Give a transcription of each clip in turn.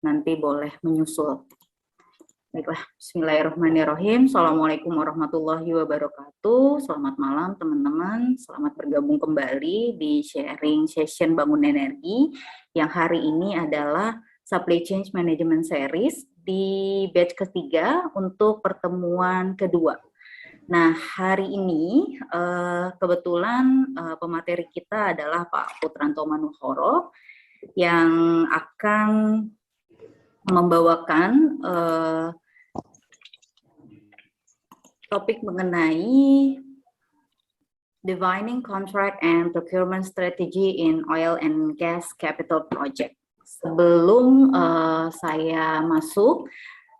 nanti boleh menyusul. Baiklah, bismillahirrahmanirrahim. Assalamualaikum warahmatullahi wabarakatuh. Selamat malam teman-teman. Selamat bergabung kembali di sharing session Bangun Energi yang hari ini adalah Supply Chain Management Series di batch ketiga untuk pertemuan kedua. Nah, hari ini kebetulan pemateri kita adalah Pak Putranto Manuhoro yang akan membawakan topik mengenai Defining Contract and Procurement Strategy in Oil and Gas Capital Project. Sebelum saya masuk,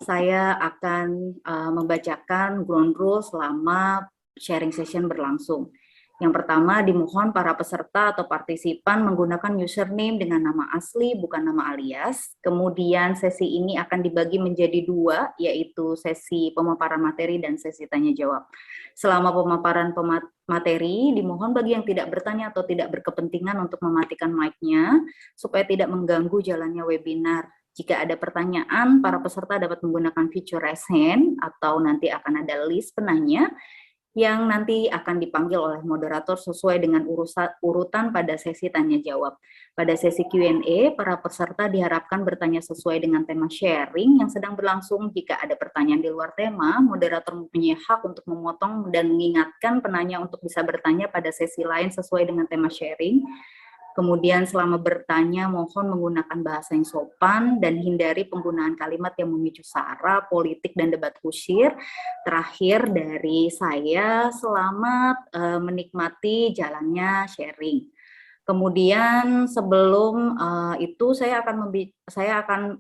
saya akan membacakan ground rules selama sharing session berlangsung. Yang pertama, dimohon para peserta atau partisipan menggunakan username dengan nama asli, bukan nama alias. Kemudian sesi ini akan dibagi menjadi dua, yaitu sesi pemaparan materi dan sesi tanya jawab. Selama pemaparan materi, dimohon bagi yang tidak bertanya atau tidak berkepentingan untuk mematikan mic-nya, supaya tidak mengganggu jalannya webinar. Jika ada pertanyaan, para peserta dapat menggunakan fitur raise hand, atau nanti akan ada list penanya, yang nanti akan dipanggil oleh moderator sesuai dengan urutan pada sesi tanya jawab. Pada sesi Q&A, para peserta diharapkan bertanya sesuai dengan tema sharing yang sedang berlangsung. Jika ada pertanyaan di luar tema, moderator mempunyai hak untuk memotong dan mengingatkan penanya untuk bisa bertanya pada sesi lain sesuai dengan tema sharing. Kemudian selama bertanya, mohon menggunakan bahasa yang sopan dan hindari penggunaan kalimat yang memicu sara, politik, dan debat kusir. Terakhir dari saya, selamat menikmati jalannya sharing. Kemudian sebelum itu saya akan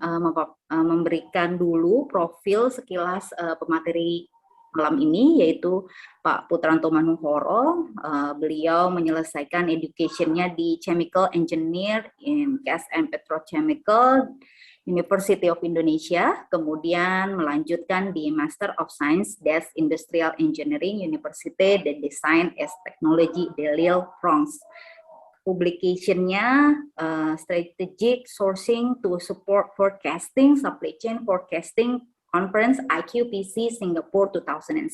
memberikan dulu profil sekilas pemateri malam ini, yaitu Pak Putranto Manuhoro. Beliau menyelesaikan education-nya di Chemical Engineer in Gas and Petrochemical University of Indonesia, kemudian melanjutkan di Master of Science Gas Industrial Engineering University de Design as Technology de Lille, France. Publication-nya Strategic Sourcing to Support Forecasting, Supply Chain Forecasting Conference IQPC Singapore 2006,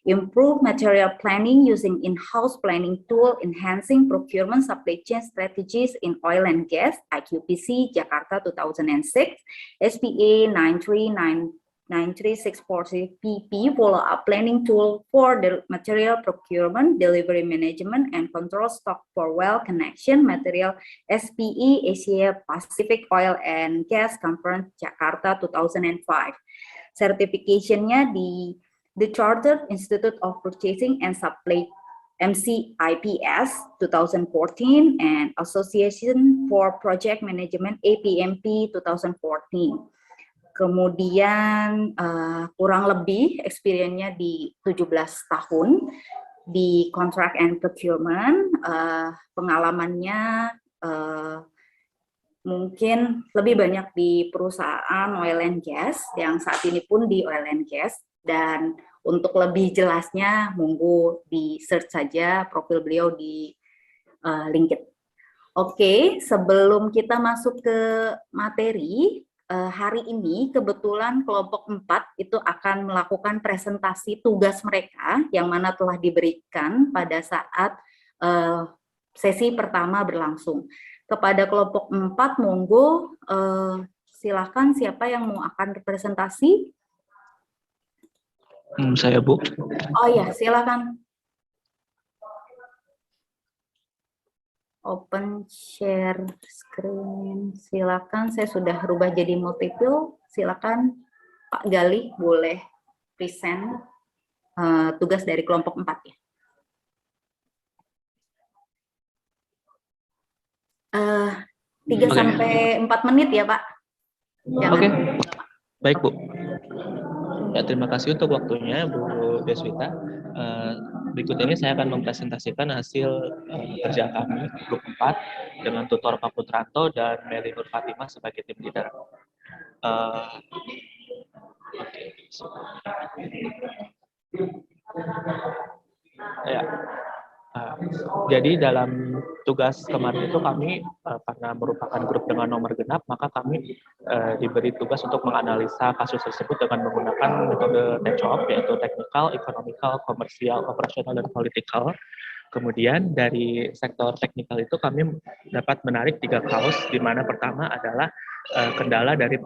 Improve Material Planning Using In-House Planning Tool, Enhancing Procurement Supply Chain Strategies in Oil and Gas, IQPC Jakarta 2006, SPA 93640 PP, Follow-up Planning Tool for the Material Procurement, Delivery Management, and Control Stock for Well Connection Material, SPE Asia Pacific Oil and Gas Conference Jakarta 2005. Certification-nya di The Chartered Institute of Purchasing and Supply MCIPS 2014 and Association for Project Management APMP 2014. Kemudian kurang lebih experience-nya di 17 tahun di contract and procurement, pengalamannya mungkin lebih banyak di perusahaan oil and gas, yang saat ini pun di oil and gas, dan untuk lebih jelasnya monggo di search saja profil beliau di LinkedIn. Oke, sebelum kita masuk ke materi, hari ini kebetulan kelompok 4 itu akan melakukan presentasi tugas mereka yang mana telah diberikan pada saat sesi pertama berlangsung. Kepada kelompok 4, monggo silakan siapa yang mau akan representasi? Saya, Bu. Oh ya, silakan. Open share screen, silakan. Saya sudah rubah jadi multiple. Silakan Pak Gali boleh present tugas dari kelompok 4 ya. 3 sampai 4 menit ya Pak. Oke. Baik Bu. Ya, terima kasih untuk waktunya Bu Deswita. Berikut ini saya akan mempresentasikan hasil kerja kami grup 4 dengan tutor Pak Putranto dan Meli Nur Fatimah sebagai tim leader. Jadi dalam tugas kemarin itu kami karena merupakan grup dengan nomor genap, maka kami diberi tugas untuk menganalisa kasus tersebut dengan menggunakan metode TECOP, yaitu technical, economical, komersial, operasional, dan political. Kemudian dari sektor teknikal itu kami dapat menarik 3 kaus, di mana pertama adalah kendala dari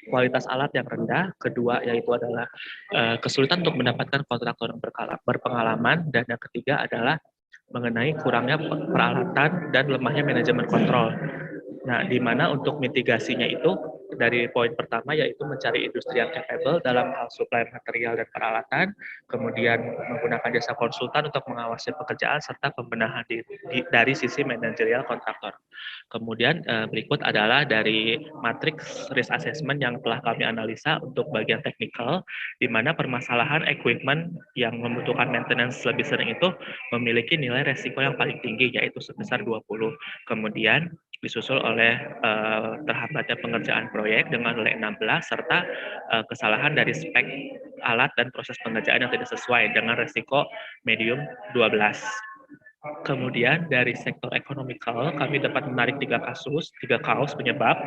kualitas alat yang rendah, kedua yaitu adalah kesulitan untuk mendapatkan kontraktor yang berpengalaman, dan yang ketiga adalah mengenai kurangnya peralatan dan lemahnya manajemen kontrol. Nah, di mana untuk mitigasinya itu dari poin pertama yaitu mencari industri yang capable dalam hal supply material dan peralatan, kemudian menggunakan jasa konsultan untuk mengawasi pekerjaan serta pembenahan dari sisi manajerial kontraktor. Kemudian berikut adalah dari matriks risk assessment yang telah kami analisa untuk bagian teknikal, di mana permasalahan equipment yang membutuhkan maintenance lebih sering itu memiliki nilai resiko yang paling tinggi, yaitu sebesar 20. Kemudian disusul oleh terhambatnya pengerjaan proyek dengan nilai 16, serta kesalahan dari spek alat dan proses pengerjaan yang tidak sesuai dengan resiko medium 12. Kemudian dari sektor ekonomikal, kami dapat menarik 3 kaus penyebab,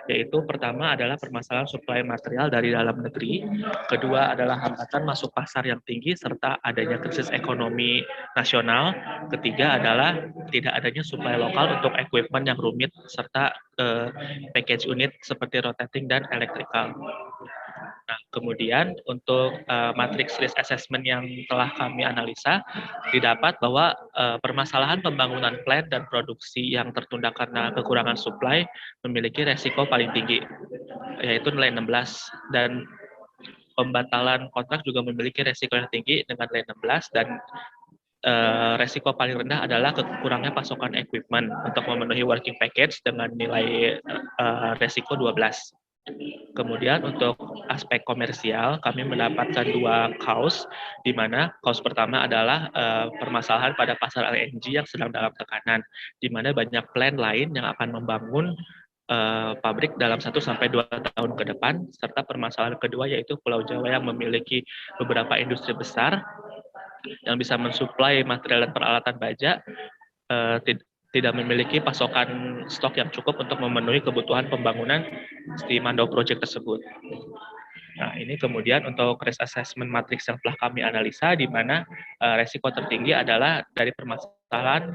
yaitu pertama adalah permasalahan suplai material dari dalam negeri, kedua adalah hambatan masuk pasar yang tinggi serta adanya krisis ekonomi nasional, ketiga adalah tidak adanya suplai lokal untuk equipment yang rumit serta package unit seperti rotating dan electrical. Nah, kemudian untuk matriks risk assessment yang telah kami analisa, didapat bahwa permasalahan pembangunan plant dan produksi yang tertunda karena kekurangan supply memiliki resiko paling tinggi, yaitu nilai 16, dan pembatalan kontrak juga memiliki resiko yang tinggi dengan nilai 16, dan resiko paling rendah adalah kurangnya pasokan equipment untuk memenuhi working package dengan nilai resiko 12. Kemudian untuk aspek komersial, kami mendapatkan 2 kaus, di mana kaus pertama adalah permasalahan pada pasar LNG yang sedang dalam tekanan, di mana banyak plan lain yang akan membangun pabrik dalam 1-2 tahun ke depan, serta permasalahan kedua yaitu Pulau Jawa yang memiliki beberapa industri besar yang bisa mensuplai material dan peralatan baja, tidak memiliki pasokan stok yang cukup untuk memenuhi kebutuhan pembangunan di Mandau Project tersebut. Nah, ini kemudian untuk risk assessment matrix yang telah kami analisa, di mana resiko tertinggi adalah dari permasalahan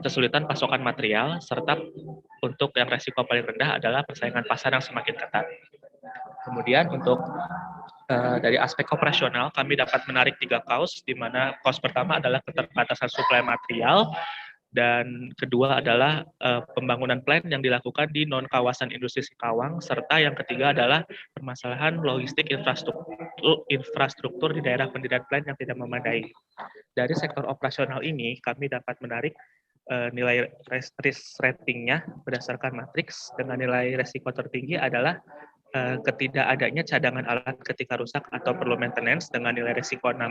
kesulitan pasokan material, serta untuk yang resiko paling rendah adalah persaingan pasar yang semakin ketat. Kemudian untuk dari aspek operasional, kami dapat menarik 3 kaus, di mana kaus pertama adalah keterbatasan suplai material, dan kedua adalah pembangunan plant yang dilakukan di non-kawasan industri Singkawang, serta yang ketiga adalah permasalahan logistik infrastruktur di daerah pendirian plant yang tidak memadai. Dari sektor operasional ini, kami dapat menarik nilai risk ratingnya berdasarkan matriks, dengan nilai resiko tertinggi adalah ketidakadanya cadangan alat ketika rusak atau perlu maintenance dengan nilai risiko 16,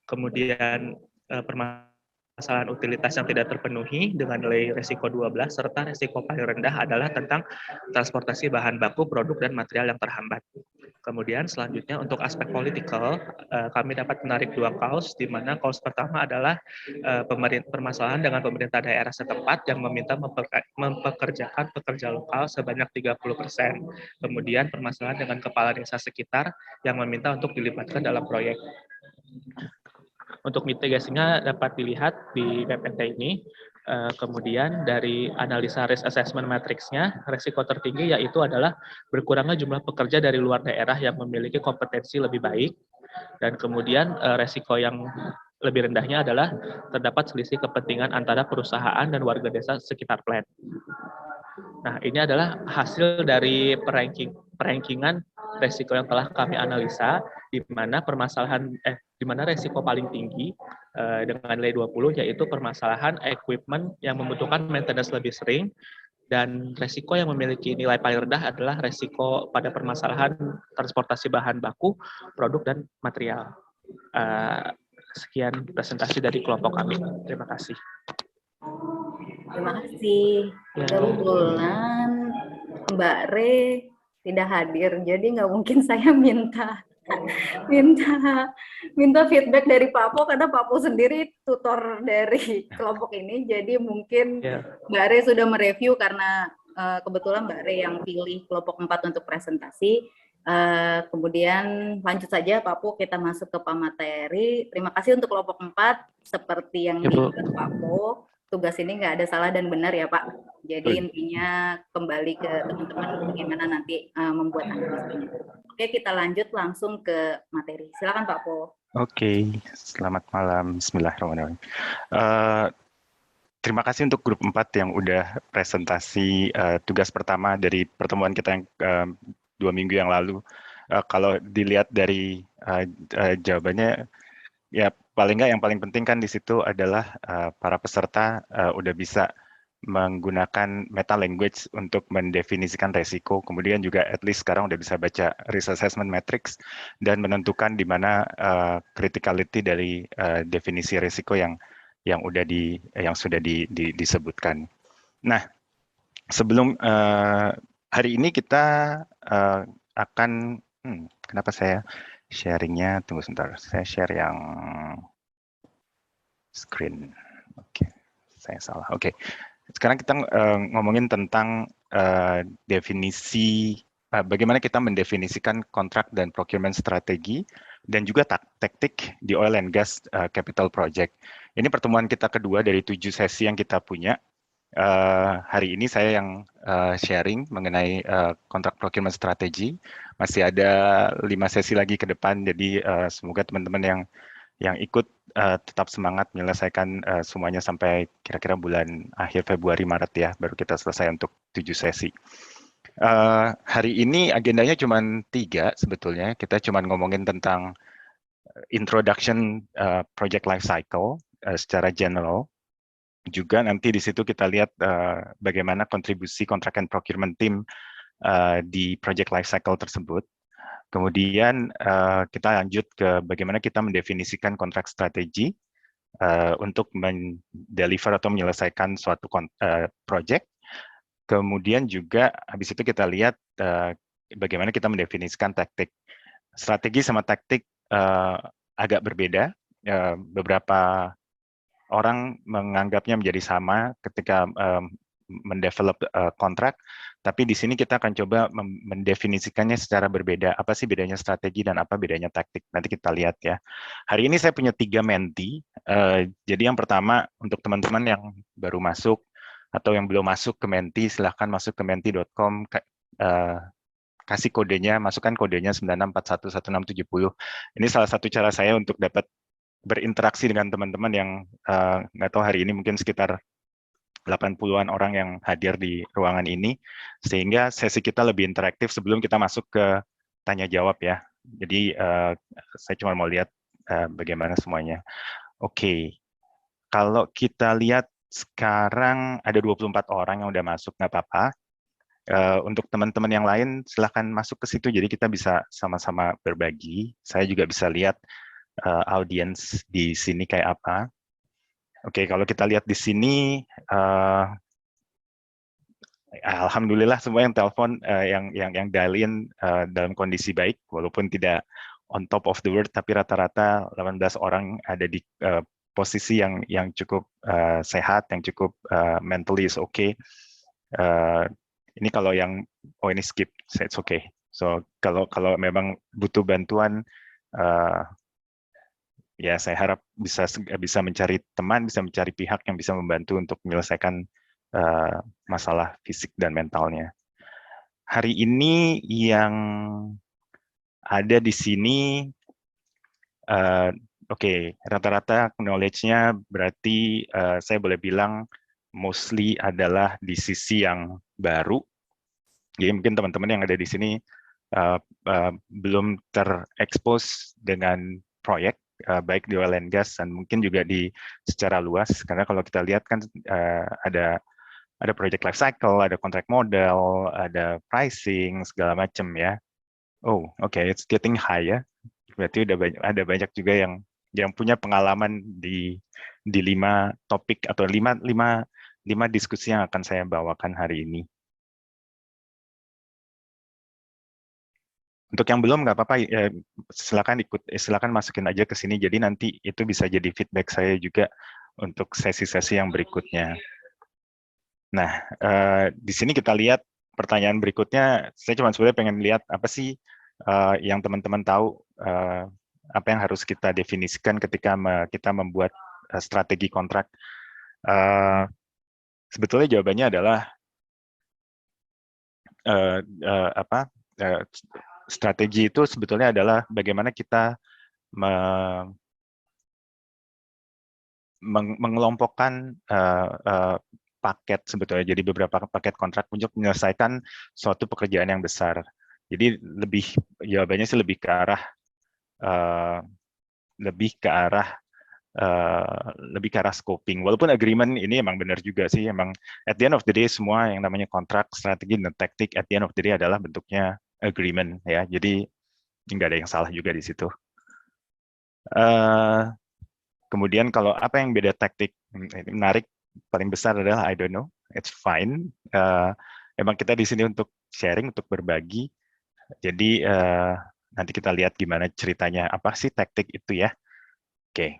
kemudian permasalahan utilitas yang tidak terpenuhi dengan nilai risiko 12, serta risiko paling rendah adalah tentang transportasi bahan baku, produk, dan material yang terhambat. Kemudian selanjutnya untuk aspek politikal, kami dapat menarik 2 kaus, di mana kaus pertama adalah permasalahan dengan pemerintah daerah setempat yang meminta mempekerjakan pekerja lokal sebanyak 30%. Kemudian permasalahan dengan kepala desa sekitar yang meminta untuk dilibatkan dalam proyek. Untuk mitigasinya dapat dilihat di PPT ini. Kemudian dari analisa risk assessment matrix-nya, resiko tertinggi yaitu adalah berkurangnya jumlah pekerja dari luar daerah yang memiliki kompetensi lebih baik, dan kemudian resiko yang lebih rendahnya adalah terdapat selisih kepentingan antara perusahaan dan warga desa sekitar plant. Nah, ini adalah hasil dari perankingan resiko yang telah kami analisa, di mana di mana resiko paling tinggi dengan nilai 20 yaitu permasalahan equipment yang membutuhkan maintenance lebih sering, dan resiko yang memiliki nilai paling rendah adalah resiko pada permasalahan transportasi bahan baku, produk, dan material. Sekian presentasi dari kelompok kami. Terima kasih. Terima kasih. Kebetulan Mbak Re tidak hadir, jadi nggak mungkin saya minta minta minta feedback dari Pak Po karena Pak Po sendiri tutor dari kelompok ini. Jadi mungkin Mbak Re sudah mereview karena kebetulan Mbak Re yang pilih kelompok 4 untuk presentasi. Kemudian lanjut saja Pak Po, kita masuk ke pemateri. Terima kasih untuk kelompok 4. Seperti yang diingat Pak Po, tugas ini nggak ada salah dan benar ya Pak. Jadi intinya kembali ke teman-teman bagaimana nanti membuat analisanya. Oke, kita lanjut langsung ke materi. Silakan Pak Po. Oke, selamat malam. Bismillahirrahmanirrahim. Terima kasih untuk grup 4 yang udah presentasi tugas pertama dari pertemuan kita yang 2 minggu yang lalu. Kalau dilihat dari jawabannya, ya paling nggak yang paling penting kan di situ adalah para peserta udah bisa menggunakan meta language untuk mendefinisikan resiko, kemudian juga at least sekarang udah bisa baca risk assessment matrix dan menentukan di mana criticality dari definisi resiko yang sudah disebutkan. Nah, sebelum hari ini kita akan kenapa saya sharingnya, tunggu sebentar, saya share yang screen. Oke, saya salah. Oke. Sekarang kita ngomongin tentang definisi bagaimana kita mendefinisikan kontrak dan procurement strategi dan juga taktik di oil and gas capital project. Ini pertemuan kita kedua dari 7 sesi yang kita punya. Hari ini saya yang sharing mengenai kontrak procurement strategi. Masih ada 5 sesi lagi ke depan, jadi semoga teman-teman yang ikut tetap semangat menyelesaikan semuanya sampai kira-kira bulan akhir Februari Maret ya, baru kita selesai untuk 7 sesi. Hari ini agendanya cuma 3 sebetulnya. Kita cuma ngomongin tentang introduction project life cycle secara general. Juga nanti di situ kita lihat bagaimana kontribusi contract and procurement team di project life cycle tersebut. Kemudian kita lanjut ke bagaimana kita mendefinisikan kontrak strategi untuk mendeliver atau menyelesaikan suatu project. Kemudian juga habis itu kita lihat bagaimana kita mendefinisikan taktik. Strategi sama taktik agak berbeda. Beberapa orang menganggapnya menjadi sama ketika mendevelop kontrak, tapi di sini kita akan coba mendefinisikannya secara berbeda. Apa sih bedanya strategi dan apa bedanya taktik? Nanti kita lihat ya. Hari ini saya punya 3 menti. Jadi yang pertama untuk teman-teman yang baru masuk atau yang belum masuk ke menti, silahkan masuk ke menti.com, kasih kodenya, masukkan kodenya 96411670. Ini salah satu cara saya untuk dapat berinteraksi dengan teman-teman yang nggak tahu hari ini mungkin sekitar 80-an orang yang hadir di ruangan ini, sehingga sesi kita lebih interaktif sebelum kita masuk ke tanya jawab ya. Jadi saya cuma mau lihat bagaimana semuanya. Oke, kalau kita lihat sekarang ada 24 orang yang udah masuk, nggak apa-apa. Untuk teman-teman yang lain silahkan masuk ke situ, jadi kita bisa sama-sama berbagi. Saya juga bisa lihat audiens di sini kayak apa. Oke, kalau kita lihat di sini, alhamdulillah semua yang telepon, yang dial in dalam kondisi baik, walaupun tidak on top of the world, tapi rata-rata 18 orang ada di posisi yang cukup sehat, yang cukup mentally is okay. Ini kalau yang ini skip, it's okay. So kalau memang butuh bantuan, ya saya harap bisa mencari teman, bisa mencari pihak yang bisa membantu untuk menyelesaikan masalah fisik dan mentalnya. Hari ini yang ada di sini, oke, rata-rata knowledge-nya berarti saya boleh bilang mostly adalah di sisi yang baru. Jadi mungkin teman-teman yang ada di sini belum terekspos dengan proyek, baik di oil and gas dan mungkin juga secara luas, karena kalau kita lihat kan ada project life cycle, ada contract model, ada pricing, segala macam ya. Oh, oke, it's getting high ya. Berarti ada banyak juga yang punya pengalaman di 5 topik atau 5 diskusi yang akan saya bawakan hari ini. Untuk yang belum nggak apa-apa, silakan masukin aja ke sini. Jadi nanti itu bisa jadi feedback saya juga untuk sesi-sesi yang berikutnya. Nah, di sini kita lihat pertanyaan berikutnya. Saya cuma sebenarnya pengen lihat apa sih yang teman-teman tahu, apa yang harus kita definisikan ketika kita membuat strategi kontrak. Sebetulnya jawabannya adalah strategi itu sebetulnya adalah bagaimana kita mengelompokkan paket sebetulnya, jadi beberapa paket kontrak untuk menyelesaikan suatu pekerjaan yang besar. Jadi jawabannya sih lebih ke arah scoping. Walaupun agreement ini emang benar juga sih, emang at the end of the day semua yang namanya kontrak, strategi dan taktik at the end of the day adalah bentuknya agreement ya. Jadi nggak ada yang salah juga di situ. Kemudian kalau apa yang beda taktik, menarik, paling besar adalah I don't know, it's fine. Emang kita di sini untuk sharing, untuk berbagi. Jadi nanti kita lihat gimana ceritanya, apa sih taktik itu ya. Oke.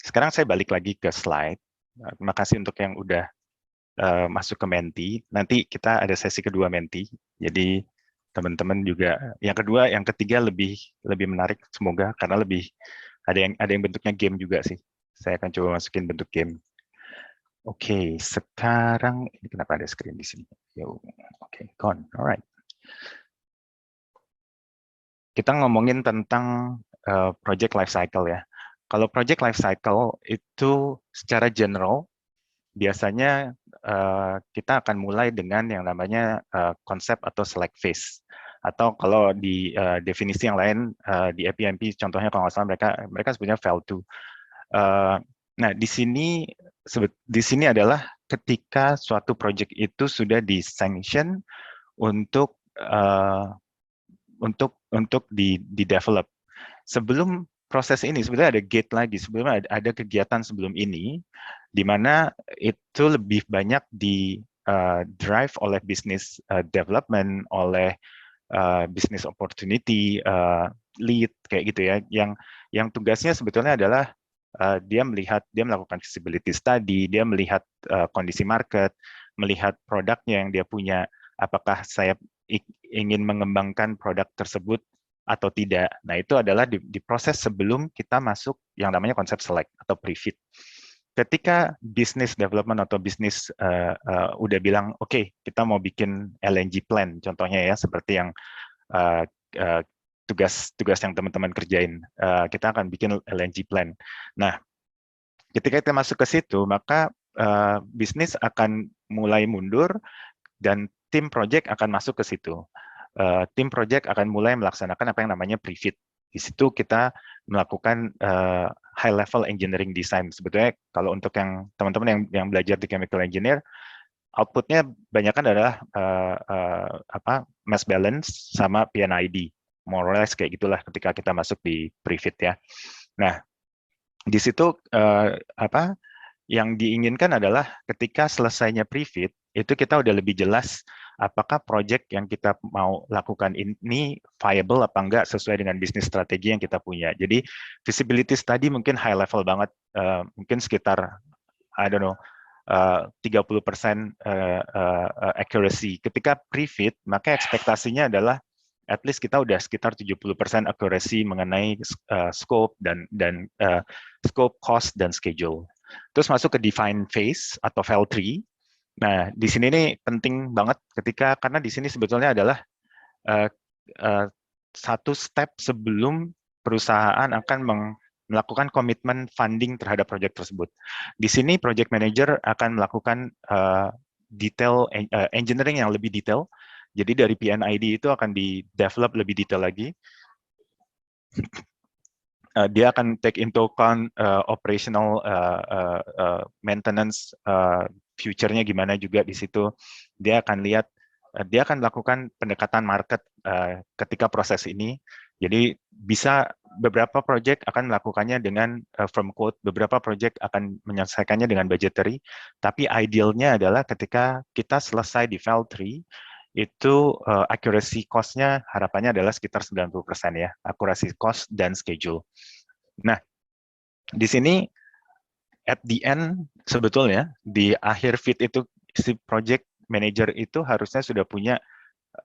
Sekarang saya balik lagi ke slide. Terima kasih untuk yang udah masuk ke Menti. Nanti kita ada sesi kedua Menti. Jadi teman-teman juga yang kedua, yang ketiga lebih menarik semoga karena lebih ada yang bentuknya game juga sih. Saya akan coba masukin bentuk game. Oke, sekarang ini kenapa ada screen di sini? Oke, gone. Alright. Kita ngomongin tentang project life cycle ya. Kalau project life cycle itu secara general biasanya kita akan mulai dengan yang namanya konsep atau select phase. Atau kalau di definisi yang lain di APMP contohnya kalau nggak salah mereka sebutnya fail-to. Nah di sini adalah ketika suatu project itu sudah di-sanction untuk di develop. Sebelum proses ini sebenarnya ada gate lagi, sebelumnya ada kegiatan sebelum ini, di mana itu lebih banyak di drive oleh business development, oleh business opportunity, lead kayak gitu ya, yang tugasnya sebetulnya adalah dia melakukan feasibility study, dia melihat kondisi market, melihat produknya yang dia punya, apakah saya ingin mengembangkan produk tersebut atau tidak. Nah, itu adalah di proses sebelum kita masuk yang namanya konsep select atau pre-fit. Ketika business development atau bisnis udah bilang, oke, kita mau bikin LNG plan, contohnya ya, seperti yang tugas yang teman-teman kerjain, kita akan bikin LNG plan. Nah, ketika kita masuk ke situ, maka bisnis akan mulai mundur dan tim project akan masuk ke situ. Tim project akan mulai melaksanakan apa yang namanya pre-fit. Di situ kita melakukan high level engineering design. Sebetulnya kalau untuk yang teman-teman yang belajar di chemical engineer, outputnya banyakkan adalah mass balance sama PNID. More or less kayak gitulah ketika kita masuk di pre-fit ya. Nah, di situ yang diinginkan adalah ketika selesainya pre-fit, itu kita udah lebih jelas apakah project yang kita mau lakukan ini viable apa enggak sesuai dengan bisnis strategi yang kita punya. Jadi feasibility study mungkin high level banget, mungkin sekitar I don't know 30% accuracy. Ketika pre-fit, maka ekspektasinya adalah at least kita udah sekitar 70% accuracy mengenai scope dan scope, cost dan schedule. Terus masuk ke define phase atau fail tree. Nah, di sini nih penting banget karena di sini sebetulnya adalah satu step sebelum perusahaan akan melakukan komitmen funding terhadap proyek tersebut. Di sini project manager akan melakukan detail engineering yang lebih detail. Jadi dari PNID itu akan di-develop lebih detail lagi. Dia akan take into account operational maintenance future-nya gimana juga di situ. Dia akan lihat, dia akan melakukan pendekatan market ketika proses ini. Jadi bisa beberapa project akan melakukannya dengan firm quote, beberapa project akan menyelesaikannya dengan budgetary. Tapi idealnya adalah ketika kita selesai di fail tree, itu accuracy cost-nya harapannya adalah sekitar 90% ya, accuracy cost dan schedule. Nah, di sini at the end sebetulnya di akhir fit itu si project manager itu harusnya sudah punya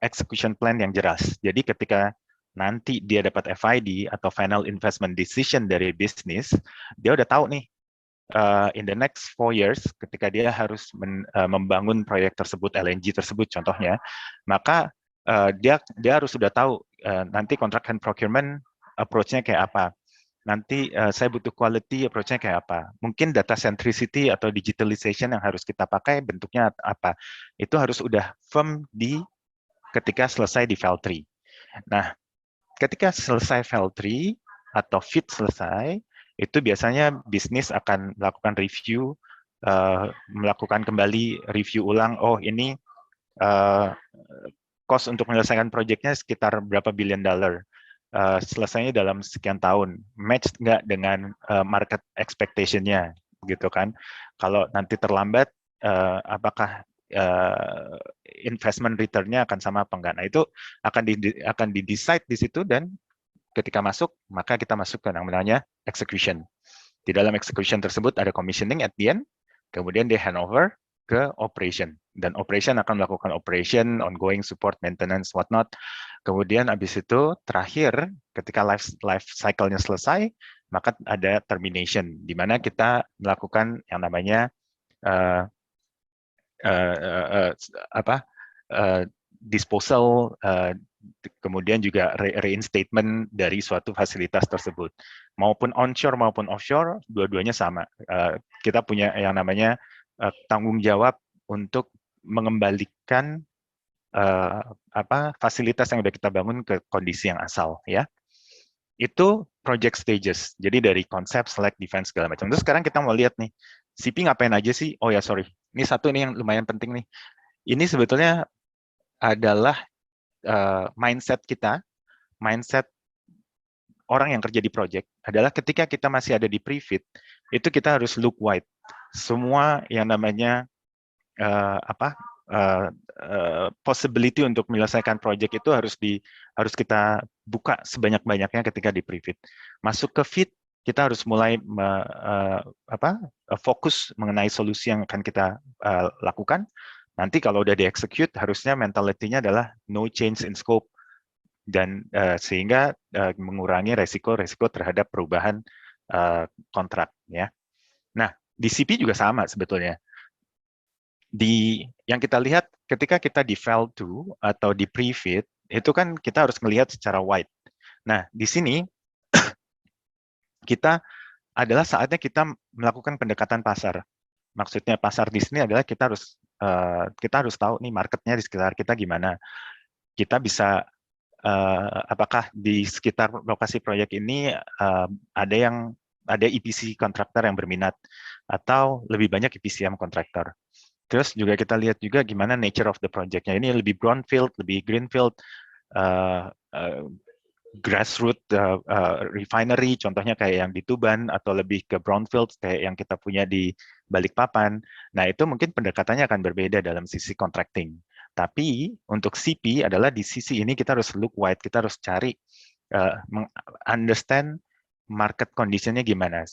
execution plan yang jelas. Jadi ketika nanti dia dapat FID atau final investment decision dari bisnis, dia udah tahu nih in the next 4 years ketika dia harus membangun proyek tersebut, LNG tersebut contohnya, maka dia harus sudah tahu nanti contract and procurement approach-nya kayak apa. Nanti saya butuh quality approach-nya kayak apa. Mungkin data centricity atau digitalization yang harus kita pakai bentuknya apa. Itu harus udah firm di ketika selesai di FEL 3. Nah, ketika selesai FEL 3 atau fit selesai, itu biasanya bisnis akan melakukan review, melakukan kembali review ulang, oh ini cost untuk menyelesaikan proyeknya sekitar berapa billion dollar, selesainya dalam sekian tahun, match nggak dengan market expectation-nya, gitu kan. Kalau nanti terlambat, apakah investment return-nya akan sama apa enggak. Nah, itu akan di-decide di situ, dan ketika masuk, maka kita masuk ke yang namanya execution. Di dalam execution tersebut ada commissioning at the end, kemudian di handover ke operation. Dan operation akan melakukan operation, ongoing support, maintenance, whatnot. Kemudian habis itu, terakhir, ketika life cycle-nya selesai, maka ada termination, di mana kita melakukan yang namanya disposal, kemudian juga reinstatement dari suatu fasilitas tersebut. Maupun onshore maupun offshore, dua-duanya sama. Kita punya yang namanya tanggung jawab untuk mengembalikan fasilitas yang sudah kita bangun ke kondisi yang asal, ya. Itu project stages. Jadi dari konsep, select, defense, segala macam. Terus sekarang kita mau lihat nih, CP ngapain aja sih? Oh ya, sorry. Ini satu nih yang lumayan penting nih. Ini sebetulnya adalah mindset kita, mindset orang yang kerja di project, adalah ketika kita masih ada di pre-fit, itu kita harus look wide. Semua yang namanya possibility untuk menyelesaikan project itu harus kita buka sebanyak-banyaknya ketika di pre-fit. Masuk ke fit, kita harus mulai fokus mengenai solusi yang akan kita lakukan. Nanti kalau udah di-execute, harusnya mentality-nya adalah no change in scope, dan sehingga mengurangi resiko-resiko terhadap perubahan kontrak, ya. Nah, di CP juga sama sebetulnya. Yang kita lihat ketika kita di FEL 2 atau di pre-fit, itu kan kita harus melihat secara wide. Nah, di sini kita adalah saatnya kita melakukan pendekatan pasar. Maksudnya pasar di sini adalah kita harus tahu nih marketnya di sekitar kita gimana. Kita bisa apakah di sekitar lokasi proyek ini ada EPC kontraktor yang berminat, atau lebih banyak EPCM kontraktor. Terus juga kita lihat juga gimana nature of the project-nya. Ini lebih brownfield, lebih greenfield, grassroots refinery, contohnya kayak yang di Tuban, atau lebih ke brownfield kayak yang kita punya di Balikpapan. Nah, itu mungkin pendekatannya akan berbeda dalam sisi contracting. Tapi untuk CP adalah di sisi ini kita harus look wide, kita harus cari, understand market condition-nya gimana,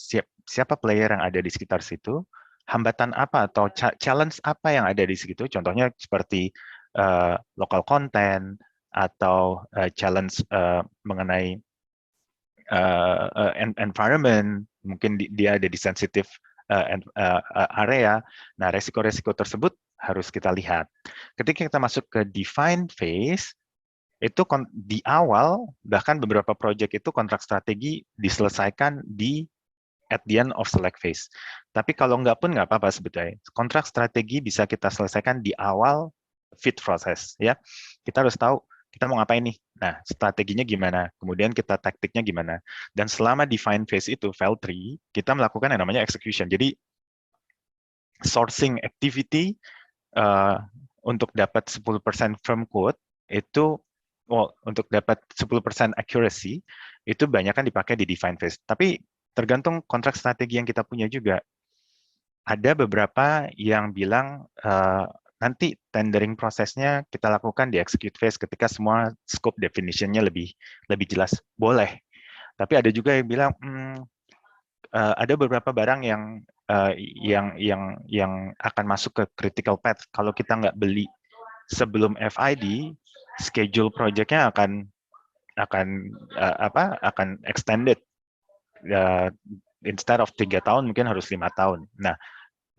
siapa player yang ada di sekitar situ, hambatan apa atau challenge apa yang ada di situ, contohnya seperti local content, atau challenge mengenai environment, mungkin dia ada di sensitive area. Nah, resiko-resiko tersebut harus kita lihat. Ketika kita masuk ke define phase, itu di awal, bahkan beberapa project itu kontrak strategi diselesaikan at the end of select phase. Tapi kalau nggak pun nggak apa-apa sebetulnya. Kontrak strategi bisa kita selesaikan di awal fit proses, ya. Kita harus tahu kita mau ngapain nih. Nah, strateginya gimana, kemudian kita taktiknya gimana. Dan selama define phase itu, FEL 3, kita melakukan yang namanya execution. Jadi, sourcing activity untuk dapat 10% firm quote, itu untuk dapat 10% accuracy, itu banyak kan dipakai di define phase. Tapi tergantung kontrak strategi yang kita punya juga. Ada beberapa yang bilang nanti tendering prosesnya kita lakukan di execute phase ketika semua scope definition-nya lebih jelas. Boleh. Tapi ada juga yang bilang ada beberapa barang yang akan masuk ke critical path. Kalau kita nggak beli sebelum FID, schedule project-nya akan extended. Instead of 3 tahun mungkin harus 5 tahun. Nah,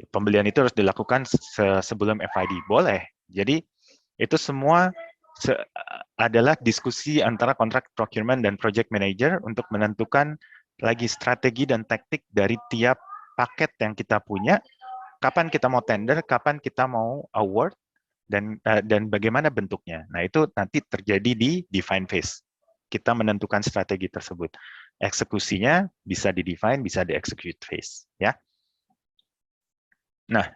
pembelian itu harus dilakukan sebelum FID. Boleh. Jadi itu semua adalah diskusi antara contract procurement dan project manager untuk menentukan lagi strategi dan taktik dari tiap paket yang kita punya, kapan kita mau tender, kapan kita mau award, dan bagaimana bentuknya. Nah, itu nanti terjadi di define phase. Kita menentukan strategi tersebut. Eksekusinya bisa di-define, bisa di-execute phase. Ya. Nah,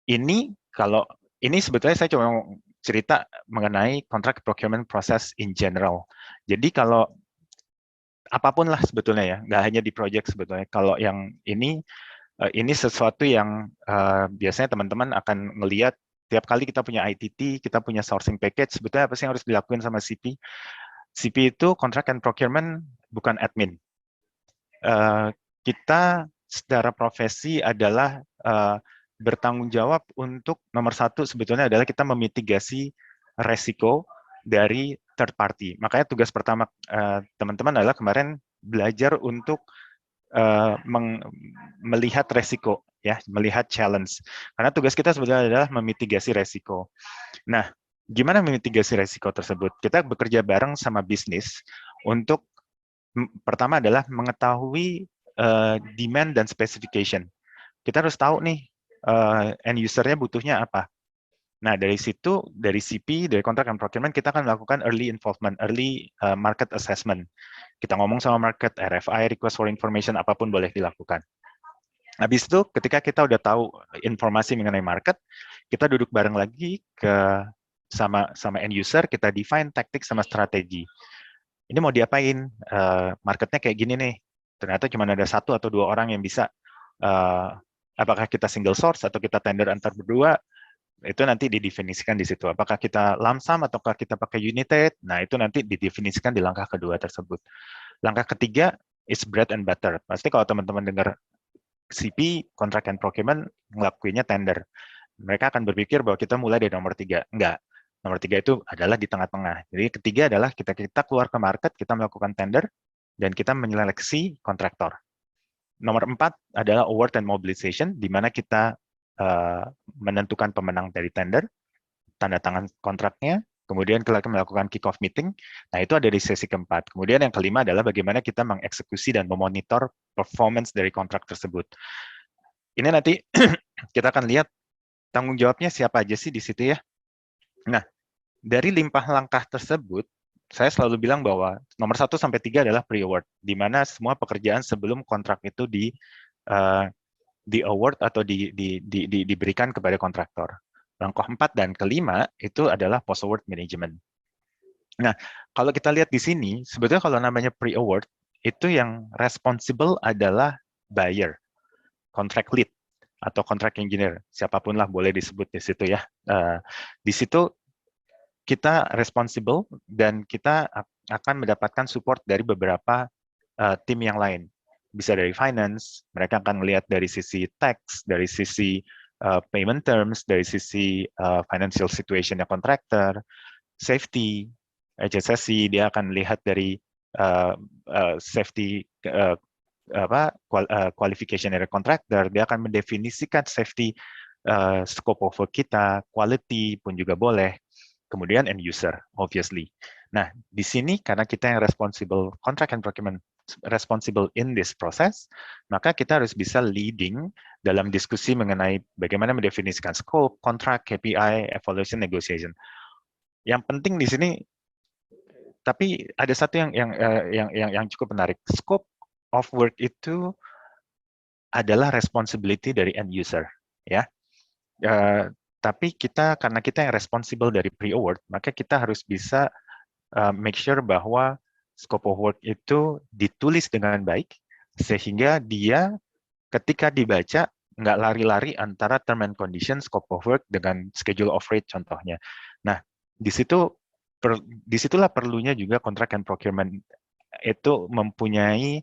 ini sebetulnya saya cuma mau cerita mengenai contract procurement process in general. Jadi kalau apapun lah sebetulnya ya, nggak hanya di project sebetulnya. Kalau yang ini sesuatu yang biasanya teman-teman akan melihat tiap kali kita punya ITT, kita punya sourcing package, sebetulnya apa sih yang harus dilakukan sama CP? CP itu contract and procurement, bukan admin. Kita secara profesi adalah bertanggung jawab untuk nomor satu sebetulnya adalah kita memitigasi resiko dari third party. Makanya tugas pertama teman-teman adalah kemarin belajar untuk melihat resiko, ya, melihat challenge. Karena tugas kita sebetulnya adalah memitigasi resiko. Nah, gimana memitigasi resiko tersebut? Kita bekerja bareng sama bisnis untuk pertama adalah mengetahui demand dan specification. Kita harus tahu nih end user-nya butuhnya apa. Nah, dari situ, dari CP, dari contract and procurement, kita akan melakukan early involvement, early market assessment. Kita ngomong sama market, RFI, request for information, apapun boleh dilakukan. Habis itu, ketika kita udah tahu informasi mengenai market, kita duduk bareng lagi sama end user, kita define taktik sama strategi. Ini mau diapain? Marketnya kayak gini nih. Ternyata cuma ada 1 atau 2 orang yang bisa. Apakah kita single source atau kita tender antar berdua? Itu nanti didefinisikan di situ. Apakah kita lump sum ataukah kita pakai united? Nah, itu nanti didefinisikan di langkah kedua tersebut. Langkah ketiga is bread and butter. Pasti kalau teman-teman dengar CP, contract and procurement, ngelakuinnya tender. Mereka akan berpikir bahwa kita mulai dari nomor 3. Enggak. Nomor 3 itu adalah di tengah-tengah. Jadi ketiga adalah kita keluar ke market, kita melakukan tender, dan kita menyeleksi kontraktor. Nomor 4 adalah award and mobilization, di mana kita menentukan pemenang dari tender, tanda tangan kontraknya, kemudian kita melakukan kick-off meeting. Nah, itu ada di sesi keempat. Kemudian yang kelima adalah bagaimana kita mengeksekusi dan memonitor performance dari kontrak tersebut. Ini nanti kita akan lihat tanggung jawabnya siapa aja sih di situ ya. Nah, dari limpah langkah tersebut, saya selalu bilang bahwa nomor 1 sampai 3 adalah pre-award, di mana semua pekerjaan sebelum kontrak itu di award atau diberikan kepada kontraktor. Langkah 4 dan kelima itu adalah post-award management. Nah, kalau kita lihat di sini, sebetulnya kalau namanya pre-award, itu yang responsible adalah buyer, contract lead, atau contract engineer. Siapapun lah boleh disebut di situ ya. Di situ kita responsible dan kita akan mendapatkan support dari beberapa tim yang lain. Bisa dari finance, mereka akan melihat dari sisi tax, dari sisi payment terms, dari sisi financial situation contractor, safety, HSSC, dia akan lihat dari safety qualification dari contractor, dia akan mendefinisikan safety scope of work kita, quality pun juga boleh, kemudian end user, obviously. Nah, di sini karena kita yang responsible, contract and procurement responsible in this process, maka kita harus bisa leading dalam diskusi mengenai bagaimana mendefinisikan scope, contract, KPI, evaluation, negotiation. Yang penting di sini, tapi ada satu yang cukup menarik. Scope of work itu adalah responsibility dari end user, ya. Tapi karena kita yang responsible dari pre-award, maka kita harus bisa make sure bahwa scope of work itu ditulis dengan baik, sehingga dia ketika dibaca nggak lari-lari antara term and condition, scope of work dengan schedule of rate contohnya. Nah, disitulah perlunya juga contract and procurement itu mempunyai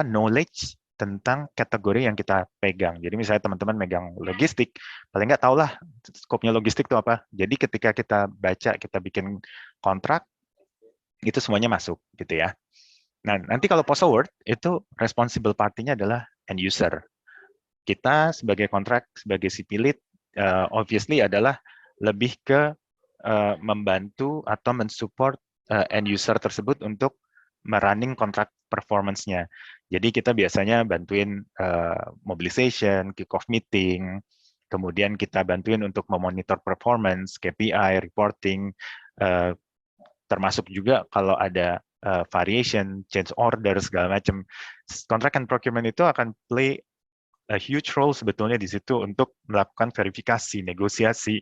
knowledge tentang kategori yang kita pegang. Jadi misalnya teman-teman megang logistik, paling nggak tahulah skopnya logistik itu apa. Jadi ketika kita baca, kita bikin kontrak, itu semuanya masuk gitu ya. Nah, nanti kalau post award itu responsible party-nya adalah end user. Kita sebagai kontrak, sebagai CP lead, obviously adalah lebih ke membantu atau mensupport end user tersebut untuk merunning kontrak performance-nya. Jadi kita biasanya bantuin mobilization, kick-off meeting, kemudian kita bantuin untuk memonitor performance, KPI, reporting, termasuk juga kalau ada variation, change order, segala macam. Contract and procurement itu akan play a huge role sebetulnya di situ untuk melakukan verifikasi, negosiasi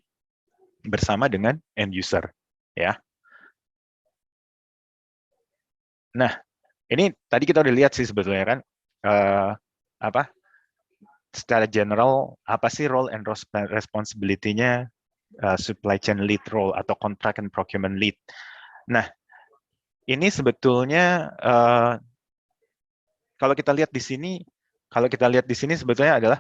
bersama dengan end user, ya. Nah, ini tadi kita udah lihat sih sebetulnya kan, secara general apa sih role and responsibility-nya supply chain lead role atau contract and procurement lead. Nah, ini sebetulnya kalau kita lihat di sini sebetulnya adalah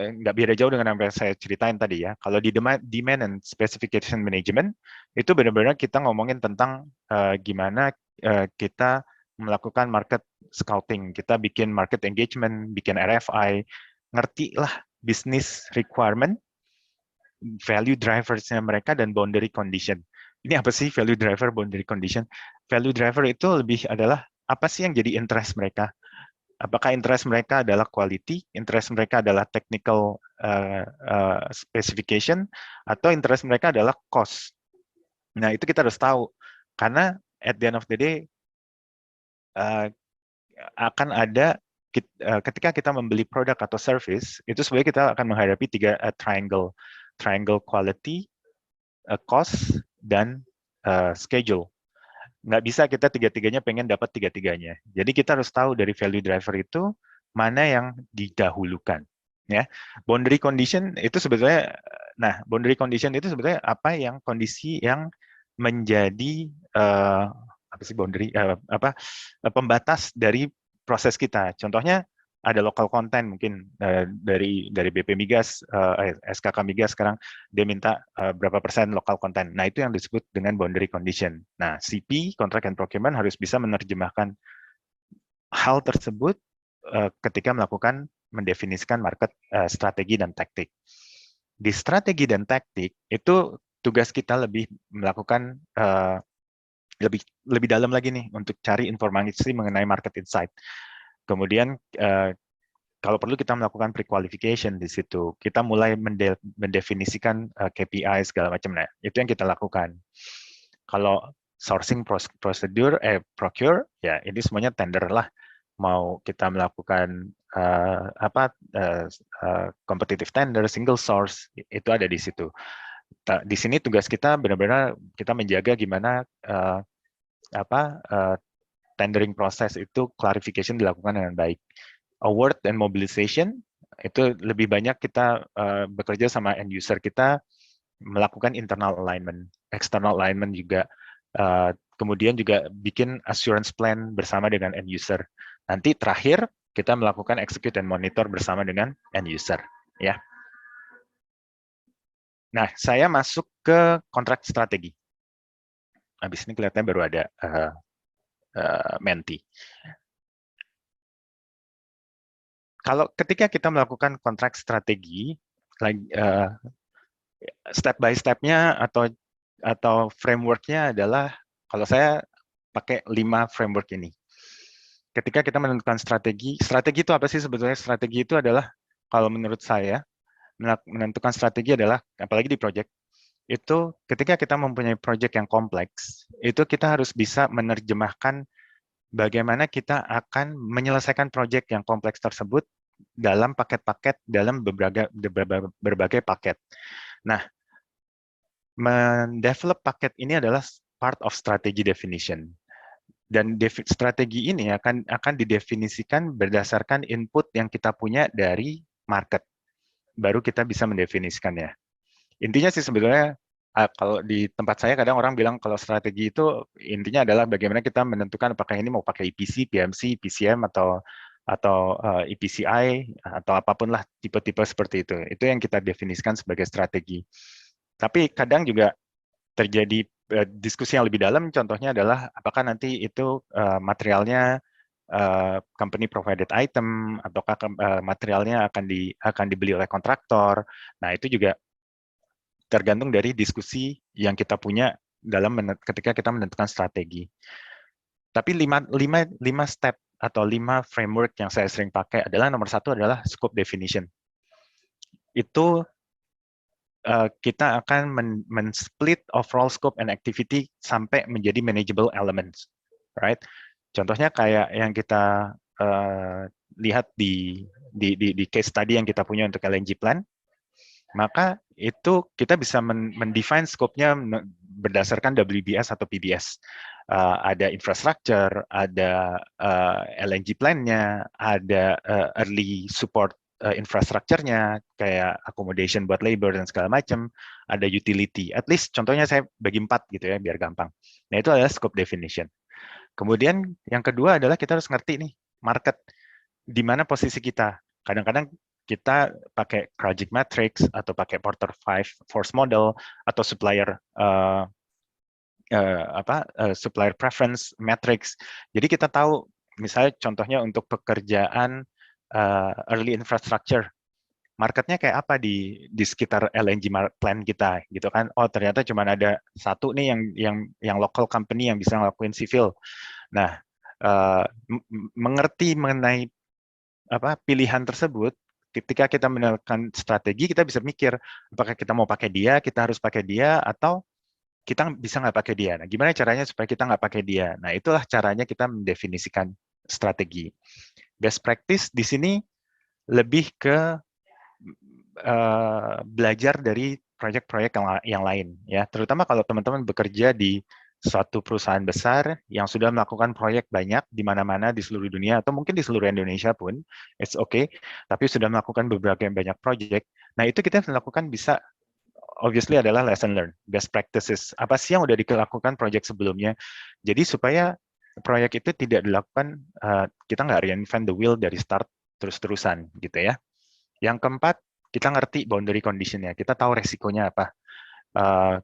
nggak beda jauh dengan apa yang saya ceritain tadi ya. Kalau di demand and specification management itu benar-benar kita ngomongin tentang gimana kita melakukan market scouting, kita bikin market engagement, bikin RFI, ngerti lah business requirement, value drivers-nya mereka, dan boundary condition. Ini apa sih value driver, boundary condition? Value driver itu lebih adalah apa sih yang jadi interest mereka? Apakah interest mereka adalah quality, interest mereka adalah technical specification, atau interest mereka adalah cost? Nah, itu kita harus tahu. Karena at the end of the day, akan ada, ketika kita membeli produk atau service, itu sebenarnya kita akan menghadapi tiga triangle. Triangle quality, cost, dan schedule. Nggak bisa kita tiga-tiganya pengen dapat tiga-tiganya. Jadi kita harus tahu dari value driver itu mana yang didahulukan. Ya, boundary condition itu sebetulnya, boundary condition itu sebetulnya apa yang kondisi yang menjadi apa sih boundary, pembatas dari proses kita. Contohnya ada local content mungkin dari BP Migas, SKK Migas sekarang dia minta berapa persen local content. Nah, itu yang disebut dengan boundary condition. Nah, CP, Contract and Procurement, harus bisa menerjemahkan hal tersebut ketika mendefinisikan market strategi dan taktik. Di strategi dan taktik itu tugas kita lebih melakukan lebih dalam lagi nih untuk cari informasi mengenai market insight. Kemudian kalau perlu kita melakukan pre-qualification di situ. Kita mulai mendefinisikan KPI segala macam. Nah, itu yang kita lakukan. Kalau sourcing procedure, procure, ya ini semuanya tender lah. Mau kita melakukan competitive tender, single source, itu ada di situ. Di sini tugas kita benar-benar kita menjaga gimana tendering proses itu clarification dilakukan dengan baik. Award and mobilization itu lebih banyak kita bekerja sama end user kita, melakukan internal alignment, external alignment juga, kemudian juga bikin assurance plan bersama dengan end user. Nanti terakhir kita melakukan execute dan monitor bersama dengan end user, ya. Nah, saya masuk ke kontrak strategi. Habis ini kelihatannya baru ada Menti. Kalau ketika kita melakukan kontrak strategi, step by step-nya atau framework-nya adalah, kalau saya pakai 5 framework ini. Ketika kita menentukan strategi itu apa sih sebetulnya? Strategi itu adalah, kalau menurut saya, menentukan strategi adalah, apalagi di project, itu ketika kita mempunyai project yang kompleks, itu kita harus bisa menerjemahkan bagaimana kita akan menyelesaikan project yang kompleks tersebut dalam paket-paket, dalam berbagai paket. Nah, mendevelop paket ini adalah part of strategy definition. Dan strategi ini akan didefinisikan berdasarkan input yang kita punya dari market. Baru kita bisa mendefinisikannya. Intinya sih sebenarnya kalau di tempat saya kadang orang bilang kalau strategi itu intinya adalah bagaimana kita menentukan apakah ini mau pakai EPC, PMC, PCM atau EPCI atau apapun lah tipe-tipe seperti itu. Itu yang kita definisikan sebagai strategi. Tapi kadang juga terjadi diskusi yang lebih dalam, contohnya adalah apakah nanti itu materialnya company provided item ataukah materialnya akan dibeli oleh kontraktor. Nah, itu juga tergantung dari diskusi yang kita punya ketika kita menentukan strategi. Tapi lima step atau 5 framework yang saya sering pakai adalah nomor satu adalah scope definition. Itu kita akan men-split overall scope and activity sampai menjadi manageable elements, right? Contohnya kayak yang kita lihat di case study yang kita punya untuk LNG plant, maka itu kita bisa mendefine scope-nya berdasarkan WBS atau PBS. Ada infrastructure, ada LNG plant-nya, ada early support infrastructure-nya, kayak accommodation buat labor dan segala macam, ada utility. At least contohnya saya bagi 4 gitu ya, biar gampang. Nah, itu adalah scope definition. Kemudian yang kedua adalah kita harus ngerti nih, market, di mana posisi kita. Kadang-kadang kita pakai project matrix, atau pakai Porter 5 force model, atau supplier supplier preference matrix. Jadi kita tahu, misalnya contohnya untuk pekerjaan early infrastructure, marketnya kayak apa di sekitar LNG plant kita, gitu kan? Oh, ternyata cuma ada satu nih yang local company yang bisa ngelakuin civil. Nah, mengerti mengenai pilihan tersebut, ketika kita menentukan strategi, kita bisa mikir apakah kita mau pakai dia, kita harus pakai dia, atau kita bisa nggak pakai dia. Nah, gimana caranya supaya kita nggak pakai dia? Nah, itulah caranya kita mendefinisikan strategi. Best practice di sini lebih ke belajar dari proyek-proyek yang lain, ya. Terutama kalau teman-teman bekerja di suatu perusahaan besar yang sudah melakukan proyek banyak di mana-mana di seluruh dunia, atau mungkin di seluruh Indonesia pun, it's okay, tapi sudah melakukan beberapa banyak proyek. Nah, itu kita melakukan bisa obviously adalah lesson learned, best practices. Apa sih yang udah dilakukan proyek sebelumnya? Jadi supaya proyek itu tidak dilakukan, kita nggak reinvent the wheel dari start terus-terusan, gitu ya. Yang keempat, kita ngerti boundary condition-nya. Kita tahu resikonya apa,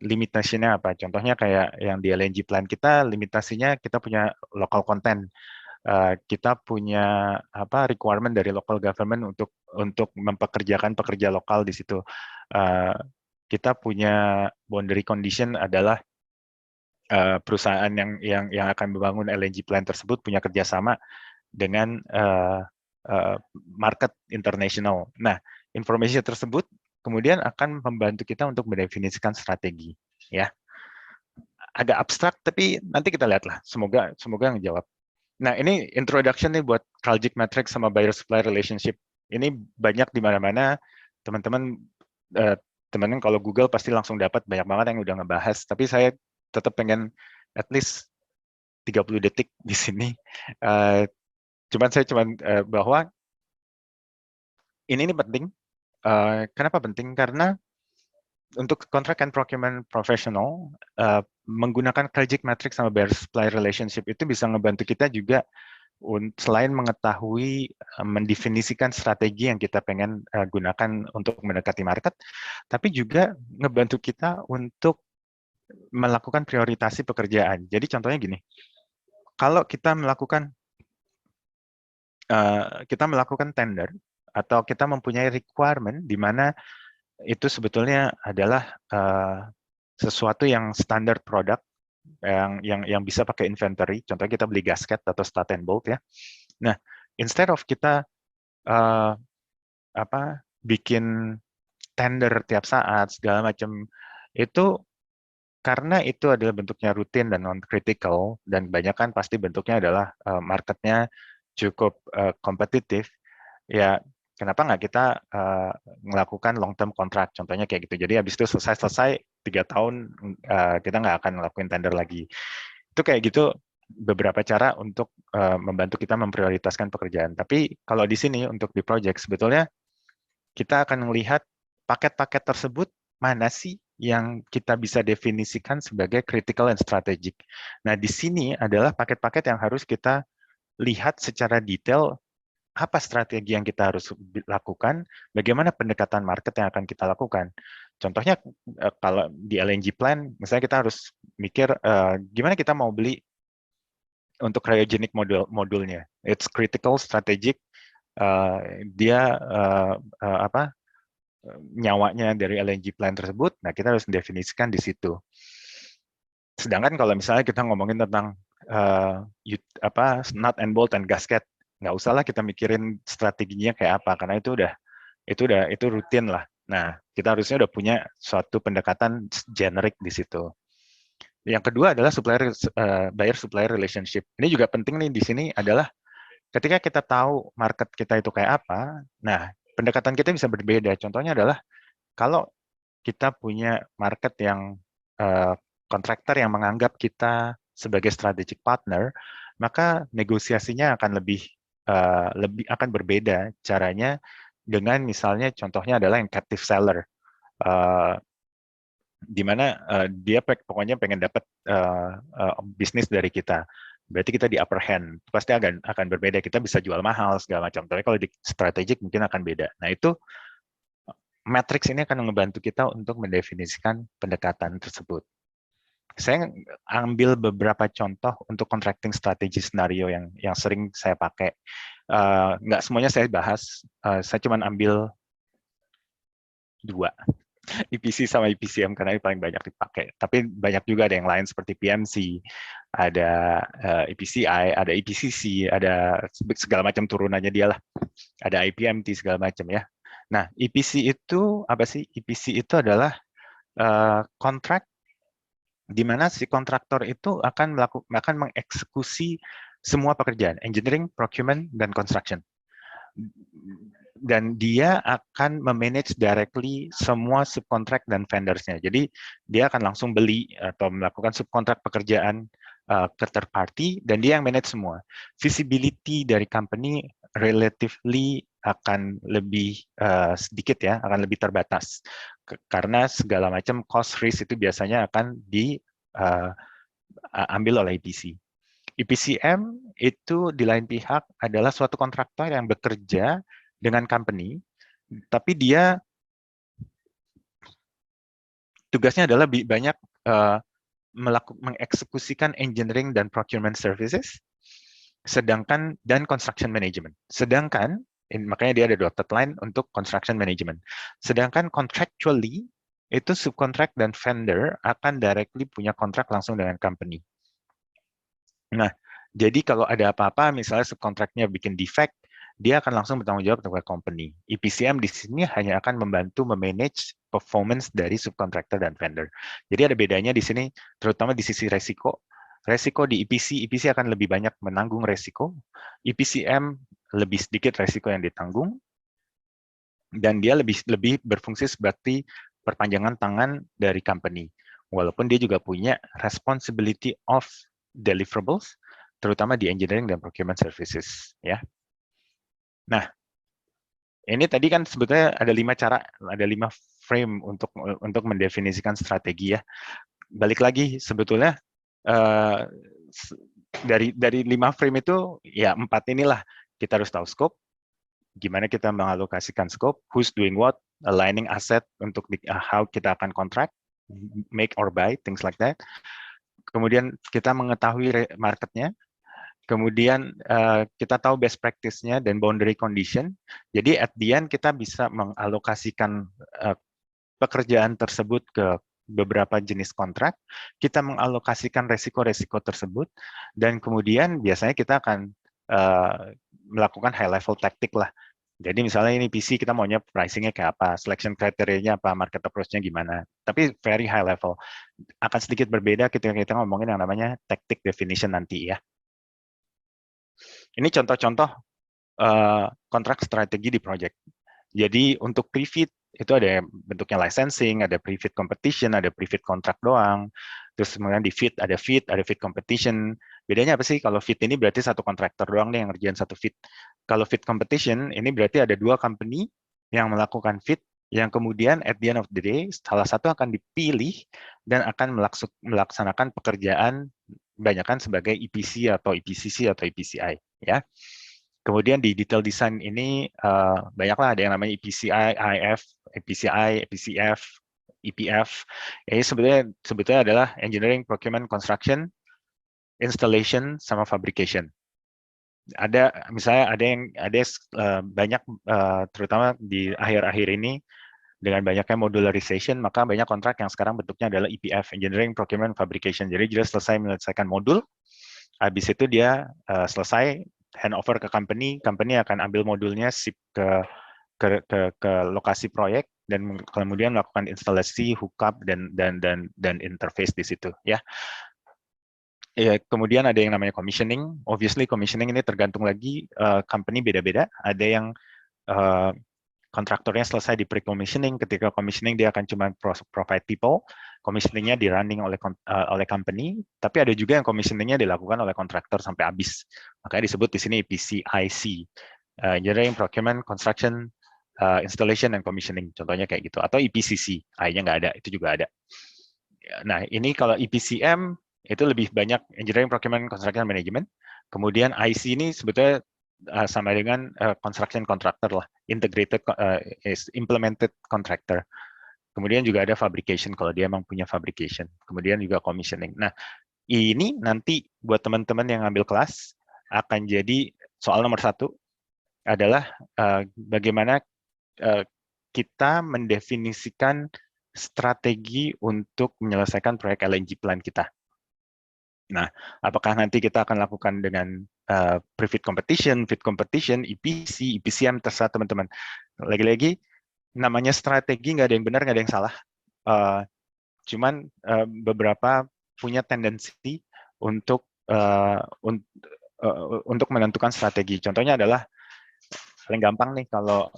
limitation-nya apa. Contohnya kayak yang di LNG plant kita, limitasinya kita punya local content. Kita punya requirement dari local government untuk mempekerjakan pekerja lokal di situ. Kita punya boundary condition adalah perusahaan yang akan membangun LNG plant tersebut punya kerjasama dengan market international. Nah, informasi tersebut kemudian akan membantu kita untuk mendefinisikan strategi, ya. Agak abstrak, tapi nanti kita lihatlah. Semoga ngejawab. Nah, ini introduction nih buat project matrix sama buyer supplier relationship. Ini banyak di mana-mana, teman-teman kalau Google pasti langsung dapat banyak banget yang udah ngebahas, tapi saya tetap pengen at least 30 detik di sini. Bahwa ini penting. Kenapa penting? Karena untuk contract and procurement professional, menggunakan project matrix sama buyer supplier relationship itu bisa ngebantu kita juga selain mengetahui mendefinisikan strategi yang kita pengen gunakan untuk mendekati market, tapi juga ngebantu kita untuk melakukan prioritasi pekerjaan. Jadi contohnya gini, kalau kita melakukan tender atau kita mempunyai requirement di mana itu sebetulnya adalah sesuatu yang standar produk yang bisa pakai inventory. Contohnya kita beli gasket atau stud and bolt, ya. Nah, instead of kita bikin tender tiap saat segala macam, itu karena itu adalah bentuknya rutin dan non-critical, dan kebanyakan pasti bentuknya adalah marketnya cukup kompetitif, ya kenapa nggak kita melakukan long term contract, contohnya kayak gitu. Jadi habis itu selesai 3 tahun kita nggak akan ngelakuin tender lagi. Itu kayak gitu beberapa cara untuk membantu kita memprioritaskan pekerjaan. Tapi kalau di sini untuk di project sebetulnya kita akan melihat paket-paket tersebut mana sih yang kita bisa definisikan sebagai critical and strategic. Nah, di sini adalah paket-paket yang harus kita lihat secara detail apa strategi yang kita harus lakukan, bagaimana pendekatan market yang akan kita lakukan. Contohnya kalau di LNG plan, misalnya kita harus mikir gimana kita mau beli untuk cryogenic modulnya. It's critical, strategic, dia nyawanya dari LNG plant tersebut. Nah, kita harus mendefinisikan di situ. Sedangkan kalau misalnya kita ngomongin tentang nut and bolt and gasket, nggak usahlah kita mikirin strateginya kayak apa, karena itu rutin lah. Nah, kita harusnya udah punya suatu pendekatan generik di situ. Yang kedua adalah buyer supplier relationship. Ini juga penting nih di sini adalah ketika kita tahu market kita itu kayak apa, nah pendekatan kita bisa berbeda. Contohnya adalah kalau kita punya market yang kontraktor yang menganggap kita sebagai strategic partner, maka negosiasinya akan lebih akan berbeda caranya dengan misalnya contohnya adalah yang captive seller, di mana dia pokoknya pengen dapat bisnis dari kita. Berarti kita di upper hand, pasti akan berbeda. Kita bisa jual mahal segala macam. Tapi kalau di strategic mungkin akan beda. Nah itu matrix ini akan membantu kita untuk mendefinisikan pendekatan tersebut. Saya ambil beberapa contoh untuk contracting strategy scenario yang sering saya pakai. Nggak semuanya saya bahas, saya cuma ambil 2. EPC sama EPCM karena ini paling banyak dipakai. Tapi banyak juga ada yang lain seperti PMC, ada EPCI, ada EPCC, ada segala macam turunannya dia lah. Ada IPMT segala macam ya. Nah, EPC itu apa sih? EPC itu adalah kontrak di mana si kontraktor itu akan mengeksekusi semua pekerjaan, engineering, procurement, dan construction. Dan dia akan memanage directly semua subkontrak dan vendors-nya. Jadi dia akan langsung beli atau melakukan subkontrak pekerjaan ke third party dan dia yang manage semua. Visibility dari company relatively akan lebih sedikit ya, akan lebih terbatas. Karena segala macam cost risk itu biasanya akan diambil oleh EPC. EPCM itu di lain pihak adalah suatu kontraktor yang bekerja dengan company, tapi dia tugasnya adalah banyak mengeksekusikan engineering dan procurement services, sedangkan dan construction management. Sedangkan makanya dia ada dotted line untuk construction management. Sedangkan contractually itu subkontrak dan vendor akan directly punya kontrak langsung dengan company. Nah, jadi kalau ada apa-apa, misalnya subkontraknya bikin defect, dia akan langsung bertanggung jawab kepada company. EPCM di sini hanya akan membantu memanage performance dari subkontraktor dan vendor. Jadi ada bedanya di sini, terutama di sisi resiko. Resiko di EPC akan lebih banyak menanggung resiko. EPCM lebih sedikit resiko yang ditanggung, dan dia lebih berfungsi seperti perpanjangan tangan dari company. Walaupun dia juga punya responsibility of deliverables, terutama di engineering dan procurement services, ya. Nah, ini tadi kan sebetulnya ada 5 cara, ada 5 frame untuk mendefinisikan strategi ya. Balik lagi sebetulnya dari 5 frame itu ya 4 inilah kita harus tahu scope, gimana kita mengalokasikan scope, who's doing what, aligning asset untuk how kita akan contract, make or buy, things like that. Kemudian kita mengetahui marketnya, kemudian kita tahu best practice-nya dan boundary condition. Jadi at the end kita bisa mengalokasikan pekerjaan tersebut ke beberapa jenis kontrak, kita mengalokasikan resiko-resiko tersebut, dan kemudian biasanya kita akan melakukan high level tactic lah. Jadi misalnya ini PC kita maunya pricing-nya kayak apa, selection kriteria-nya apa, market approach-nya gimana. Tapi very high level. Akan sedikit berbeda ketika kita ngomongin yang namanya tactic definition nanti ya. Ini contoh-contoh kontrak strategi di project. Jadi untuk pre-FEED itu ada bentuknya licensing, ada pre-FEED competition, ada pre-FEED kontrak doang, Terus kemudian di fit, ada fit competition. Bedanya apa sih? Kalau fit ini berarti satu kontraktor doang nih yang ngerjain satu fit. Kalau fit competition ini berarti ada dua company yang melakukan fit, yang kemudian at the end of the day salah satu akan dipilih dan akan melaksanakan pekerjaan kebanyakan sebagai EPC atau EPCC atau EPCI, ya. Kemudian di detail design ini banyaklah, ada yang namanya EPCI, IF, EPCI, EPCF, EPF. Ini sebetulnya adalah engineering, procurement, construction, installation, sama fabrication. Ada misalnya ada banyak terutama di akhir-akhir ini dengan banyaknya modularization, maka banyak kontrak yang sekarang bentuknya adalah EPF, engineering, procurement, fabrication. Jadi dia selesai menyelesaikan modul, habis itu dia selesai handover ke company akan ambil modulnya, ship ke lokasi proyek dan kemudian melakukan instalasi, hookup dan interface di situ, ya. Ya, kemudian ada yang namanya commissioning. Obviously commissioning ini tergantung lagi company beda-beda. Ada yang kontraktornya selesai di pre-commissioning, ketika commissioning dia akan cuma provide people, commissioningnya di running oleh company, tapi ada juga yang commissioningnya dilakukan oleh kontraktor sampai habis. Makanya disebut di sini EPCIC, engineering, procurement, construction, installation, and commissioning. Contohnya kayak gitu. Atau EPCC, I-nya nggak ada, itu juga ada. Nah, ini kalau EPCM, itu lebih banyak engineering, procurement, construction, management. Kemudian IC ini sebetulnya sama dengan construction contractor lah, integrated is implemented contractor. Kemudian juga ada fabrication kalau dia emang punya fabrication. Kemudian juga commissioning. Nah, ini nanti buat teman-teman yang ngambil kelas akan jadi soal nomor 1 adalah bagaimana kita mendefinisikan strategi untuk menyelesaikan proyek LNG plant kita. Nah, apakah nanti kita akan lakukan dengan pre-fit competition, fit competition, EPC, EPCM, terserah teman-teman. Lagi-lagi, namanya strategi nggak ada yang benar, nggak ada yang salah. Cuman beberapa punya tendensi untuk menentukan strategi. Contohnya adalah paling gampang nih kalau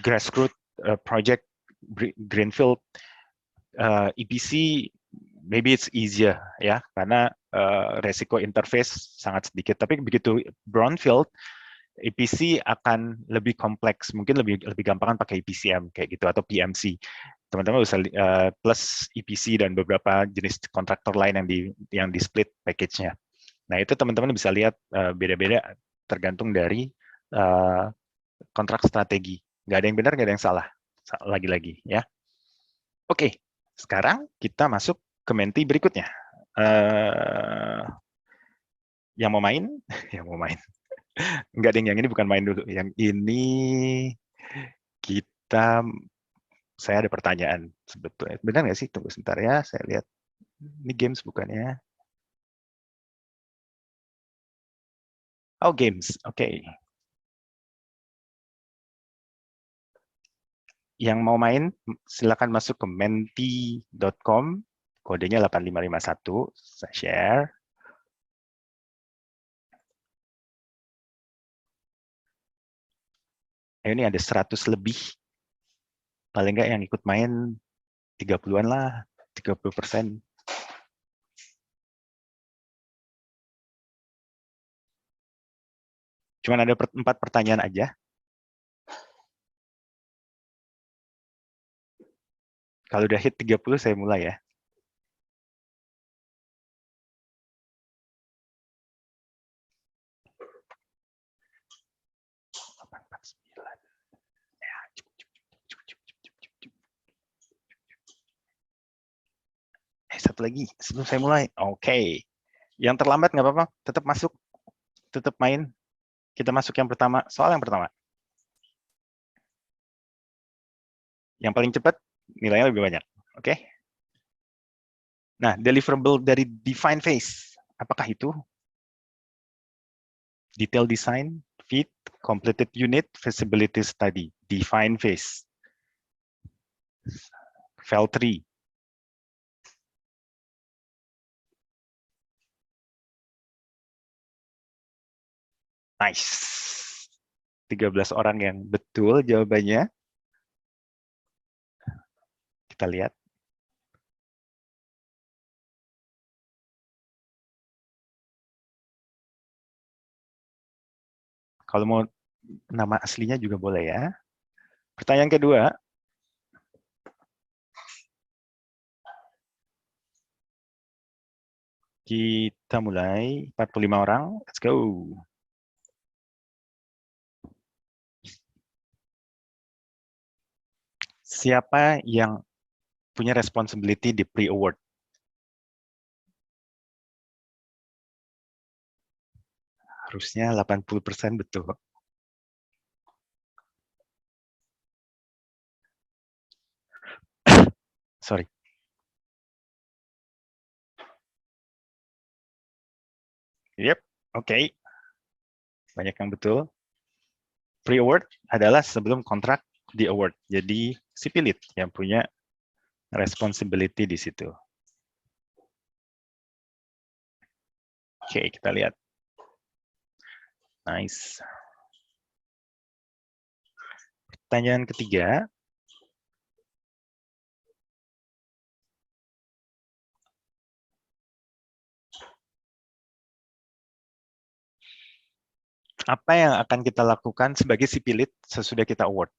grassroots project greenfield EPC, maybe it's easier ya, karena resiko interface sangat sedikit. Tapi begitu brownfield, EPC akan lebih kompleks, mungkin lebih gampang pakai EPCM kayak gitu atau PMC. Teman-teman bisa plus EPC dan beberapa jenis kontraktor lain yang di split package-nya. Nah, itu teman-teman bisa lihat beda-beda tergantung dari kontrak strategi. Nggak ada yang benar, nggak ada yang salah. Lagi-lagi ya. Oke, sekarang kita masuk ke menti berikutnya. Yang mau main, yang mau main. Enggak, ding, yang ini bukan main dulu. Yang ini saya ada pertanyaan sebetulnya. Benar nggak sih? Tunggu sebentar ya, saya lihat. Ini games bukannya? Oh, games. Oke. Yang mau main, silakan masuk ke menti.com. Kodenya 8551. Saya share. Ini ada 100 lebih. Paling nggak yang ikut main 30-an lah, 30%. Cuman ada 4 pertanyaan aja. Kalau udah hit 30, saya mulai ya. Satu lagi sebelum saya mulai. Oke. Yang terlambat nggak apa-apa, tetap masuk, tetap main. Kita masuk yang pertama, soal yang pertama. Yang paling cepat nilainya lebih banyak. Oke. Nah, deliverable dari define phase. Apakah itu? Detail design, fit, completed unit, feasibility study, define phase. FEL 3. Nice. 13 orang yang betul jawabannya. Kita lihat. Kalau mau nama aslinya juga boleh ya. Pertanyaan kedua. Kita mulai, 45 orang, let's go. Siapa yang punya responsibility di pre-award? Harusnya 80% betul. Sorry. Yep, oke. Banyak yang betul. Pre-award adalah sebelum kontrak di award. Jadi si pilit yang punya responsibility di situ. Oke, kita lihat. Nice. Pertanyaan ketiga. Apa yang akan kita lakukan sebagai si pilit sesudah kita award?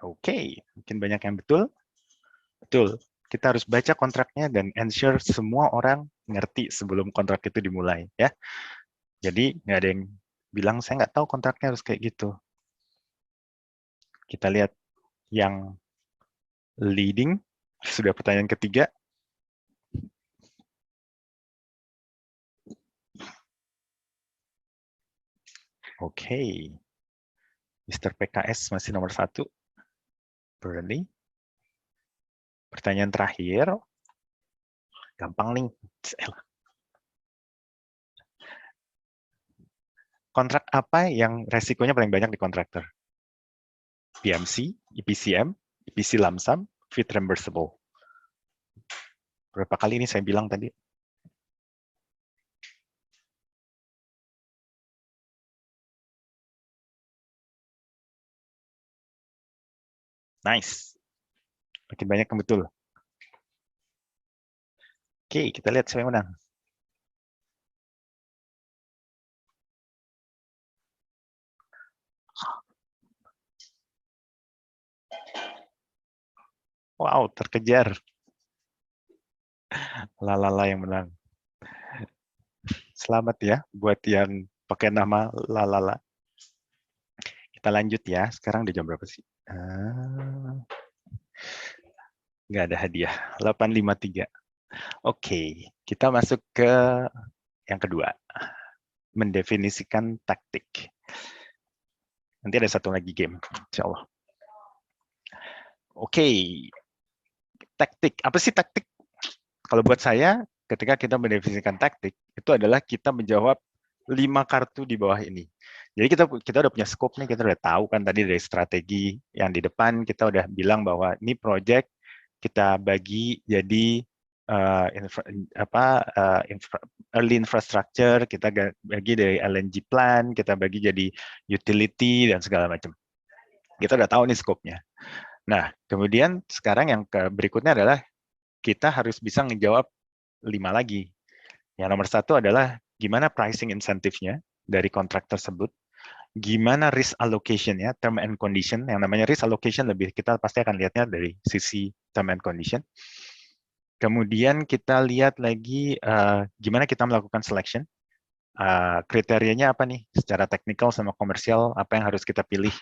Oke, mungkin banyak yang betul. Betul. Kita harus baca kontraknya dan ensure semua orang ngerti sebelum kontrak itu dimulai, ya. Jadi nggak ada yang bilang saya nggak tahu kontraknya harus kayak gitu. Kita lihat yang leading, sudah pertanyaan ketiga. Oke. Mr. PKS masih nomor 1. Berani. Pertanyaan terakhir. Gampang nih. Kontrak apa yang resikonya paling banyak di kontraktor? PMC, EPCM, EPC lump sum, fit reimbursable. Berapa kali ini saya bilang tadi? Nice. Makin banyak yang betul. Oke, kita lihat siapa yang menang. Wow, terkejar. Lalala yang menang. Selamat ya buat yang pakai nama Lalala. Kita lanjut ya. Sekarang udah jam berapa sih? Nggak ada hadiah. 8.53. Oke, kita masuk ke yang kedua. Mendefinisikan taktik. Nanti ada satu lagi game, insya Allah. Oke, taktik. Apa sih taktik? Kalau buat saya, ketika kita mendefinisikan taktik, itu adalah kita menjawab 5 kartu di bawah ini. Jadi kita udah punya scope nih, kita udah tahu kan tadi dari strategi yang di depan, kita udah bilang bahwa ini project kita bagi jadi early infrastructure, kita bagi dari LNG plant, kita bagi jadi utility dan segala macam. Kita udah tahu nih scope-nya. Nah, kemudian sekarang yang berikutnya adalah kita harus bisa ngejawab 5 lagi. Yang nomor 1 adalah gimana pricing insentifnya dari kontrak tersebut, gimana risk allocation-nya, term and condition. Yang namanya risk allocation lebih kita pasti akan lihatnya dari sisi term and condition. Kemudian kita lihat lagi gimana kita melakukan selection. Kriterianya apa nih? Secara teknikal sama komersial, apa yang harus kita pilih.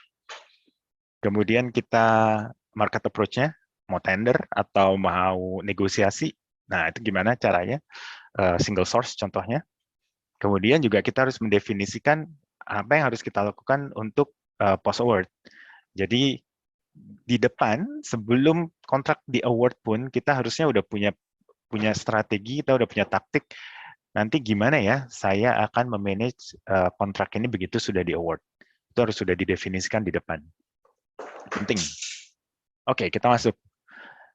Kemudian kita market approach-nya, mau tender atau mau negosiasi. Nah, itu gimana caranya? Single source contohnya. Kemudian juga kita harus mendefinisikan apa yang harus kita lakukan untuk post award. Jadi di depan sebelum kontrak di award pun kita harusnya udah punya strategi, kita udah punya taktik. Nanti gimana ya saya akan memanage kontrak ini begitu sudah di award. Itu harus sudah didefinisikan di depan. Penting. Oke, kita masuk.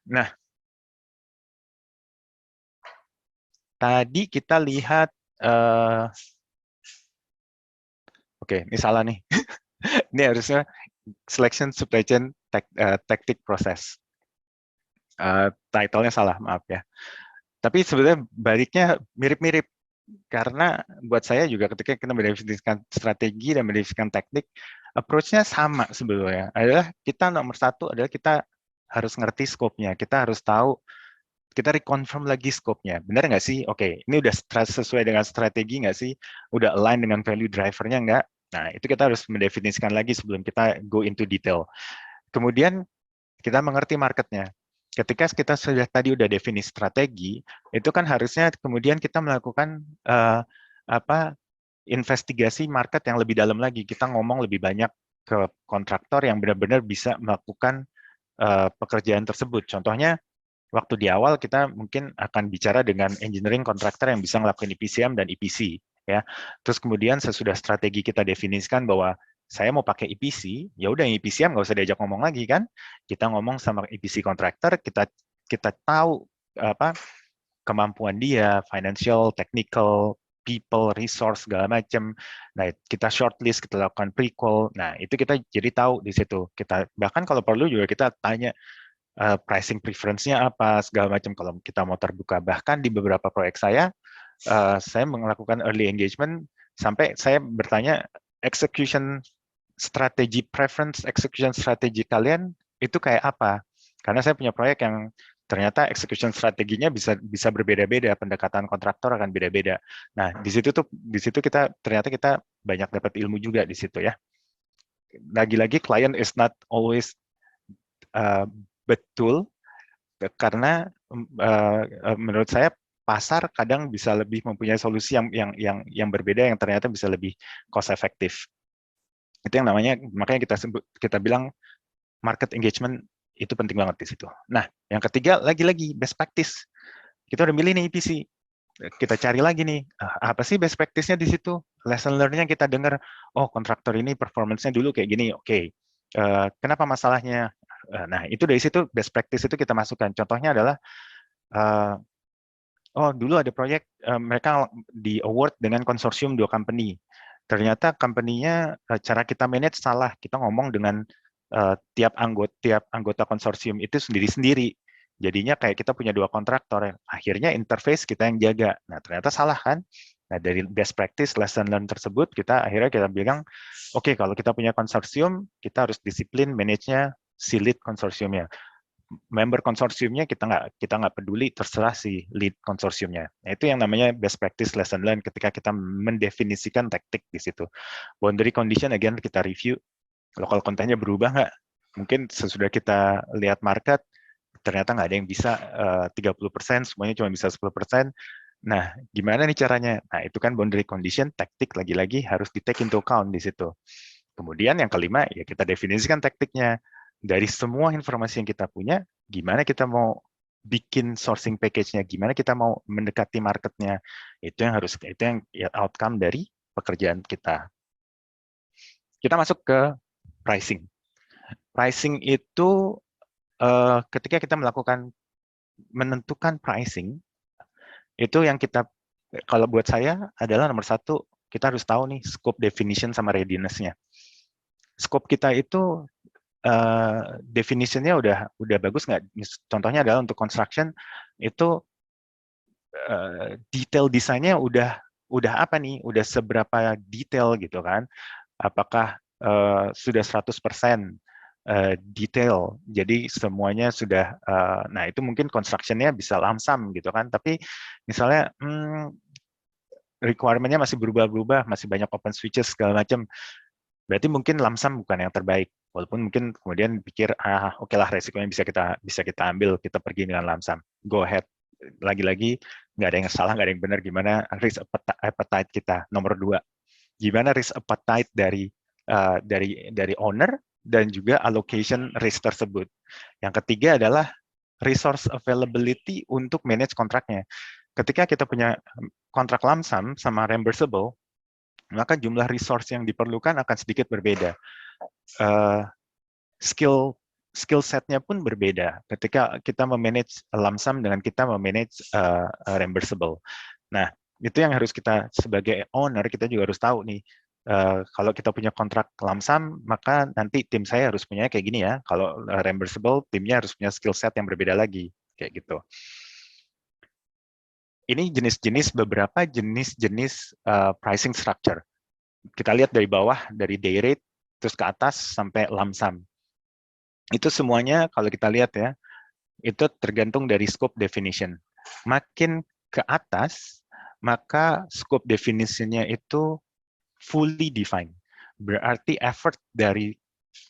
Nah, tadi kita lihat Oke, ini salah nih. Ini harusnya selection supply chain tactic process. Title-nya salah, maaf ya. Tapi sebenarnya baliknya mirip-mirip. Karena buat saya juga ketika kita mendefinisikan strategi dan mendefinisikan teknik, approach-nya sama sebetulnya. Adalah kita nomor satu adalah kita harus ngerti scope-nya. Kita harus tahu, kita reconfirm lagi scope-nya. Benar nggak sih? Oke, ini udah sesuai dengan strategi nggak sih? Udah align dengan value driver-nya nggak? Nah, itu kita harus mendefinisikan lagi sebelum kita go into detail. Kemudian kita mengerti market-nya. Ketika kita sudah tadi udah definisi strategi, itu kan harusnya kemudian kita melakukan investigasi market yang lebih dalam lagi. Kita ngomong lebih banyak ke kontraktor yang benar-benar bisa melakukan pekerjaan tersebut. Contohnya, waktu di awal kita mungkin akan bicara dengan engineering kontraktor yang bisa melakukan EPCM dan EPC. Ya. Terus kemudian sesudah strategi kita definisikan bahwa saya mau pakai EPC, ya udah EPCM nggak usah diajak ngomong lagi kan. Kita ngomong sama EPC kontraktor, kita tahu kemampuan dia, financial, technical, people, resource, segala macam. Nah, kita shortlist, kita lakukan pre-call. Nah, itu kita jadi tahu di situ. Kita bahkan kalau perlu juga kita tanya pricing preference-nya apa, segala macam kalau kita mau terbuka. Bahkan di beberapa proyek saya melakukan early engagement sampai saya bertanya execution strategi preference, execution strategi kalian itu kayak apa? Karena saya punya proyek yang ternyata execution strateginya bisa berbeda-beda, pendekatan kontraktor akan beda-beda. Nah, di situ kita ternyata kita banyak dapat ilmu juga di situ ya. Lagi-lagi client is not always betul, karena menurut saya pasar kadang bisa lebih mempunyai solusi yang berbeda yang ternyata bisa lebih cost efektif. Itu yang namanya, makanya kita bilang market engagement itu penting banget di situ. Nah, yang ketiga lagi-lagi best practice. Kita udah milih nih EPC. Kita cari lagi nih, apa sih best practice-nya di situ? Lesson learn-nya kita dengar, oh kontraktor ini performance-nya dulu kayak gini, oke. Kenapa masalahnya? Nah, itu dari situ best practice itu kita masukkan. Contohnya adalah, oh dulu ada proyek mereka di award dengan konsorsium 2 company. Ternyata company-nya cara kita manage salah. Kita ngomong dengan tiap anggota konsorsium itu sendiri-sendiri. Jadinya kayak kita punya 2 kontraktor. Akhirnya interface kita yang jaga. Nah, ternyata salah kan? Nah, dari best practice lesson learn tersebut akhirnya kita bilang, oke, kalau kita punya konsorsium, kita harus disiplin manage-nya si lead konsorsiumnya. Member konsorsiumnya kita nggak peduli, terserah si lead konsorsiumnya. Nah, itu yang namanya best practice lesson learn ketika kita mendefinisikan taktik di situ. Boundary condition again kita review, lokal kontennya berubah nggak? Mungkin sesudah kita lihat market, ternyata nggak ada yang bisa 30%, semuanya cuma bisa 10%. Nah, gimana nih caranya? Nah, itu kan boundary condition, taktik lagi-lagi harus di take into account di situ. Kemudian yang kelima, ya kita definisikan taktiknya. Dari semua informasi yang kita punya, gimana kita mau bikin sourcing package-nya, gimana kita mau mendekati market-nya. Itu yang outcome dari pekerjaan kita. Kita masuk ke pricing. Pricing itu ketika kita menentukan pricing, itu yang kita, kalau buat saya adalah nomor satu, kita harus tahu nih scope definition sama readiness-nya. Scope kita itu definition-nya udah bagus nggak? Contohnya adalah untuk construction itu detail desainnya udah apa nih? Udah seberapa detail gitu kan? Apakah sudah 100% detail? Jadi semuanya sudah, nah itu mungkin construction-nya bisa lamsam gitu kan? Tapi misalnya requirement-nya masih berubah-ubah, masih banyak open switches segala macam. Berarti mungkin lamsam bukan yang terbaik. Walaupun mungkin kemudian pikir, oke lah resikonya bisa kita ambil, kita pergi dengan lamsam. Go ahead. Lagi-lagi nggak ada yang salah, nggak ada yang benar. Gimana risk appetite kita? Nomor 2, gimana risk appetite dari owner dan juga allocation risk tersebut. Yang ketiga adalah resource availability untuk manage kontraknya. Ketika kita punya kontrak lamsam sama reimbursable, maka jumlah resource yang diperlukan akan sedikit berbeda. Skill setnya pun berbeda ketika kita memanage lamsam dengan kita memanage reimbursable. Nah, itu yang harus kita sebagai owner, kita juga harus tahu nih, Kalau kita punya kontrak lump sum, maka nanti tim saya harus punya kayak gini ya. Kalau reimbursable, timnya harus punya skill set yang berbeda lagi, kayak gitu. Ini beberapa jenis-jenis pricing structure. Kita lihat dari bawah, dari day rate, terus ke atas sampai lump sum. Itu semuanya kalau kita lihat ya, itu tergantung dari scope definition. Makin ke atas, maka scope definition-nya itu fully defined. Berarti effort dari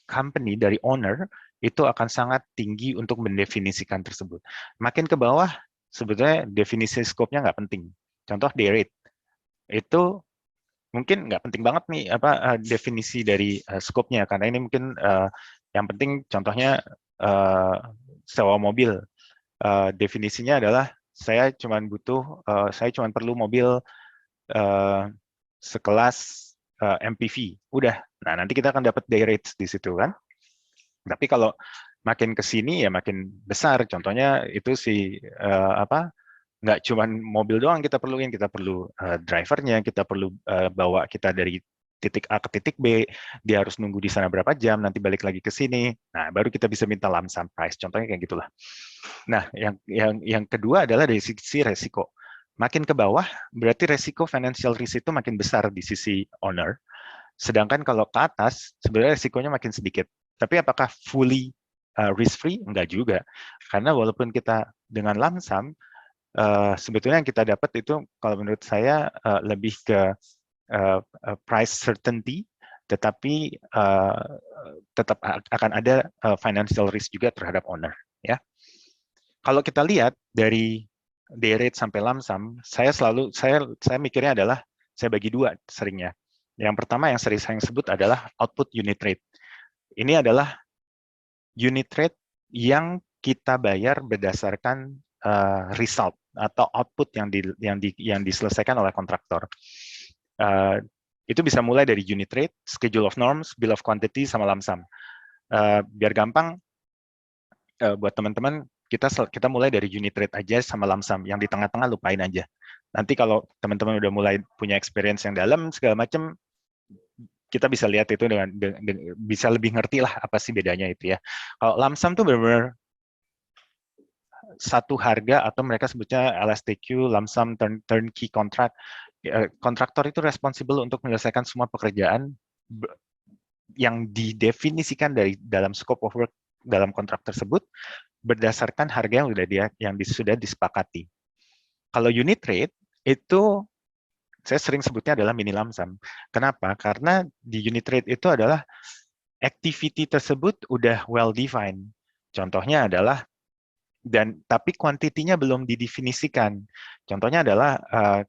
company, dari owner, itu akan sangat tinggi untuk mendefinisikan tersebut. Makin ke bawah, sebetulnya definisi scope-nya nggak penting. Contoh day rate. Itu mungkin nggak penting banget nih definisi dari scope-nya, karena ini mungkin yang penting contohnya sewa mobil. Definisinya adalah saya cuma perlu mobil sekelas MPV. Udah. Nah, nanti kita akan dapat day rates di situ kan. Tapi kalau makin ke sini ya makin besar. Contohnya itu nggak cuma mobil doang kita perluin, kita perlu drivernya, kita perlu bawa kita dari titik A ke titik B, dia harus nunggu di sana berapa jam, nanti balik lagi ke sini. Nah, baru kita bisa minta lump sum price. Contohnya kayak gitulah. Nah, yang kedua adalah dari sisi resiko. Makin ke bawah, berarti resiko financial risk itu makin besar di sisi owner. Sedangkan kalau ke atas, sebenarnya resikonya makin sedikit. Tapi apakah fully risk free? Enggak juga. Karena walaupun kita dengan lump sum, sebetulnya yang kita dapat itu kalau menurut saya lebih ke price certainty, tetapi tetap akan ada financial risk juga terhadap owner. Ya, kalau kita lihat dari day rate sampai lump sum, saya mikirnya adalah saya bagi dua seringnya. Yang pertama yang sering saya sebut adalah output unit rate. Ini adalah unit rate yang kita bayar berdasarkan result atau output yang diselesaikan oleh kontraktor. Itu bisa mulai dari unit rate, schedule of norms, bill of quantity, sama lump sum. Biar gampang buat teman-teman, kita mulai dari unit rate aja sama lump sum. Yang di tengah-tengah lupain aja. Nanti kalau teman-teman udah mulai punya experience yang dalam segala macam, kita bisa lihat itu bisa lebih ngerti lah apa sih bedanya itu ya. Kalau lump sum tuh benar-benar satu harga atau mereka sebutnya LSTQ, lump sum turnkey contract. Kontraktor itu responsible untuk menyelesaikan semua pekerjaan yang didefinisikan dari dalam scope of work dalam kontrak tersebut berdasarkan harga yang sudah disepakati. Kalau unit rate itu saya sering sebutnya adalah mini lump sum. Kenapa? Karena di unit rate itu adalah activity tersebut udah well defined. Contohnya adalah tapi kuantitinya belum didefinisikan. Contohnya adalah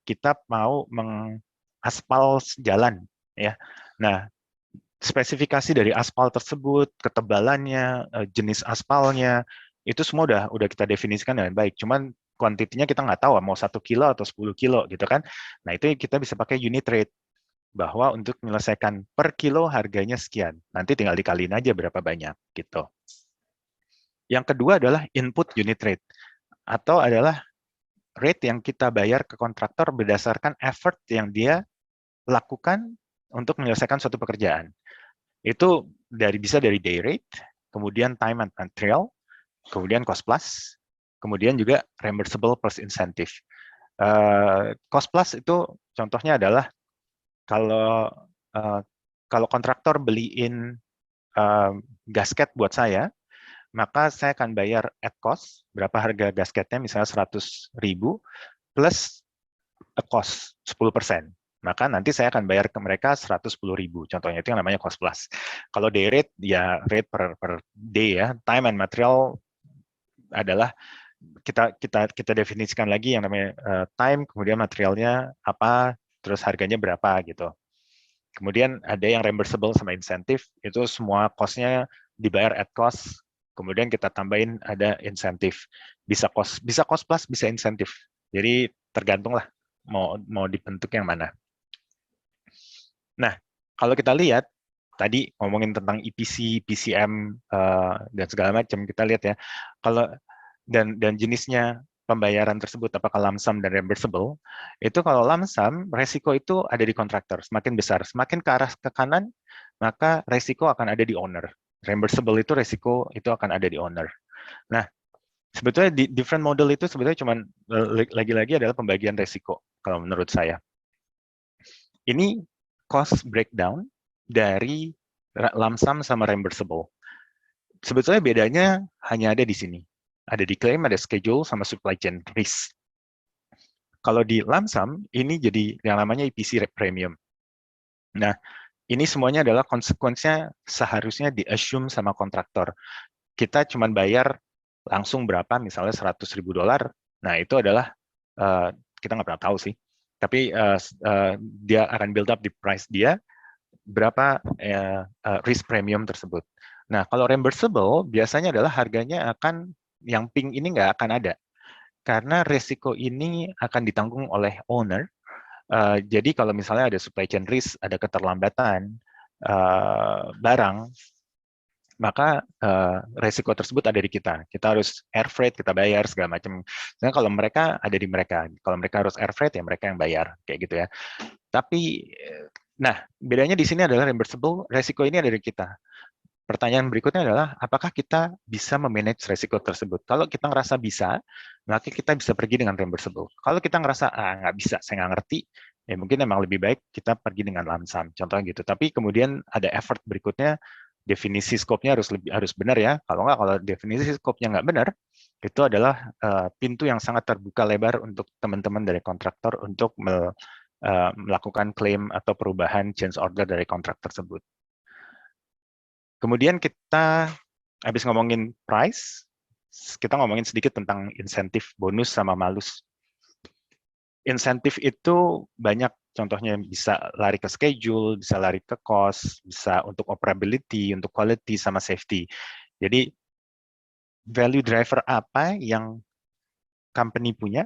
kita mau mengaspal jalan, ya. Nah, spesifikasi dari aspal tersebut, ketebalannya, jenis aspalnya, itu semua udah kita definisikan dengan baik. Cuman kuantitinya kita nggak tahu mau 1 kilo atau 10 kilo gitu kan. Nah, itu kita bisa pakai unit rate, bahwa untuk menyelesaikan per kilo harganya sekian. Nanti tinggal dikaliin aja berapa banyak gitu. Yang kedua adalah input unit rate, atau adalah rate yang kita bayar ke kontraktor berdasarkan effort yang dia lakukan untuk menyelesaikan suatu pekerjaan. Itu bisa dari day rate, kemudian time and material, kemudian cost plus, kemudian juga reimbursable plus incentive. Cost plus itu contohnya adalah kalau kontraktor beliin gasket buat saya, maka saya akan bayar at cost, berapa harga gasketnya, misalnya 100.000, plus a cost 10%. Maka nanti saya akan bayar ke mereka 110.000. Contohnya itu yang namanya cost plus. Kalau day rate, ya rate per day ya. Time and material adalah kita definisikan lagi yang namanya time, kemudian materialnya apa, terus harganya berapa gitu. Kemudian ada yang reimbursable sama insentif, itu semua cost-nya dibayar at cost, kemudian kita tambahin ada insentif. Bisa cost plus, bisa insentif. Jadi tergantung lah mau dibentuk yang mana. Nah, kalau kita lihat tadi ngomongin tentang EPC, PCM dan segala macam, kita lihat ya. Kalau dan jenisnya pembayaran tersebut, apakah lump sum dan reimbursable, itu kalau lump sum, resiko itu ada di kontraktor, semakin besar. Semakin ke arah ke kanan, maka resiko akan ada di owner. Reimbursable itu resiko itu akan ada di owner. Nah, sebetulnya di different model itu sebetulnya cuma lagi-lagi adalah pembagian resiko, kalau menurut saya. Ini cost breakdown dari lump sum sama reimbursable. Sebetulnya bedanya hanya ada di sini. Ada di claim, ada schedule, sama supply chain risk. Kalau di lump sum, ini jadi yang namanya EPC premium. Nah, ini semuanya adalah konsekuensinya seharusnya di-assume sama kontraktor. Kita cuma bayar langsung berapa, misalnya $100.000. Nah, itu adalah, kita nggak pernah tahu sih. Tapi dia akan build up di price dia, berapa risk premium tersebut. Nah, kalau reimbursable, biasanya adalah harganya akan, yang pink ini nggak akan ada. Karena resiko ini akan ditanggung oleh owner. Jadi kalau misalnya ada supply chain risk, ada keterlambatan barang, maka resiko tersebut ada di kita. Kita harus air freight, kita bayar segala macam. Nah, kalau mereka ada di mereka. Kalau mereka harus air freight, ya mereka yang bayar, kayak gitu ya. Tapi, nah, bedanya di sini adalah reimbursable, resiko ini ada di kita. Pertanyaan berikutnya adalah, apakah kita bisa memanage resiko tersebut? Kalau kita ngerasa bisa, maka kita bisa pergi dengan reimbursable. Kalau kita ngerasa, nggak bisa, saya nggak ngerti, ya mungkin memang lebih baik kita pergi dengan lump sum, contohnya gitu. Tapi kemudian ada effort berikutnya, definisi scope-nya harus benar ya. Kalau nggak, kalau definisi scope-nya nggak benar, itu adalah pintu yang sangat terbuka lebar untuk teman-teman dari kontraktor untuk melakukan klaim atau perubahan change order dari kontrak tersebut. Kemudian kita habis ngomongin price, kita ngomongin sedikit tentang insentif, bonus, sama malus. Insentif itu banyak, contohnya bisa lari ke schedule, bisa lari ke cost, bisa untuk operability, untuk quality, sama safety. Jadi, value driver apa yang company punya,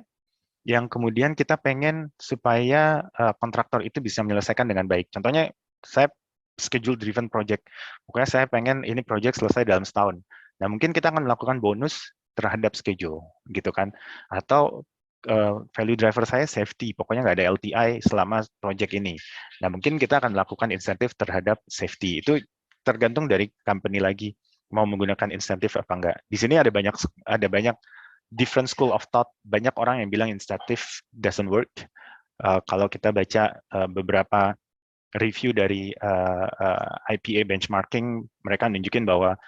yang kemudian kita pengen supaya kontraktor itu bisa menyelesaikan dengan baik. Contohnya, saya schedule driven project. Pokoknya saya pengen ini project selesai dalam setahun. Nah, mungkin kita akan melakukan bonus terhadap schedule, gitu kan. Atau value driver saya safety, pokoknya nggak ada LTI selama project ini. Nah, mungkin kita akan melakukan insentif terhadap safety. Itu tergantung dari company lagi, mau menggunakan insentif apa enggak. Di sini ada banyak different school of thought. Banyak orang yang bilang insentif doesn't work. Kalau kita baca beberapa review dari IPA benchmarking, mereka nunjukin bahwa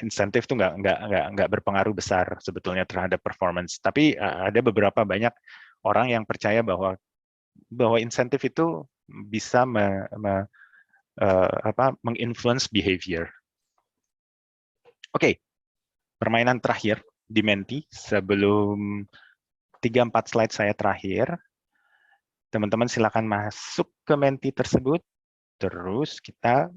insentif itu nggak berpengaruh besar sebetulnya terhadap performance. Tapi ada beberapa banyak orang yang percaya bahwa insentif itu bisa menginfluence behavior. Oke, permainan terakhir di Menti sebelum 3-4 slide saya terakhir. Teman-teman silakan masuk ke Menti tersebut. Terus kita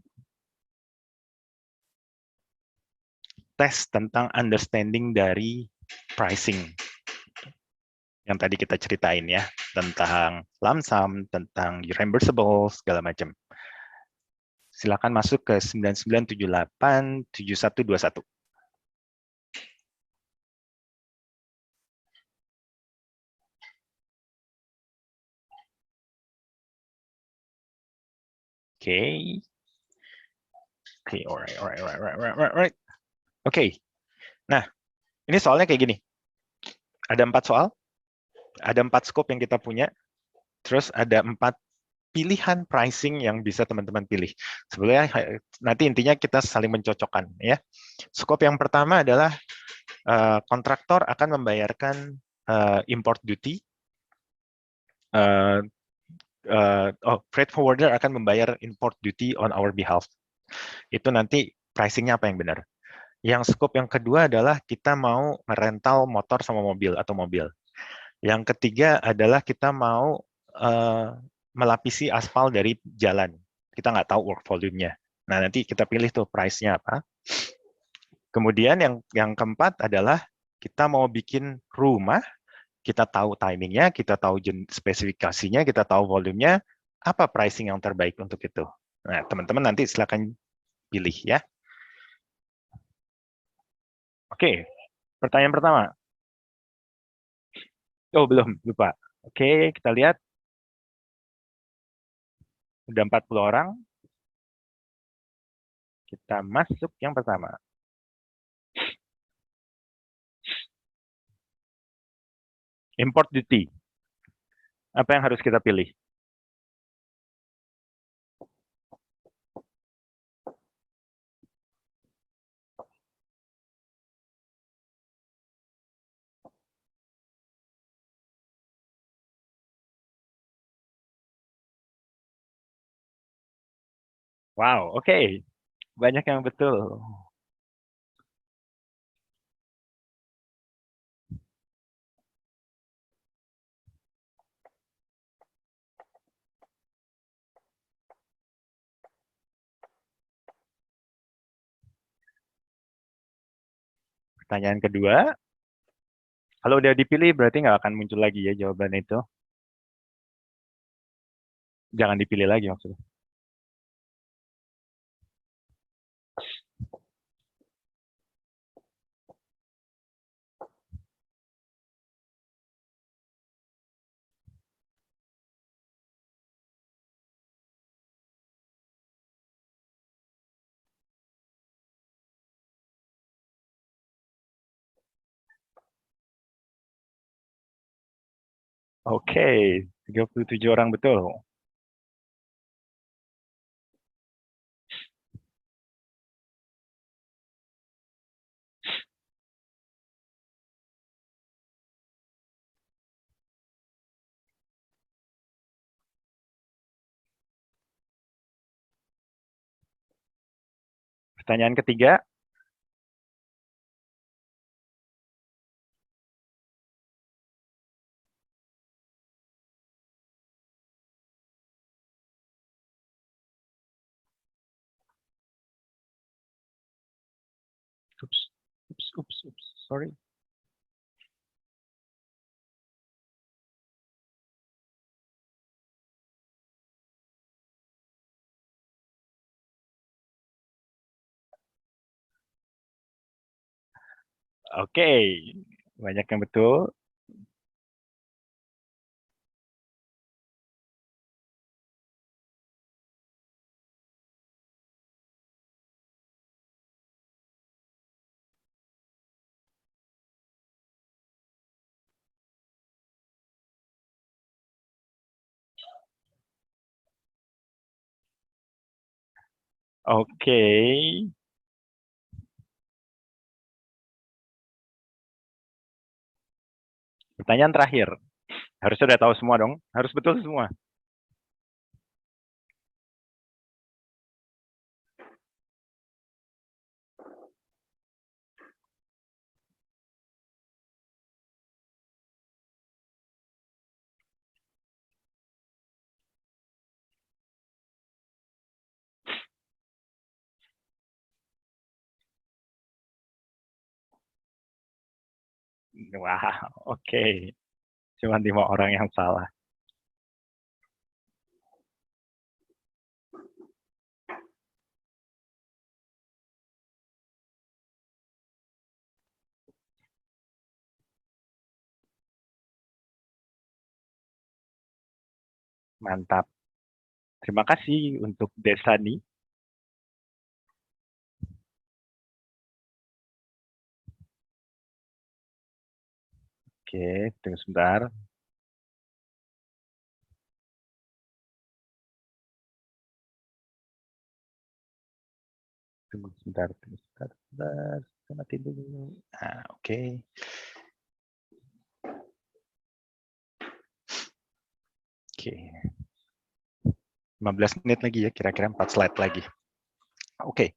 tes tentang understanding dari pricing. Yang tadi kita ceritain ya, tentang lump sum, tentang reimbursable, segala macam. Silakan masuk ke 99787121. Oke, alright. Oke. Nah, ini soalnya kayak gini. Ada 4 soal, ada 4 scope yang kita punya, terus ada 4 pilihan pricing yang bisa teman-teman pilih. Sebenarnya nanti intinya kita saling mencocokkan ya. Scope yang pertama adalah kontraktor akan membayarkan import duty. Freight forwarder akan membayar import duty on our behalf. Itu nanti pricingnya apa yang benar. Yang scope yang kedua adalah kita mau merental motor sama mobil atau mobil. Yang ketiga adalah kita mau melapisi aspal dari jalan. Kita nggak tahu work volume-nya. Nah, nanti kita pilih tuh price-nya apa. Kemudian yang keempat adalah kita mau bikin rumah, kita tahu timing-nya, kita tahu spesifikasinya, kita tahu volumenya, apa pricing yang terbaik untuk itu. Nah, teman-teman nanti silakan pilih ya. Oke, pertanyaan pertama. Oh, belum, lupa. Oke, kita lihat. Udah 40 orang. Kita masuk yang pertama. Import duty. Apa yang harus kita pilih? Wow, oke. Banyak yang betul. Pertanyaan kedua. Kalau udah dipilih berarti nggak akan muncul lagi ya jawaban itu. Jangan dipilih lagi maksudnya. Oke, 37 orang betul. Pertanyaan ketiga. Oops, sorry. Oke, banyak yang betul. Oke. Pertanyaan terakhir. Harus sudah tahu semua dong. Harus betul semua. Wah, oke. Cuma 5 orang yang salah. Mantap. Terima kasih untuk Desani. Oke, tunggu sebentar. Tunggu sebentar. Saya matiin dulu. Nah, oke. Oke. 15 menit lagi ya, kira-kira 4 slide lagi. Oke.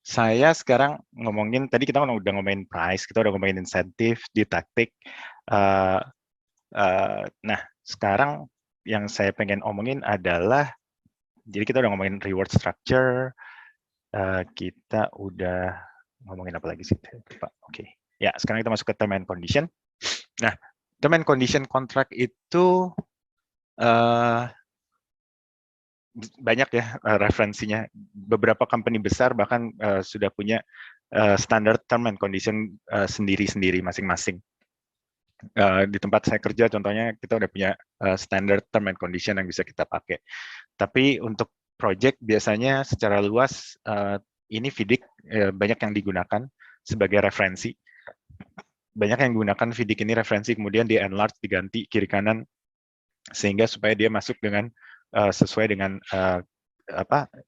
Saya sekarang ngomongin, tadi kita udah ngomongin price, kita udah ngomongin insentif, di taktik. Nah, sekarang yang saya pengen omongin adalah, jadi kita udah ngomongin reward structure, kita udah ngomongin apa lagi sih? Oke. Ya, sekarang kita masuk ke term and condition. Nah, term and condition contract itu banyak ya referensinya. Beberapa company besar bahkan sudah punya standar term and condition sendiri-sendiri masing-masing. Di tempat saya kerja contohnya kita udah punya standard term and condition yang bisa kita pakai. Tapi untuk project biasanya secara luas ini FIDIC banyak yang digunakan sebagai referensi. Banyak yang menggunakan FIDIC ini referensi, kemudian di enlarge, diganti kiri kanan, sehingga supaya dia masuk dengan sesuai dengan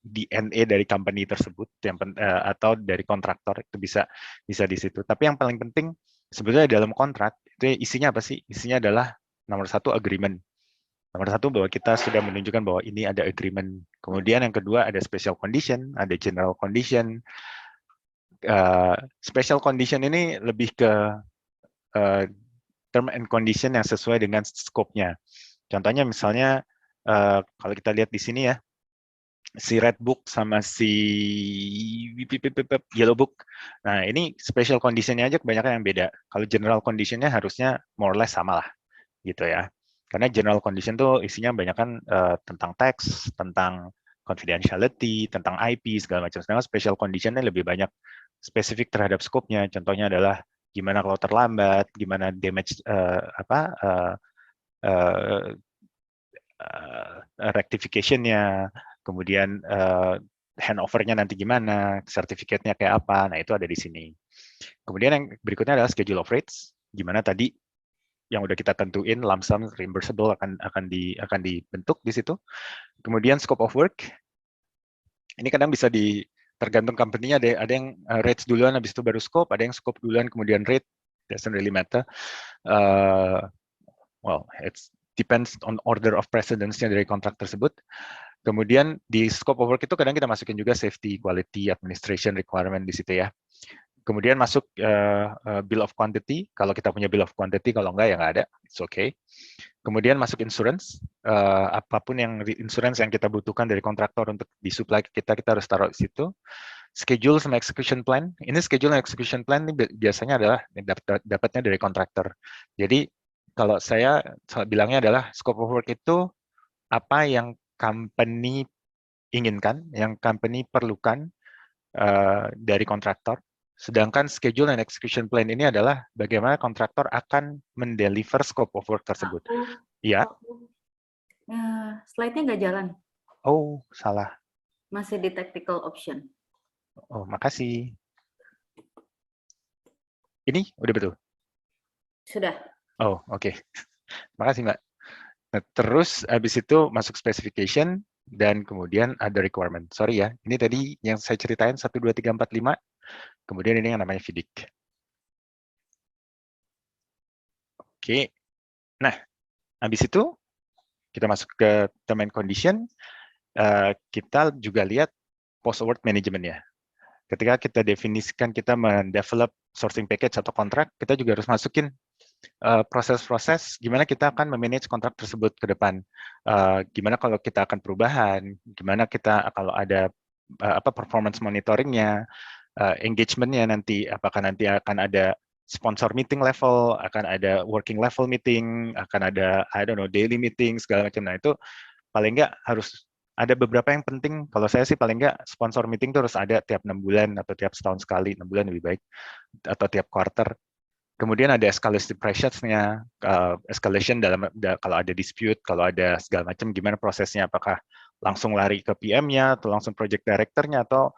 DNA dari company tersebut atau dari kontraktor, itu bisa di situ. Tapi yang paling penting sebetulnya dalam kontrak itu isinya apa sih? Isinya adalah nomor satu agreement. Nomor satu bahwa kita sudah menunjukkan bahwa ini ada agreement. Kemudian yang kedua ada special condition, ada general condition. Special condition ini lebih ke term and condition yang sesuai dengan scope-nya. Contohnya misalnya kalau kita lihat di sini ya, si Red Book sama si Yellow Book. Nah, ini special condition-nya aja kebanyakan yang beda. Kalau general condition-nya harusnya more or less sama lah, gitu ya. Karena general condition tuh isinya kebanyakan tentang teks, tentang confidentiality, tentang IP, segala macam. Sedangkan special condition-nya lebih banyak spesifik terhadap scope-nya. Contohnya adalah gimana kalau terlambat, gimana damage rectification-nya, kemudian handover-nya nanti gimana, sertifikatnya kayak apa, nah itu ada di sini. Kemudian yang berikutnya adalah schedule of rates, gimana tadi yang udah kita tentuin lump sum reimbursable akan dibentuk di situ. Kemudian scope of work, ini kadang bisa tergantung company-nya, ada yang rates duluan, habis itu baru scope, ada yang scope duluan kemudian rate, doesn't really matter. Well, it's depends on order of precedence-nya dari kontrak tersebut. Kemudian di scope of work itu kadang kita masukin juga safety, quality, administration requirement di situ ya. Kemudian masuk bill of quantity, kalau kita punya bill of quantity, kalau enggak ya nggak ada, it's okay. Kemudian masuk insurance, apapun yang insurance yang kita butuhkan dari kontraktor untuk disupply ke kita harus taruh di situ. Schedule sama execution plan, ini schedule dan execution plan ini biasanya adalah dapatnya dari kontraktor. Jadi kalau saya bilangnya adalah scope of work itu apa yang company inginkan, yang company perlukan dari kontraktor. Sedangkan schedule and execution plan ini adalah bagaimana kontraktor akan mendeliver scope of work tersebut. Iya. Slide-nya nggak jalan. Oh, salah. Masih di tactical option. Oh, makasih. Ini udah betul? Sudah. Oh, oke. Makasih, Mbak. Nah, terus habis itu masuk specification, dan kemudian ada requirement. Sorry ya, ini tadi yang saya ceritain 1, 2, 3, 4, 5. Kemudian ini yang namanya FIDIC. Oke. Nah, habis itu kita masuk ke term and condition. Kita juga lihat post-award management ya. Ketika kita definisikan, kita mendevelop sourcing package atau kontrak, kita juga harus masukin proses-proses gimana kita akan memanage kontrak tersebut ke depan. Gimana kalau kita akan perubahan, gimana kita kalau ada performance monitoringnya, engagement-nya nanti, apakah nanti akan ada sponsor meeting level, akan ada working level meeting, akan ada daily meeting segala macam. Nah itu paling nggak harus ada beberapa yang penting. Kalau saya sih paling nggak sponsor meeting itu harus ada tiap 6 bulan atau tiap setahun sekali, 6 bulan lebih baik, atau tiap quarter. Kemudian ada escalation pressures-nya, escalation kalau ada dispute, kalau ada segala macam, gimana prosesnya, apakah langsung lari ke PM-nya, atau langsung project director-nya, atau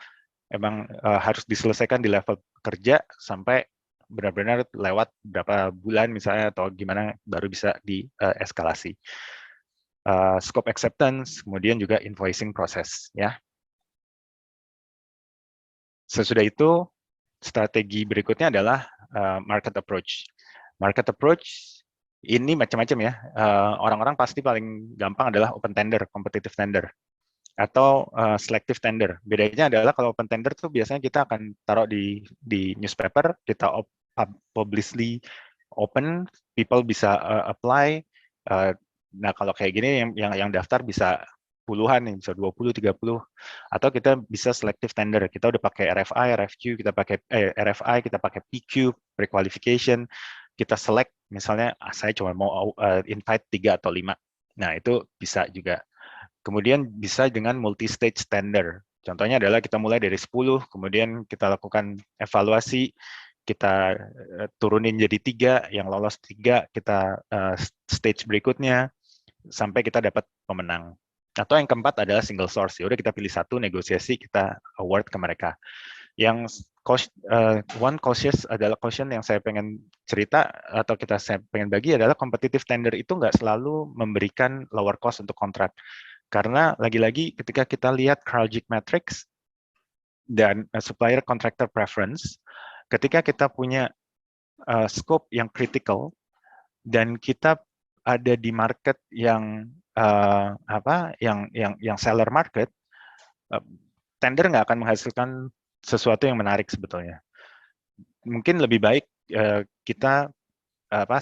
emang harus diselesaikan di level kerja sampai benar-benar lewat berapa bulan misalnya, atau gimana baru bisa dieskalasi. Scope acceptance, kemudian juga invoicing proses. Ya. Sesudah itu, strategi berikutnya adalah market approach. Market approach ini macam-macam ya. Orang-orang pasti paling gampang adalah open tender, competitive tender, atau selective tender. Bedanya adalah kalau open tender tuh biasanya kita akan taruh di newspaper, kita publicly open, people bisa apply. Nah kalau kayak gini yang daftar bisa puluhan nih, bisa 20, 30, atau kita bisa selective tender. Kita udah pakai RFI, RFQ, kita pakai RFI, kita pakai PQ, pre-qualification, kita select, misalnya saya cuma mau invite 3 atau 5. Nah, itu bisa juga. Kemudian bisa dengan multi-stage tender. Contohnya adalah kita mulai dari 10, kemudian kita lakukan evaluasi, kita turunin jadi 3, yang lolos 3 kita stage berikutnya sampai kita dapat pemenang. Atau yang keempat adalah single source. Ya udah kita pilih satu, negosiasi, kita award ke mereka. Yang one cautious adalah caution yang saya pengen cerita atau saya pengen bagi adalah competitive tender itu nggak selalu memberikan lower cost untuk kontrak. Karena lagi-lagi ketika kita lihat Kraljic Matrix dan supplier contractor preference, ketika kita punya scope yang critical dan kita ada di market yang yang seller market, tender nggak akan menghasilkan sesuatu yang menarik sebetulnya. Mungkin lebih baik kita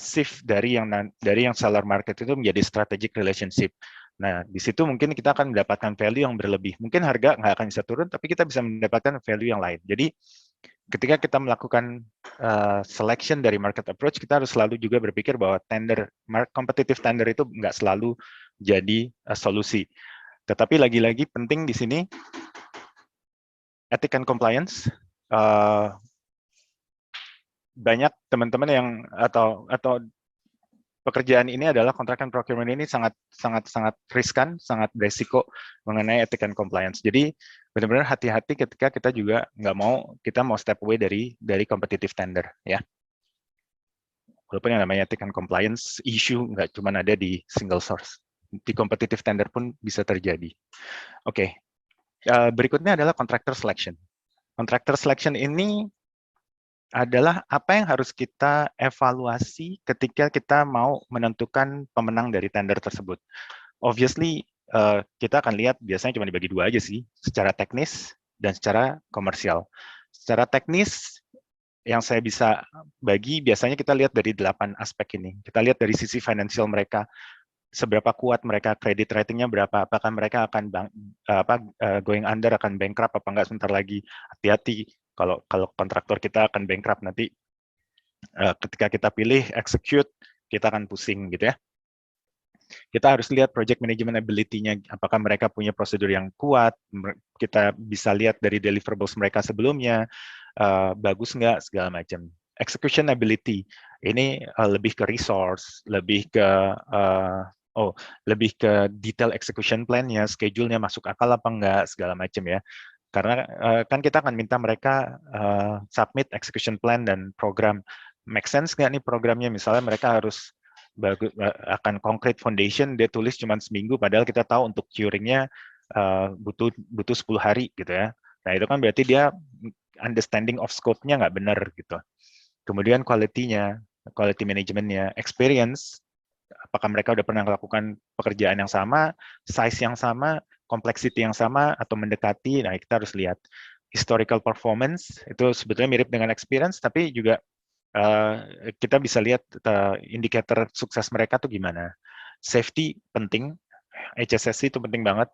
shift dari yang seller market itu menjadi strategic relationship. Nah, di situ mungkin kita akan mendapatkan value yang berlebih. Mungkin harga nggak akan bisa turun, tapi kita bisa mendapatkan value yang lain. Jadi, ketika kita melakukan selection dari market approach, kita harus selalu juga berpikir bahwa competitive tender itu nggak selalu jadi solusi. Tetapi lagi-lagi penting di sini ethic and compliance. Banyak teman-teman yang atau pekerjaan ini adalah contract and procurement ini sangat riskan, sangat beresiko mengenai ethic and compliance. Jadi benar-benar hati-hati ketika kita juga kita mau step away dari competitive tender, ya. Walaupun yang namanya ethic and compliance issue nggak cuma ada di single source, di competitive tender pun bisa terjadi. Oke. Berikutnya adalah contractor selection. Contractor selection ini adalah apa yang harus kita evaluasi ketika kita mau menentukan pemenang dari tender tersebut. Obviously, kita akan lihat biasanya cuma dibagi 2 aja sih, secara teknis dan secara komersial. Secara teknis, yang saya bisa bagi, biasanya kita lihat dari 8 aspek ini. Kita lihat dari sisi financial mereka, seberapa kuat mereka, credit ratingnya berapa, apakah mereka akan going under, akan bankrupt apa enggak sebentar lagi. Hati-hati kalau kontraktor kita akan bankrupt nanti ketika kita pilih execute, kita akan pusing gitu ya. Kita harus lihat project management ability-nya, apakah mereka punya prosedur yang kuat, kita bisa lihat dari deliverables mereka sebelumnya, bagus nggak, segala macam. Execution ability, ini lebih ke resource, lebih ke detail execution plan-nya, schedule-nya masuk akal apa enggak, segala macam ya. Karena kan kita akan minta mereka submit execution plan dan program. Make sense nggak nih programnya? Misalnya mereka harus akan concrete foundation, dia tulis cuma seminggu, padahal kita tahu untuk curing-nya butuh 10 hari gitu ya. Nah itu kan berarti dia understanding of scope-nya nggak benar gitu. Kemudian quality-nya, quality management-nya, experience, apakah mereka udah pernah melakukan pekerjaan yang sama, size yang sama, complexity yang sama, atau mendekati. Nah, kita harus lihat. Historical performance, itu sebetulnya mirip dengan experience, tapi juga kita bisa lihat indikator sukses mereka tuh gimana. Safety penting, HSSC itu penting banget,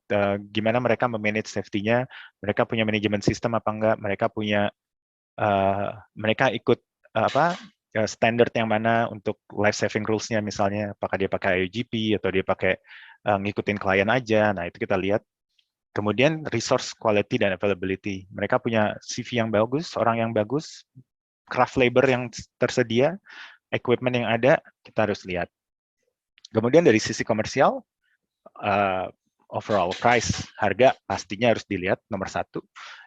gimana mereka memanage safety-nya, mereka punya manajemen sistem apa enggak, mereka ikut standard yang mana untuk life saving rules-nya misalnya, apakah dia pakai IOGP atau dia pakai ngikutin klien aja. Nah, itu kita lihat. Kemudian resource quality dan availability. Mereka punya CV yang bagus, orang yang bagus, craft labor yang tersedia, equipment yang ada, kita harus lihat. Kemudian dari sisi komersial, overall price, harga pastinya harus dilihat, nomor 1.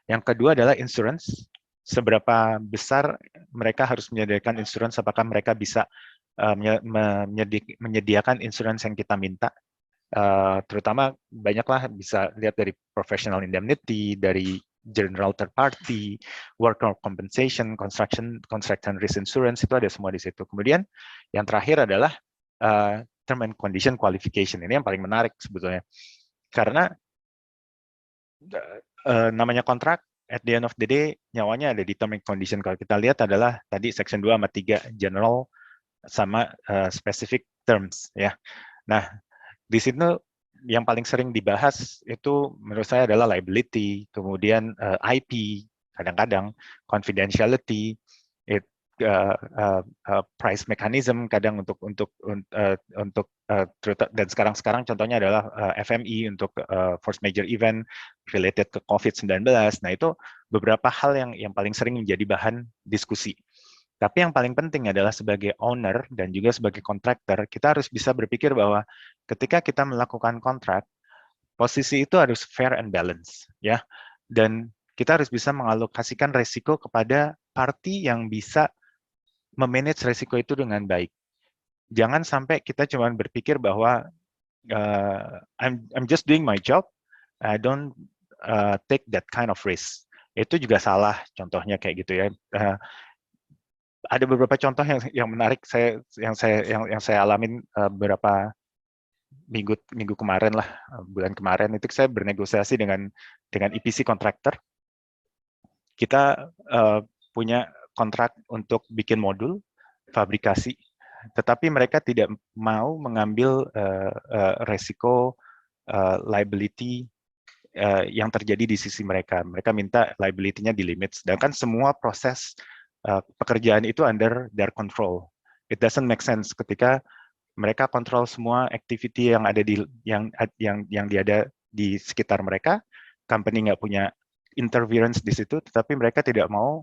Yang kedua adalah insurance. Seberapa besar mereka harus menyediakan insurance, apakah mereka bisa menyediakan insurance yang kita minta. Terutama banyaklah bisa lihat dari professional indemnity, dari general third party, worker compensation, construction risk insurance, itu ada semua di situ. Kemudian yang terakhir adalah term and condition qualification. Ini yang paling menarik sebetulnya. Karena namanya kontrak, at the end of the day, nyawanya ada di term and condition. Kalau kita lihat adalah tadi section 2 sama 3, general sama specific terms. Ya. Nah, di situ yang paling sering dibahas itu menurut saya adalah liability, kemudian IP, kadang-kadang confidentiality, price mechanism, kadang untuk dan sekarang contohnya adalah FME untuk force major event related ke COVID-19. Nah itu beberapa hal yang paling sering menjadi bahan diskusi. Tapi yang paling penting adalah sebagai owner dan juga sebagai kontraktor, kita harus bisa berpikir bahwa ketika kita melakukan kontrak, posisi itu harus fair and balance, ya. Dan kita harus bisa mengalokasikan resiko kepada party yang bisa memanage resiko itu dengan baik. Jangan sampai kita cuma berpikir bahwa I'm just doing my job, I don't take that kind of risk. Itu juga salah, contohnya kayak gitu ya. Ada beberapa contoh yang menarik yang saya alamin beberapa minggu kemarin lah, bulan kemarin itu saya bernegosiasi dengan EPC kontraktor. Kita punya kontrak untuk bikin modul fabrikasi, tetapi mereka tidak mau mengambil resiko liability yang terjadi di sisi mereka. Mereka minta liability-nya di limit, sedangkan semua proses pekerjaan itu under their control. It doesn't make sense ketika mereka kontrol semua activity yang ada di sekitar mereka, company nggak punya interference di situ, tetapi mereka tidak mau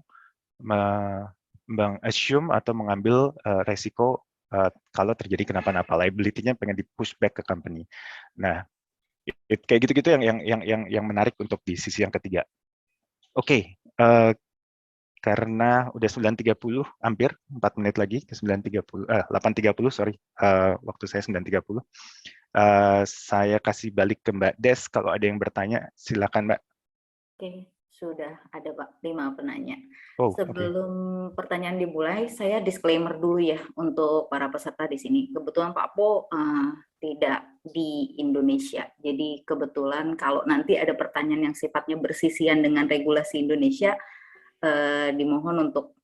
meng-assume atau mengambil resiko kalau terjadi kenapa-napa, liability-nya pengen di-push back ke company. Nah, kayak gitu-gitu yang menarik untuk di sisi yang ketiga. Oke, karena udah 9.30, hampir 4 menit lagi ke 8.30, sorry, waktu saya 9.30. Saya kasih balik ke Mbak Des, kalau ada yang bertanya, silakan Mbak. Oke, sudah ada Pak 5 penanya. Oh, Sebelum pertanyaan dimulai, saya disclaimer dulu ya untuk para peserta di sini. Kebetulan Pak Po tidak di Indonesia, jadi kebetulan kalau nanti ada pertanyaan yang sifatnya bersisian dengan regulasi Indonesia, dimohon untuk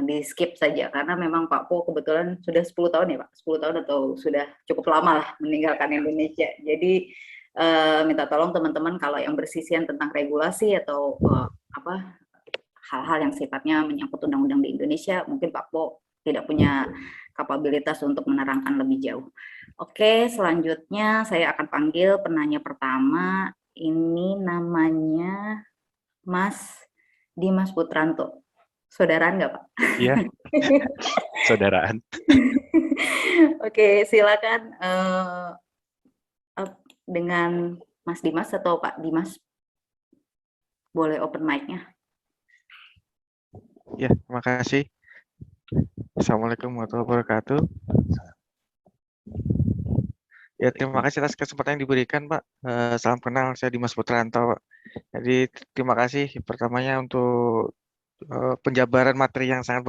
di skip saja, karena memang Pak Po kebetulan sudah 10 tahun ya Pak, 10 tahun atau sudah cukup lama lah meninggalkan Indonesia. Jadi minta tolong teman-teman kalau yang bersisian tentang regulasi atau hal-hal yang sifatnya menyangkut undang-undang di Indonesia, mungkin Pak Po tidak punya kapabilitas untuk menerangkan lebih jauh. Oke, selanjutnya saya akan panggil penanya pertama. Ini namanya Mas Dimas Putranto. Saudaraan nggak Pak? Iya, saudaraan. Oke, silakan dengan Mas Dimas atau Pak Dimas. Boleh open mic-nya. Ya, terima kasih. Assalamualaikum warahmatullahi wabarakatuh. Ya, terima kasih atas kesempatan yang diberikan, Pak. Salam kenal, saya Dimas Putranto, Pak. Jadi, terima kasih pertamanya untuk penjabaran materi yang sangat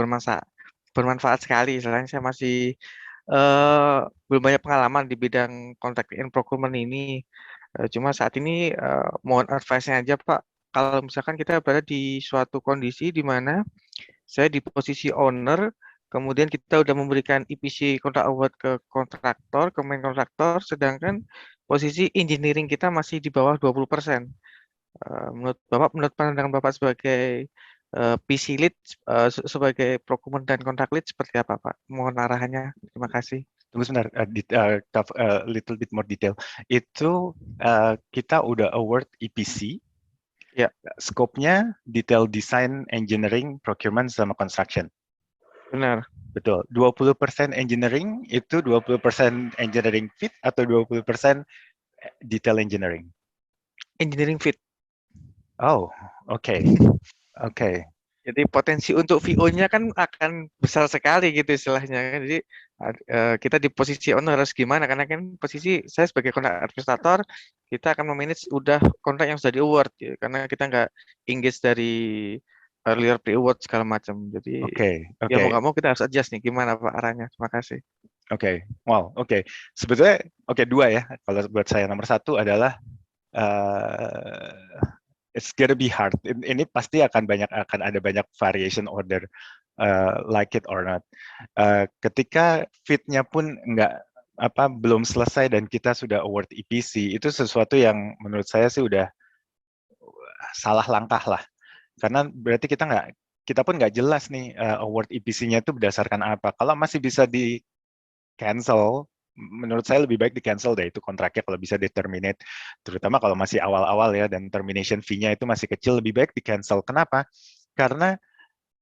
bermanfaat sekali. Selain saya masih belum banyak pengalaman di bidang contract and procurement ini. Cuma saat ini mohon advice-nya aja, Pak. Kalau misalkan kita berada di suatu kondisi di mana saya di posisi owner, kemudian kita udah memberikan EPC contract award ke kontraktor, ke main kontraktor, sedangkan posisi engineering kita masih di bawah 20%. Menurut pandangan Bapak sebagai PC lead, sebagai procurement dan contract lead seperti apa, Pak? Mohon arahannya. Terima kasih. Tunggu sebentar, little bit more detail. Itu kita udah award EPC, ya. Scope-nya detail design, engineering, procurement, sama construction. Benar. Betul. 20% engineering itu 20% engineering fit atau 20% detail engineering? Engineering fit. Oh, oke. Oke. Jadi potensi untuk VO-nya kan akan besar sekali gitu istilahnya. Jadi kita di posisi owner harus gimana? Karena kan posisi saya sebagai kontrak administrator, kita akan memanage udah kontrak yang sudah di-award. Ya. Karena kita nggak engage dari earlier pre-award segala macam. Jadi ya mau nggak mau kita harus adjust nih. Gimana Pak arahnya? Terima kasih. Oke. Wow, oke. Sebetulnya, dua ya. Kalau buat saya nomor satu adalah it's gonna be hard. Ini pasti akan ada banyak variation order, like it or not. Ketika fitnya pun belum selesai dan kita sudah award EPC, itu sesuatu yang menurut saya sih udah salah langkah lah. Karena berarti kita pun nggak jelas nih award EPC-nya itu berdasarkan apa. Kalau masih bisa di cancel, menurut saya lebih baik di cancel deh itu kontraknya kalau bisa di-terminate, terutama kalau masih awal-awal ya dan termination fee-nya itu masih kecil, lebih baik di cancel. Kenapa? Karena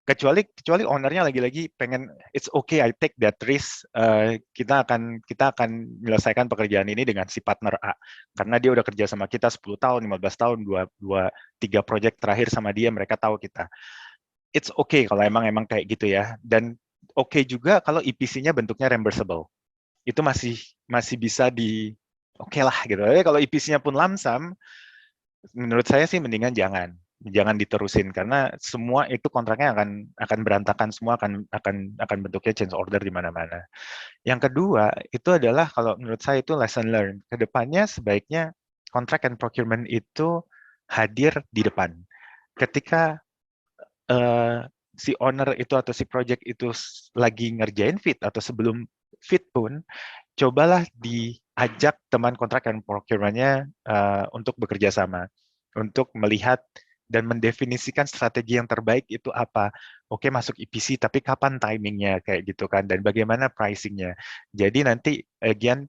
kecuali ownernya lagi-lagi pengen it's okay I take that risk, kita akan menyelesaikan pekerjaan ini dengan si partner A karena dia udah kerja sama kita 10 tahun 15 tahun 3 project terakhir sama dia, mereka tahu kita. It's okay kalau emang kayak gitu ya, dan okay juga kalau EPC-nya bentuknya reimbursable, itu masih bisa oke lah gitu. Tapi kalau EPC-nya pun lump sum, menurut saya sih mendingan jangan diterusin karena semua itu kontraknya akan berantakan, semua akan bentuknya change order di mana-mana. Yang kedua itu adalah kalau menurut saya itu lesson learned. Kedepannya sebaiknya contract and procurement itu hadir di depan. Ketika si owner itu atau si project itu lagi ngerjain fit atau sebelum fit pun, cobalah diajak teman kontrak dan procurement-nya untuk bekerja sama, untuk melihat dan mendefinisikan strategi yang terbaik itu apa. Oke, masuk EPC, tapi kapan timingnya kayak gitu kan, dan bagaimana pricing-nya. Jadi nanti, again,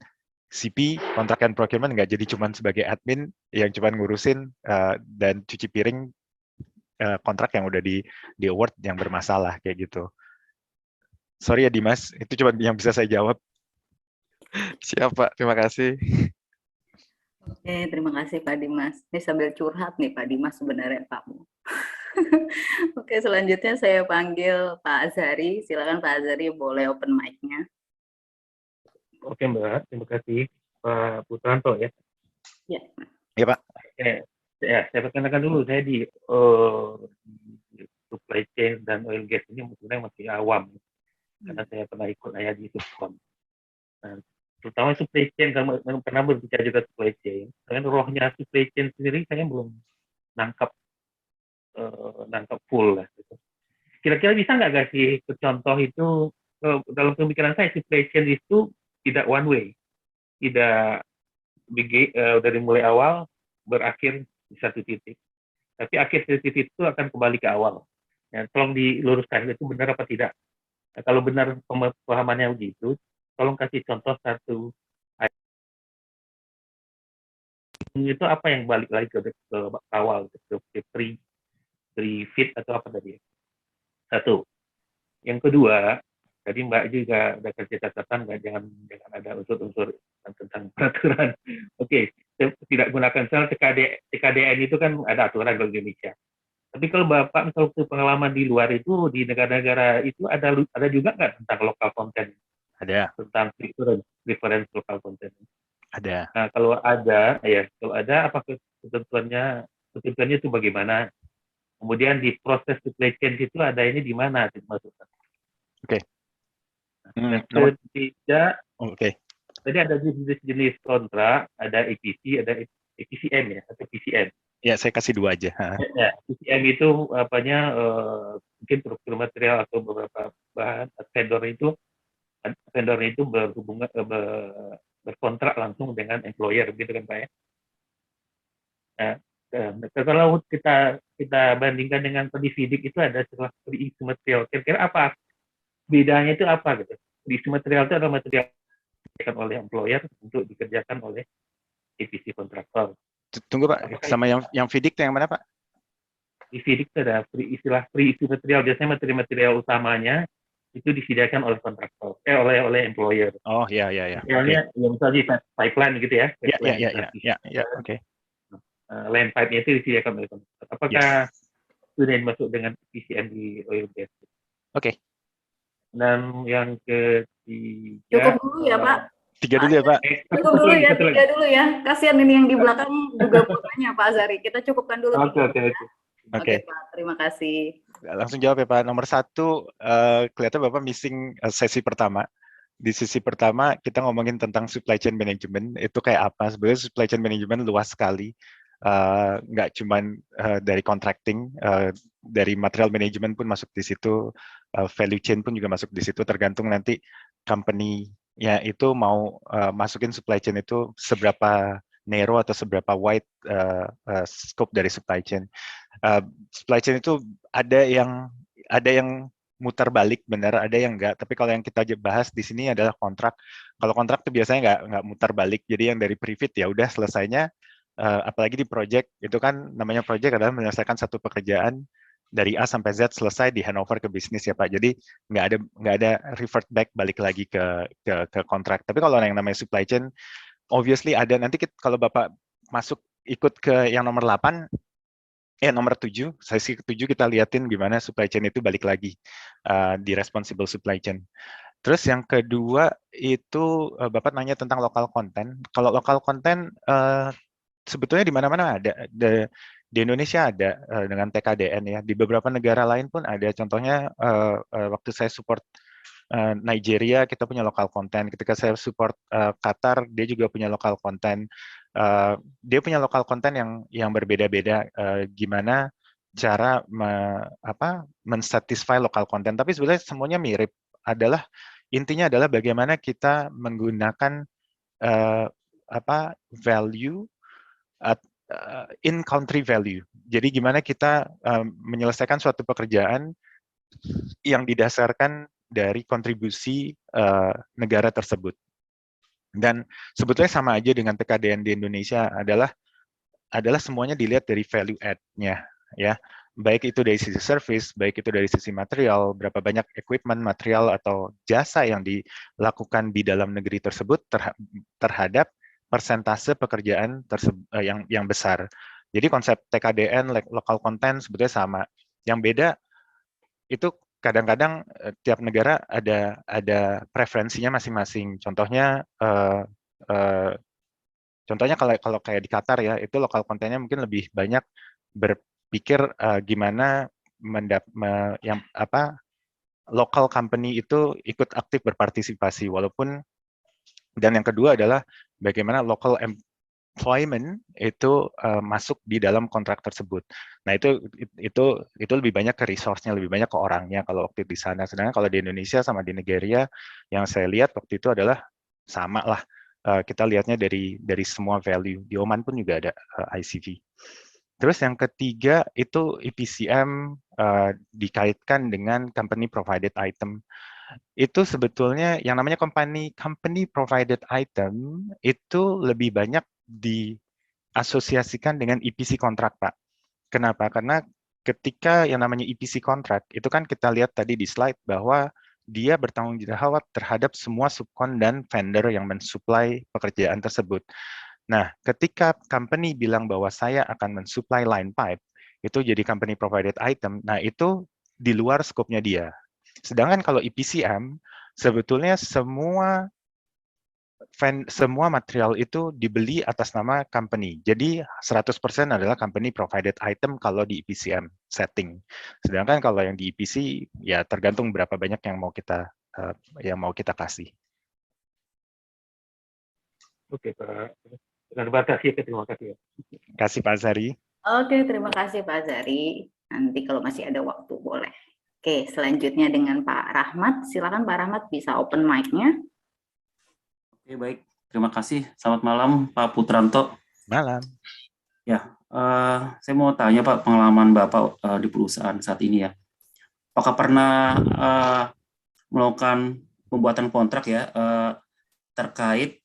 CP, kontrak dan procurement nggak jadi cuma sebagai admin yang cuma ngurusin dan cuci piring kontrak yang udah di award yang bermasalah kayak gitu. Sorry ya Dimas, itu cuma yang bisa saya jawab. Siap Pak, terima kasih. Oke, terima kasih Pak Dimas. Ini sambil curhat nih Pak Dimas sebenarnya Pak. Oke, selanjutnya saya panggil Pak Azhari. Silakan Pak Azhari, boleh open mic-nya. Oke Mbak, terima kasih Pak Putranto ya. Ya. Ya Pak. Ya, saya perkenalkan dulu, saya di supply chain dan oil gas ini sebenarnya masih awam, karena saya pernah ikut ayah di Subcon. Nah, terutama supply chain, karena pernah berbicara juga supply chain, karena rohnya supply chain sendiri saya belum nangkap full lah. Gitu. Kira-kira bisa nggak kasih contoh itu, dalam pemikiran saya supply chain itu tidak one way, tidak dari mulai awal berakhir di satu titik, tapi akhir titik itu akan kembali ke awal. Ya, tolong diluruskan itu benar apa tidak. Nah, kalau benar pemahamannya begitu, tolong kasih contoh satu itu apa yang balik lagi ke awal, ke pre-fit atau apa tadi. Satu. Yang kedua, tadi Mbak juga ada kasih catatan, jangan ada unsur-unsur tentang peraturan. Oke, tidak gunakan misalnya TKDN itu kan ada aturan di Indonesia. Tapi kalau Bapak misalnya pengalaman di luar itu, di negara-negara itu ada juga nggak tentang local content? Ada. Tentang reference local content. Ada. Nah, kalau ada apa ketentuannya itu bagaimana? Kemudian di proses supply chain itu ada ini di mana dimasukkan? Oke. Yang ketiga, tadi ada jenis kontrak, ada EPC, ada EPCM ya, atau PCM. Ya, saya kasih dua aja. Ya, PCM itu mungkin struktur material atau beberapa bahan vendor itu berhubungan berkontrak langsung dengan employer, gitu kan Pak ya. Nah, kalau kita bandingkan dengan tadi FIDIC itu ada pre-issue material. Kira-kira apa bedanya itu apa gitu? Pre-issue material itu adalah material yang oleh employer untuk dikerjakan oleh EPC kontraktor. Tunggu Pak, sama yang FIDIC itu yang mana Pak? Di FIDIC itu ada istilah pre-issue material. Biasanya material utamanya itu disediakan oleh kontraktor, oleh employer. Oh iya. Misalnya, misalnya pipeline gitu ya. Ya, oke. Land pipe-nya itu disediakan oleh kontraktor. Apakah sudah masuk dengan PCM di oil gas? Oke. Dan yang ketiga. Cukup dulu ya Pak. 3 dulu ya Pak. Cukup dulu ya, 3 dulu ya. Kasihan ini yang di belakang juga bukannya Pak Azhari. Kita cukupkan dulu. Oke Pak, terima kasih. Langsung jawab ya Pak. Nomor 1, kelihatan Bapak missing sesi pertama. Di sesi pertama kita ngomongin tentang supply chain management. Itu kayak apa? Sebenarnya supply chain management luas sekali. Nggak cuman dari contracting, dari material management pun masuk di situ, value chain pun juga masuk di situ. Tergantung nanti company-nya itu mau masukin supply chain itu seberapa narrow atau seberapa wide scope dari supply chain. Supply chain itu ada yang muter balik benar, ada yang enggak. Tapi kalau yang kita bahas di sini adalah kontrak. Kalau kontrak itu biasanya enggak muter balik. Jadi yang dari pre-fit ya udah selesainya. Apalagi di project itu kan namanya project adalah menyelesaikan satu pekerjaan dari A sampai Z selesai di handover ke bisnis ya Pak. Jadi nggak ada revert back balik lagi ke kontrak. Tapi kalau yang namanya supply chain, obviously ada. Nanti kalau Bapak masuk ikut ke yang nomor 8, nomor 7, sesi ke-7 kita liatin gimana supply chain itu balik lagi di responsible supply chain. Terus yang kedua itu Bapak nanya tentang lokal konten. Kalau lokal konten sebetulnya di mana-mana ada. Di Indonesia ada dengan TKDN ya. Di beberapa negara lain pun ada. Contohnya waktu saya support Nigeria, kita punya lokal konten. Ketika saya support Qatar, dia juga punya lokal konten. Dia punya lokal konten yang berbeda-beda. Gimana cara mensatisfy lokal konten. Tapi sebenarnya semuanya mirip. Intinya adalah bagaimana kita menggunakan value in country value. Jadi gimana kita menyelesaikan suatu pekerjaan yang didasarkan dari kontribusi negara tersebut. Dan sebetulnya sama aja dengan TKDN di Indonesia adalah semuanya dilihat dari value add-nya ya. Baik itu dari sisi service, baik itu dari sisi material, berapa banyak equipment, material atau jasa yang dilakukan di dalam negeri tersebut terhadap persentase pekerjaan yang besar. Jadi konsep TKDN, local content sebetulnya sama. Yang beda itu kadang-kadang tiap negara ada preferensinya masing-masing. Contohnya kalau kayak di Qatar ya, itu local content-nya mungkin lebih banyak berpikir gimana local company itu ikut aktif berpartisipasi, walaupun. Dan yang kedua adalah bagaimana local employment itu masuk di dalam kontrak tersebut. Nah itu lebih banyak ke resource-nya, lebih banyak ke orangnya kalau waktu di sana. Sedangkan kalau di Indonesia sama di Nigeria, yang saya lihat waktu itu adalah sama lah. Kita lihatnya dari semua value. Di Oman pun juga ada ICV. Terus yang ketiga itu EPCM dikaitkan dengan company provided item. Itu sebetulnya yang namanya company provided item itu lebih banyak diasosiasikan dengan EPC kontrak, Pak. Kenapa? Karena ketika yang namanya EPC kontrak, itu kan kita lihat tadi di slide bahwa dia bertanggung jawab terhadap semua subkon dan vendor yang mensuplai pekerjaan tersebut. Nah, ketika company bilang bahwa saya akan mensuplai line pipe, itu jadi company provided item, nah itu di luar skopnya dia. Sedangkan kalau EPCM, sebetulnya semua material itu dibeli atas nama company. Jadi 100% adalah company provided item kalau di EPCM setting. Sedangkan kalau yang di EPC, ya tergantung berapa banyak yang mau kita kasih. Oke, Pak. Terima kasih. Terima kasih. Kasih Pak Zari. Oke, terima kasih Pak Zari. Nanti kalau masih ada waktu boleh. Oke, selanjutnya dengan Pak Rahmat. Silakan Pak Rahmat bisa open mic-nya. Oke, baik. Terima kasih. Selamat malam, Pak Putranto. Malam. Ya, saya mau tanya Pak, pengalaman Bapak di perusahaan saat ini ya. Apakah pernah melakukan pembuatan kontrak ya terkait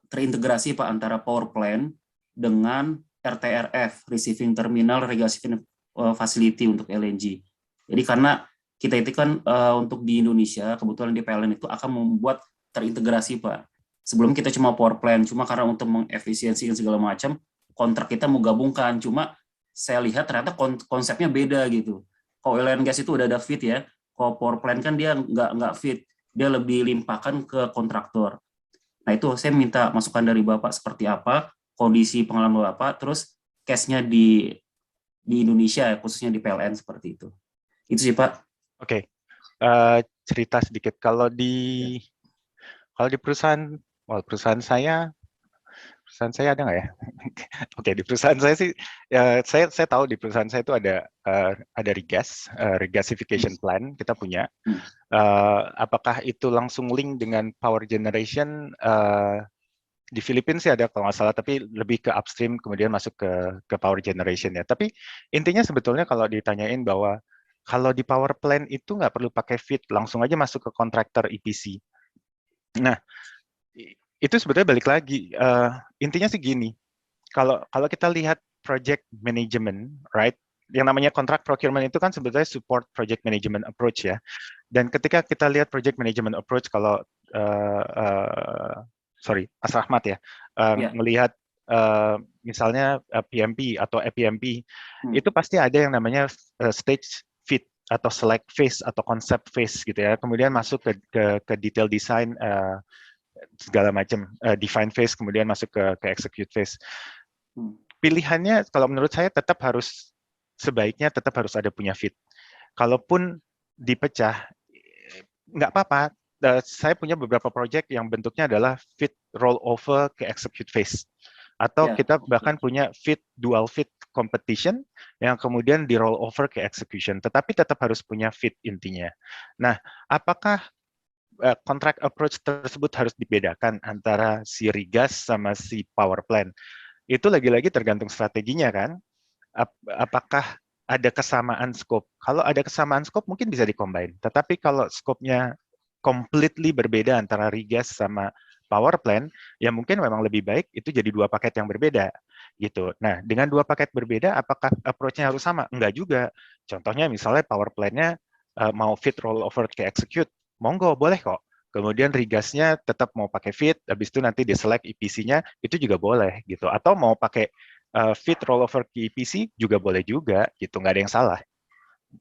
terintegrasi Pak antara power plant dengan RTRF, Receiving Terminal Regasification Facility untuk LNG. Jadi karena kita itu kan untuk di Indonesia, kebetulan di PLN itu akan membuat terintegrasi Pak. Sebelum kita cuma power plant, cuma karena untuk mengefisiensikan segala macam, kontrak kita mau gabungkan. Cuma saya lihat ternyata konsepnya beda gitu. Kalau oil and gas itu udah ada fit ya, kalau power plant kan dia nggak fit, dia lebih limpahkan ke kontraktor. Nah itu saya minta masukan dari Bapak seperti apa, kondisi pengalaman Bapak, terus case-nya di Indonesia, khususnya di PLN seperti itu. Itu sih Pak. Oke, cerita sedikit. Kalau di perusahaan saya ada nggak ya? Oke, di perusahaan saya sih, saya tahu di perusahaan saya itu ada regasification plan kita punya. Apakah itu langsung link dengan power generation? Di Filipina sih ada kalau nggak salah, tapi lebih ke upstream kemudian masuk ke power generation ya. Tapi intinya sebetulnya kalau ditanyain bahwa kalau di power plant itu nggak perlu pakai fit, langsung aja masuk ke kontraktor EPC. Nah, itu sebetulnya balik lagi. Intinya sih gini, kalau kita lihat project management, right? yang namanya contract procurement itu kan sebetulnya support project management approach ya. Dan ketika kita lihat project management approach, kalau Mas Rahmat ya, melihat misalnya PMP atau EPMP, itu pasti ada yang namanya stage fit atau select phase atau concept phase gitu ya. Kemudian masuk ke detail design segala macam, define phase, kemudian masuk ke execute phase. Pilihannya kalau menurut saya sebaiknya tetap harus ada punya fit. Kalaupun dipecah, nggak apa-apa. Saya punya beberapa project yang bentuknya adalah fit rollover ke execute phase. Atau kita bahkan punya dual fit competition yang kemudian di rollover ke execution. Tetapi tetap harus punya fit intinya. Nah, apakah contract approach tersebut harus dibedakan antara si regas sama si power plant? Itu lagi-lagi tergantung strateginya kan. Apakah ada kesamaan scope? Kalau ada kesamaan scope mungkin bisa dikombin. Tetapi kalau scope-nya completely berbeda antara regas sama power plant, ya mungkin memang lebih baik itu jadi dua paket yang berbeda gitu. Nah, dengan dua paket berbeda, apakah approach-nya harus sama? Enggak juga. Contohnya misalnya power plant-nya mau fit rollover ke execute, monggo boleh kok. Kemudian regasnya tetap mau pakai fit, habis itu nanti diselect EPC-nya, itu juga boleh gitu. Atau mau pakai fit rollover ke EPC juga boleh juga gitu, nggak ada yang salah.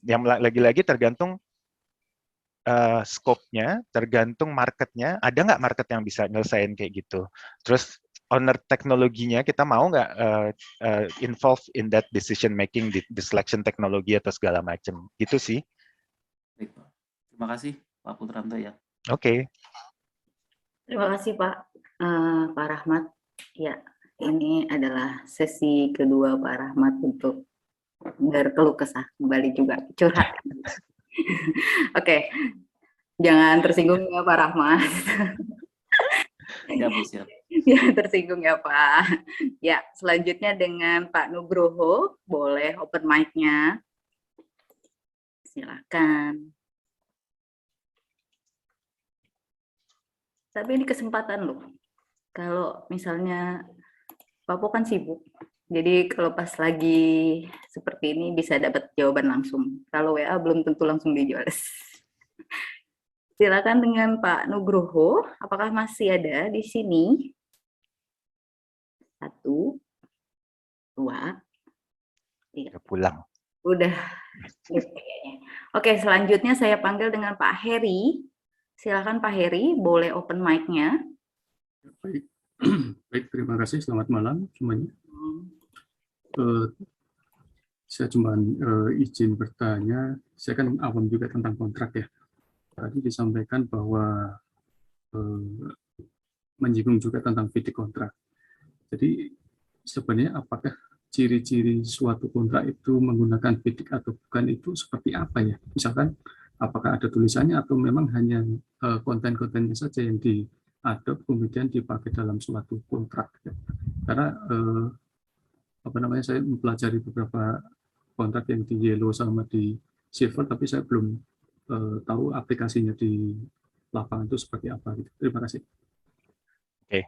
Yang lagi-lagi tergantung scope-nya, tergantung market-nya, ada nggak market yang bisa nyelesain kayak gitu. Terus owner teknologinya, kita mau nggak involved in that decision making di selection teknologi atau segala macam. Gitu sih. Baik, Pak. Terima kasih Pak Putranto ya. Oke. Terima kasih Pak Rahmat. Ya, ini adalah sesi kedua Pak Rahmat untuk berkeluh kesah, kembali juga curhat. Oke, jangan tersinggung ya Pak Rahmat. Ya, Bu, siap. Ya, tersinggung ya Pak. Ya, selanjutnya dengan Pak Nugroho, boleh open mic-nya. Silakan. Tapi ini kesempatan loh. Kalau misalnya Pak Po kan sibuk, jadi kalau pas lagi seperti ini bisa dapat jawaban langsung. Kalau WA belum tentu langsung dijawab. Silakan dengan Pak Nugroho, apakah masih ada di sini? 1, 2, 3. Pulang. Udah. Oke, selanjutnya saya panggil dengan Pak Heri. Silakan Pak Heri, boleh open mic-nya. Baik. Baik, terima kasih. Selamat malam semuanya. Saya cuma izin bertanya. Saya kan awam juga tentang kontrak ya. Tadi disampaikan bahwa menyinggung juga tentang fitik kontrak. Jadi sebenarnya apakah ciri-ciri suatu kontrak itu menggunakan fitik atau bukan itu seperti apa ya? Misalkan apakah ada tulisannya atau memang hanya konten-kontennya saja yang diadop kemudian dipakai dalam suatu kontrak? Karena saya mempelajari beberapa kontrak yang di Yellow sama di Silver, tapi saya belum tahu aplikasinya di lapangan itu seperti apa. Gitu. Terima kasih. Oke,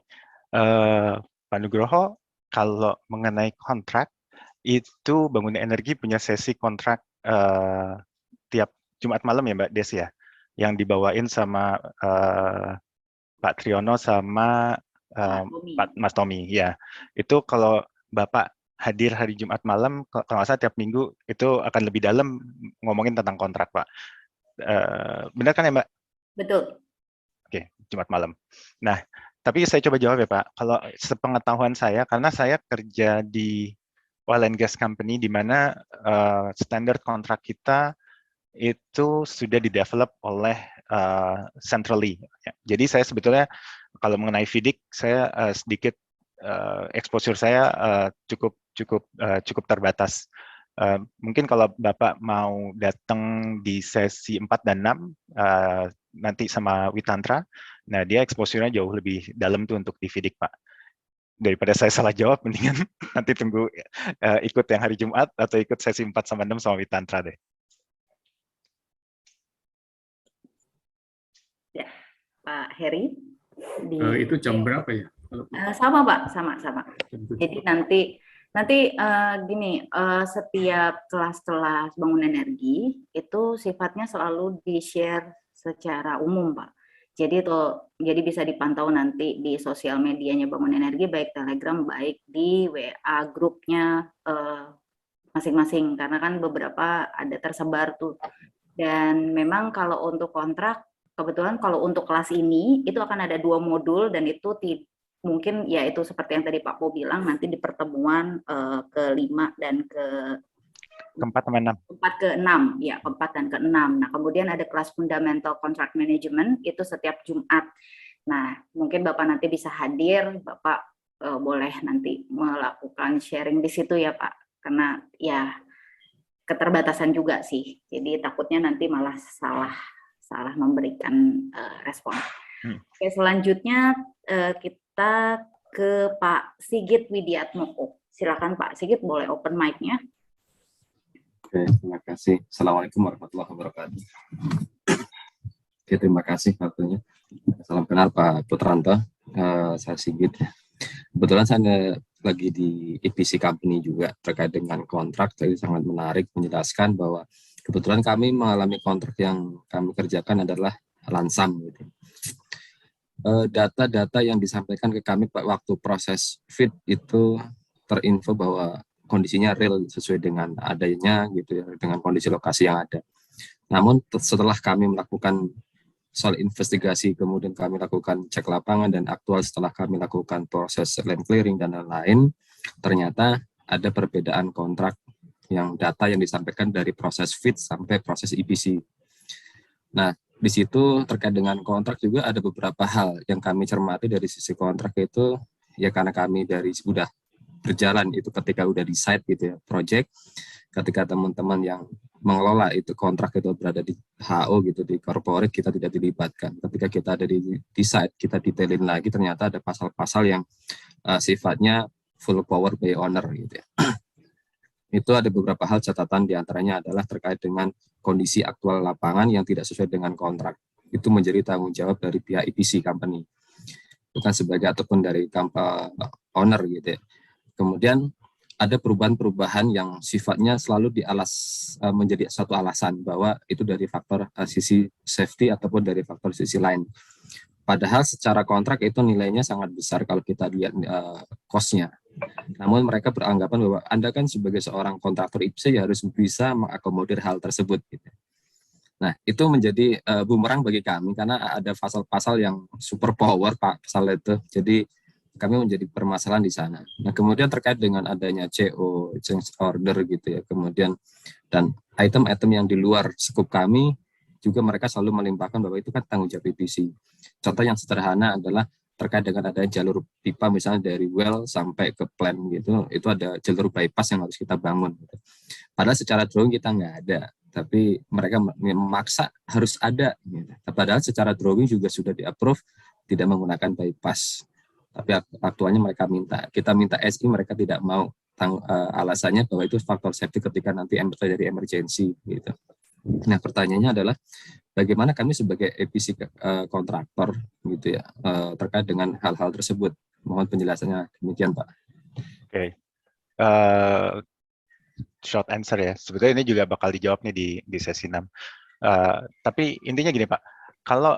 Pak Nugroho, kalau mengenai kontrak itu Bangun Energi punya sesi kontrak tiap Jumat malam ya Mbak Des ya, yang dibawain sama Pak Triyono sama Mas Tommy ya. Itu kalau Bapak hadir hari Jumat malam, kalau nggak salah tiap minggu itu akan lebih dalam ngomongin tentang kontrak Pak. Benar kan ya Mbak? Betul. Oke, Jumat malam. Nah, tapi saya coba jawab ya Pak. Kalau sepengetahuan saya, karena saya kerja di oil and gas company di mana standar kontrak kita itu sudah di-develop oleh centrally. Jadi saya sebetulnya kalau mengenai FIDIC, saya sedikit exposure saya cukup terbatas. Mungkin kalau Bapak mau datang di sesi 4 dan 6 nanti sama Witantra, nah dia exposure-nya jauh lebih dalam tuh untuk di FIDIC Pak. Daripada saya salah jawab, mendingan nanti tunggu ikut yang hari Jumat atau ikut sesi 4 sama 6 sama Witantra deh. Ya, Pak Heri. Itu jam berapa ya? Sama Pak, sama. Jadi nanti Nanti gini, setiap kelas-kelas bangun energi itu sifatnya selalu di-share secara umum, Pak. Jadi bisa dipantau nanti di sosial medianya Bangun Energi, baik Telegram, baik di WA grupnya masing-masing, karena kan beberapa ada tersebar tuh. Dan memang kalau untuk kontrak, kebetulan kalau untuk kelas ini itu akan ada 2 modul, dan itu mungkin ya itu seperti yang tadi Pak Po bilang, nanti di pertemuan ke-5 dan Keempat sama enam. keempat ke 6 ya, keempat dan ke-6. Nah, kemudian ada kelas Fundamental Contract Management itu setiap Jumat. Nah, mungkin Bapak nanti bisa hadir, Bapak boleh nanti melakukan sharing di situ ya Pak, karena ya keterbatasan juga sih. Jadi takutnya nanti malah salah memberikan respon. Oke, selanjutnya kita ke Pak Sigit Widiatmoko. Silakan Pak Sigit, boleh open mic-nya. Oke, terima kasih. Assalamualaikum warahmatullahi wabarakatuh. Oke, terima kasih waktunya. Salam kenal Pak Putranto. Saya Sigit. Kebetulan saya lagi di EPC Company juga terkait dengan kontrak, jadi sangat menarik menjelaskan bahwa kebetulan kami mengalami kontrak yang kami kerjakan adalah lansam. Gitu. Data-data yang disampaikan ke kami waktu proses fit itu terinfo bahwa kondisinya real sesuai dengan adanya gitu ya, dengan kondisi lokasi yang ada. Namun setelah kami melakukan soal investigasi, kemudian kami lakukan cek lapangan dan aktual setelah kami lakukan proses land clearing dan lain-lain, ternyata ada perbedaan kontrak yang data yang disampaikan dari proses fit sampai proses EPC. Nah, di situ terkait dengan kontrak juga ada beberapa hal yang kami cermati dari sisi kontrak itu, ya karena kami dari sudah berjalan itu ketika udah di site gitu ya, project, ketika teman-teman yang mengelola itu kontrak itu berada di HO gitu, di corporate, kita tidak dilibatkan. Ketika kita ada di site, kita detailin lagi, ternyata ada pasal-pasal yang sifatnya full power by owner gitu ya. Itu ada beberapa hal catatan, diantaranya adalah terkait dengan kondisi aktual lapangan yang tidak sesuai dengan kontrak. Itu menjadi tanggung jawab dari pihak EPC company, bukan sebagai ataupun dari owner gitu ya. Kemudian ada perubahan-perubahan yang sifatnya selalu menjadi satu alasan bahwa itu dari faktor sisi safety ataupun dari faktor sisi lain. Padahal secara kontrak itu nilainya sangat besar kalau kita lihat cost-nya. Namun mereka beranggapan bahwa Anda kan sebagai seorang kontraktor EPC ya harus bisa mengakomodir hal tersebut. Gitu. Nah, itu menjadi bumerang bagi kami karena ada pasal-pasal yang super power Pak, pasal itu. Jadi kami menjadi permasalahan di sana. Nah, kemudian terkait dengan adanya CO, change order gitu ya, kemudian dan item-item yang di luar skup kami juga mereka selalu melimpahkan bahwa itu kan tanggung jawab EPC. Contoh yang sederhana adalah terkait dengan adanya jalur pipa misalnya dari well sampai ke plant gitu, itu ada jalur bypass yang harus kita bangun. Gitu. Padahal secara drawing kita nggak ada, tapi mereka memaksa harus ada. Gitu. Padahal secara drawing juga sudah di-approve tidak menggunakan bypass. Tapi aktualnya mereka kita minta SI, mereka tidak mau, alasannya bahwa itu faktor safety ketika nanti terjadi emergency gitu. Nah, pertanyaannya adalah bagaimana kami sebagai EPC kontraktor gitu ya terkait dengan hal-hal tersebut. Mohon penjelasannya, demikian Pak. Oke. Short answer ya. Sebetulnya ini juga bakal dijawab nih di sesi 6. Tapi intinya gini Pak, kalau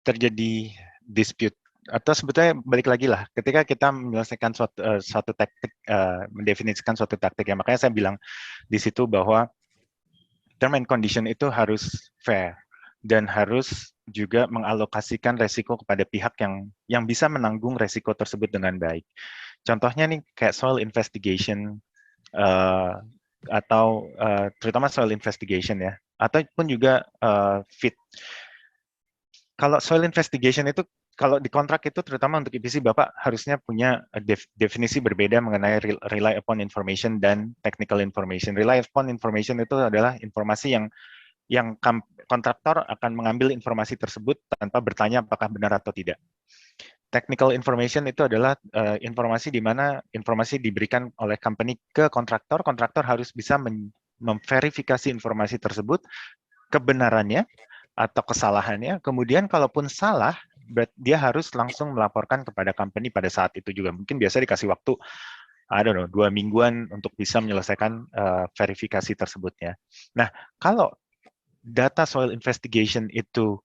terjadi dispute atau sebetulnya balik lagi lah, ketika kita menyelesaikan suatu taktik, mendefinisikan suatu taktik ya, makanya saya bilang di situ bahwa term and condition itu harus fair dan harus juga mengalokasikan resiko kepada pihak yang bisa menanggung resiko tersebut dengan baik. Contohnya nih kayak soil investigation atau terutama soil investigation ya, ataupun juga fit. Kalau soil investigation itu kalau di kontrak itu terutama untuk EPC Bapak harusnya punya definisi berbeda mengenai rely upon information dan technical information. Rely upon information itu adalah informasi yang kontraktor akan mengambil informasi tersebut tanpa bertanya apakah benar atau tidak. Technical information itu adalah informasi di mana informasi diberikan oleh company ke kontraktor. Kontraktor harus bisa memverifikasi informasi tersebut, kebenarannya atau kesalahannya. Kemudian kalaupun salah, dia harus langsung melaporkan kepada company pada saat itu juga. Mungkin biasa dikasih waktu I don't know, 2 mingguan untuk bisa menyelesaikan verifikasi tersebutnya. Nah, kalau data soil investigation itu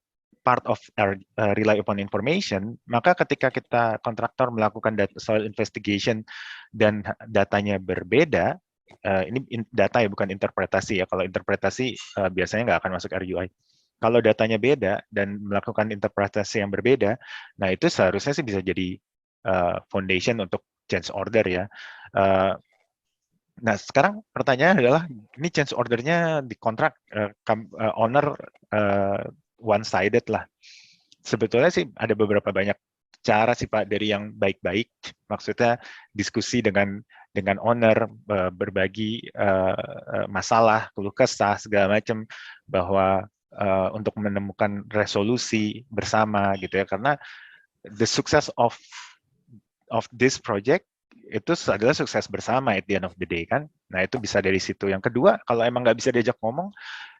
part of our rely upon information, maka ketika kita kontraktor melakukan data soil investigation dan datanya berbeda, ini data ya bukan interpretasi ya. Kalau interpretasi biasanya nggak akan masuk RUI. Kalau datanya beda dan melakukan interpretasi yang berbeda, nah itu seharusnya sih bisa jadi foundation untuk change order ya. Nah, sekarang pertanyaan adalah, ini change order-nya di kontrak owner one-sided lah. Sebetulnya sih ada beberapa banyak cara sih Pak, dari yang baik-baik, maksudnya diskusi dengan owner, berbagi masalah, keluh kesah, segala macam, bahwa untuk menemukan resolusi bersama gitu ya, karena the success of this project itu adalah sukses bersama at the end of the day kan. Nah itu bisa dari situ. Yang kedua, kalau emang nggak bisa diajak ngomong,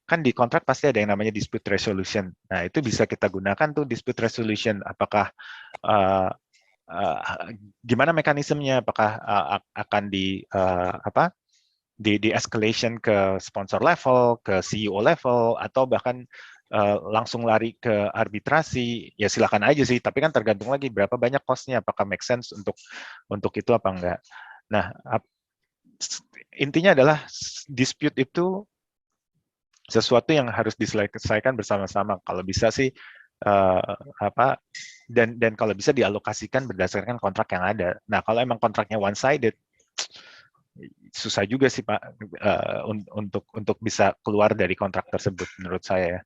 kan di kontrak pasti ada yang namanya dispute resolution. Nah itu bisa kita gunakan tuh dispute resolution. Apakah gimana mekanismenya? Apakah akan di escalation ke sponsor level, ke CEO level, atau bahkan langsung lari ke arbitrasi? Ya silakan aja sih, tapi kan tergantung lagi berapa banyak cost-nya, apakah make sense untuk itu apa enggak. Nah, intinya adalah dispute itu sesuatu yang harus diselesaikan bersama-sama. Kalau bisa sih dan kalau bisa dialokasikan berdasarkan kontrak yang ada. Nah, kalau emang kontraknya one-sided, susah juga sih Pak untuk bisa keluar dari kontrak tersebut menurut saya ya.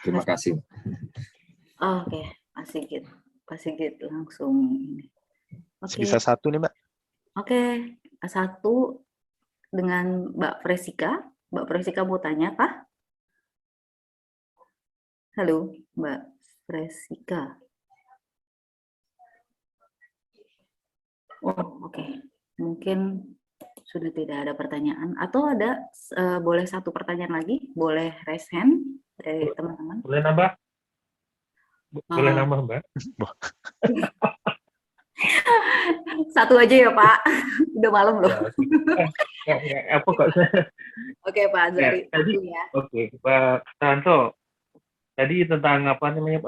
Terima kasih. Oke, Pak Sigit langsung ini. Oke. Bisa satu nih Mbak. Oke, satu dengan Mbak Fresika. Mbak Fresika mau tanya, Pak? Halo, Mbak Fresika. Oh, oke. Mungkin sudah tidak ada pertanyaan. Atau ada, boleh satu pertanyaan lagi? Boleh raise hand dari teman-teman? Boleh nambah? Boleh nambah, Mbak? Satu aja ya, Pak. Udah malam loh. Ya, apa kok? Oke, Pak Azari. Ya, tadi, ya. Oke, Pak Tanto. Tadi tentang apa namanya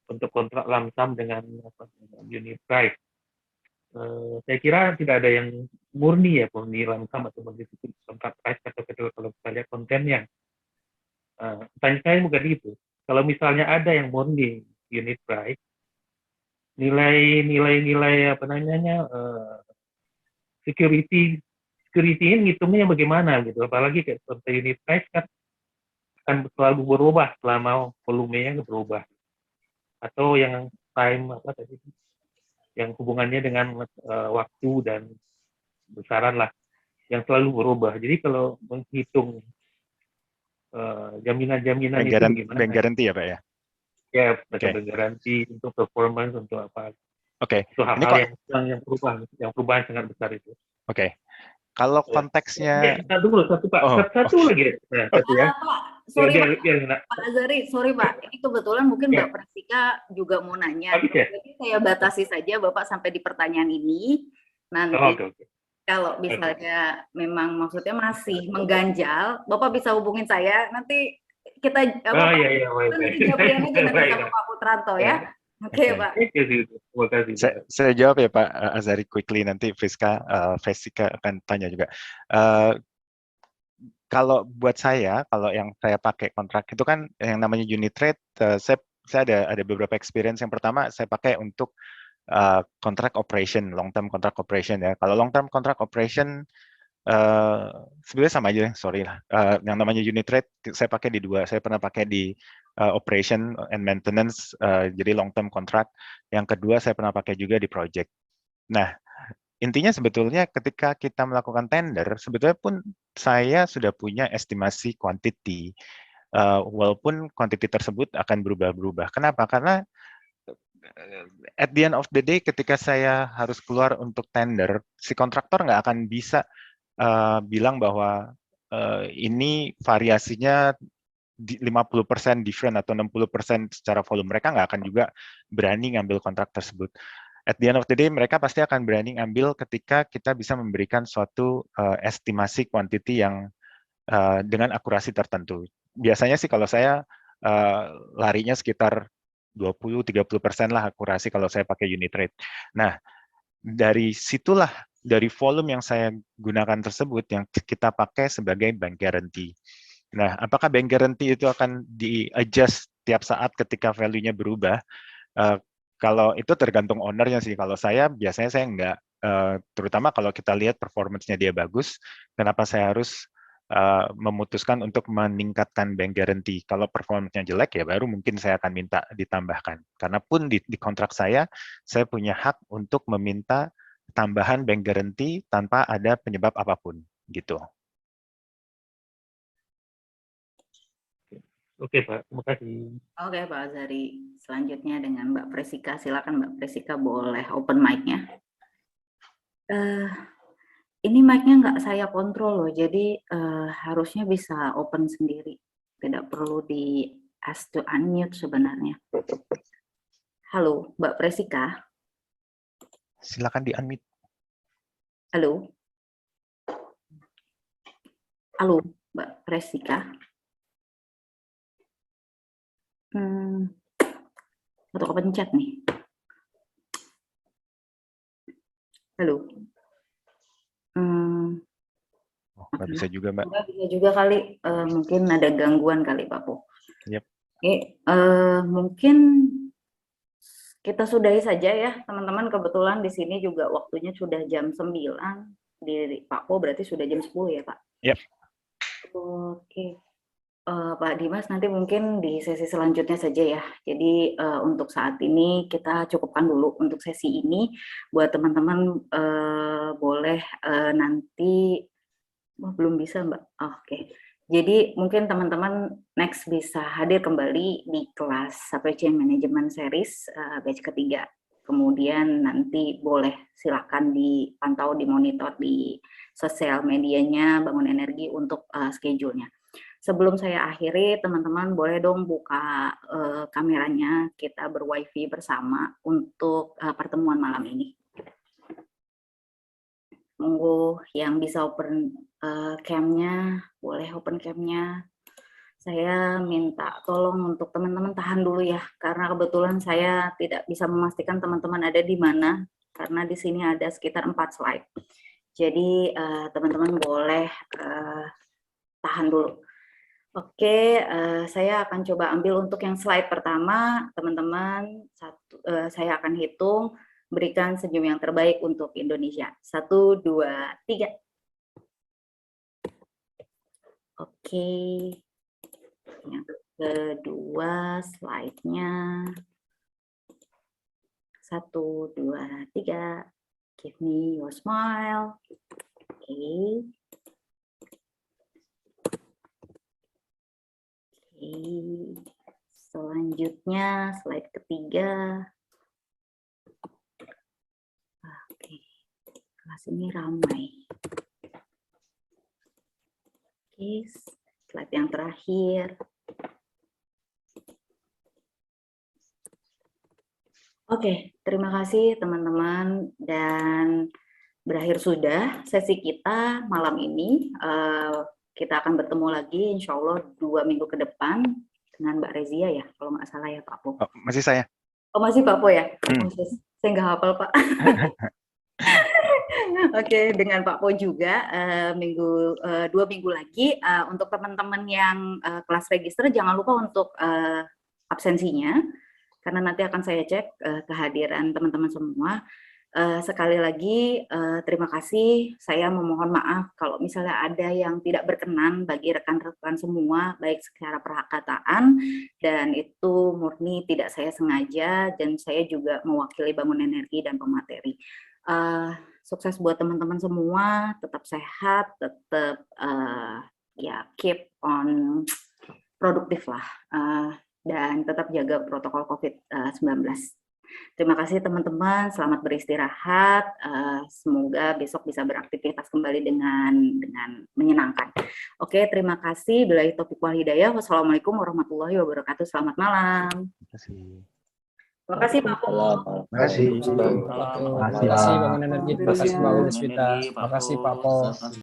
untuk kontrak lamsam dengan unit price. Saya kira tidak ada yang murni lamsam atau murni kontrak price atau kalau kita lihat kontennya. Pertanyaan saya bukan itu. Kalau misalnya ada yang murni unit price, nilai apa namanya security ini ngitungnya bagaimana gitu, apalagi kayak seperti unit price kan akan selalu berubah selama volumenya berubah, atau yang time apa tadi yang hubungannya dengan waktu dan besaran lah yang selalu berubah. Jadi kalau menghitung jaminan-jaminan itu bagaimana? Bank guarantee ya Pak ya? Ya, bank garansi untuk performance, untuk apa? Oke. Itu hal-hal yang perubahan sangat besar itu. Oke. Kalau konteksnya Satu Pak, satu lagi. Satu ya. Pak, sorry Pak Azari, sorry Pak. Ini kebetulan mungkin Mbak Fresika juga mau nanya. Jadi saya batasi saja Bapak sampai di pertanyaan ini. Nanti kalau misalnya memang maksudnya masih mengganjal, Bapak bisa hubungin saya. Nanti kita jawab sama Pak Putranto ya. Oke, Pak. Terima kasih. Saya jawab ya Pak Azari quickly, nanti Fresika akan tanya juga. Kalau buat saya, kalau yang saya pakai kontrak itu kan yang namanya unit rate, saya ada beberapa experience. Yang pertama saya pakai untuk contract operation, long term contract operation ya. Kalau long term contract operation sebenarnya sama aja, sorry lah. Yang namanya unit rate saya pakai di dua. Saya pernah pakai di operation and maintenance, jadi long term contract. Yang kedua saya pernah pakai juga di project. Nah, intinya sebetulnya ketika kita melakukan tender, sebetulnya pun saya sudah punya estimasi quantity, walaupun quantity tersebut akan berubah-berubah. Kenapa? Karena at the end of the day, ketika saya harus keluar untuk tender, si kontraktor nggak akan bisa bilang bahwa ini variasinya 50% different atau 60% secara volume, mereka nggak akan juga berani ngambil kontrak tersebut. At the end of the day, mereka pasti akan berani ngambil ketika kita bisa memberikan suatu estimasi quantity yang dengan akurasi tertentu. Biasanya sih kalau saya larinya sekitar 20-30% lah akurasi kalau saya pakai unit rate. Nah, dari situlah, dari volume yang saya gunakan tersebut yang kita pakai sebagai bank guarantee. Nah, apakah bank guarantee itu akan di-adjust tiap saat ketika value-nya berubah? Kalau itu tergantung ownernya sih. Kalau saya biasanya saya enggak. Terutama kalau kita lihat performance-nya dia bagus, kenapa saya harus memutuskan untuk meningkatkan bank guarantee? Kalau performance-nya jelek ya baru mungkin saya akan minta ditambahkan. Karena pun di kontrak saya punya hak untuk meminta tambahan bank guarantee tanpa ada penyebab apapun, gitu. Oke Pak, terima kasih. Oke Pak Azhari, selanjutnya dengan Mbak Presika. Silakan Mbak Presika, boleh open mic-nya. Ini mic-nya nggak saya kontrol loh, jadi harusnya bisa open sendiri. Tidak perlu di ask to unmute sebenarnya. Halo, Mbak Presika. Silakan di-unmute. Halo. Halo, Mbak Presika. Atau kepencet nih. Halo. Nggak bisa juga, Mbak. Nggak bisa juga kali, mungkin ada gangguan kali Pak Po. Yep. Oke, mungkin kita sudahi saja ya teman-teman. Kebetulan di sini juga waktunya sudah jam 9, di Pak Po berarti sudah jam 10 ya Pak? Yep. Oke. Pak Dimas, nanti mungkin di sesi selanjutnya saja ya. Jadi untuk saat ini kita cukupkan dulu untuk sesi ini. Buat teman-teman boleh nanti, belum bisa Mbak. Oke. Jadi mungkin teman-teman next bisa hadir kembali di kelas Supply Chain Management Series batch ketiga. Kemudian nanti boleh silakan dipantau, dimonitor di sosial medianya Bangun Energi untuk schedule-nya. Sebelum saya akhiri, teman-teman boleh dong buka kameranya, kita ber-wifi bersama untuk pertemuan malam ini. Monggo yang bisa open cam-nya, boleh open cam-nya. Saya minta tolong untuk teman-teman tahan dulu ya, karena kebetulan saya tidak bisa memastikan teman-teman ada di mana, karena di sini ada sekitar 4 slide. Jadi teman-teman boleh tahan dulu. Oke, saya akan coba ambil untuk yang slide pertama, teman-teman. Saya akan hitung, berikan senyum yang terbaik untuk Indonesia. 1, 2, 3. Oke, yang kedua slide-nya. 1, 2, 3. Give me your smile. Oke. Selanjutnya slide ketiga. Oke, kelas ini ramai. Oke, slide yang terakhir. Oke, terima kasih teman-teman, dan berakhir sudah sesi kita malam ini. Kita akan bertemu lagi insya Allah 2 minggu ke depan dengan Mbak Rezia ya, kalau nggak salah ya Pak Po. Oh, masih saya. Oh masih Pak Po ya? Saya nggak hafal Pak. Oke, dengan Pak Po juga 2 minggu lagi. Untuk teman-teman yang kelas register jangan lupa untuk absensinya, karena nanti akan saya cek kehadiran teman-teman semua. Sekali lagi terima kasih. Saya memohon maaf kalau misalnya ada yang tidak berkenan bagi rekan-rekan semua, baik secara perkataan, dan itu murni tidak saya sengaja, dan saya juga mewakili Bangun Energi dan pemateri. Sukses buat teman-teman semua, tetap sehat, tetap ya keep on produktif lah, dan tetap jaga protokol COVID-19. Terima kasih teman-teman, selamat beristirahat. Semoga besok bisa beraktivitas kembali dengan menyenangkan. Oke, terima kasih. Billahi taufiq wal hidayah. Wassalamualaikum warahmatullahi wabarakatuh. Selamat malam. Terima kasih Pak Po. Terima kasih. Terima Terima kasih Bangun Energi, terima kasih Mbak Deswita, terima kasih Pak Po.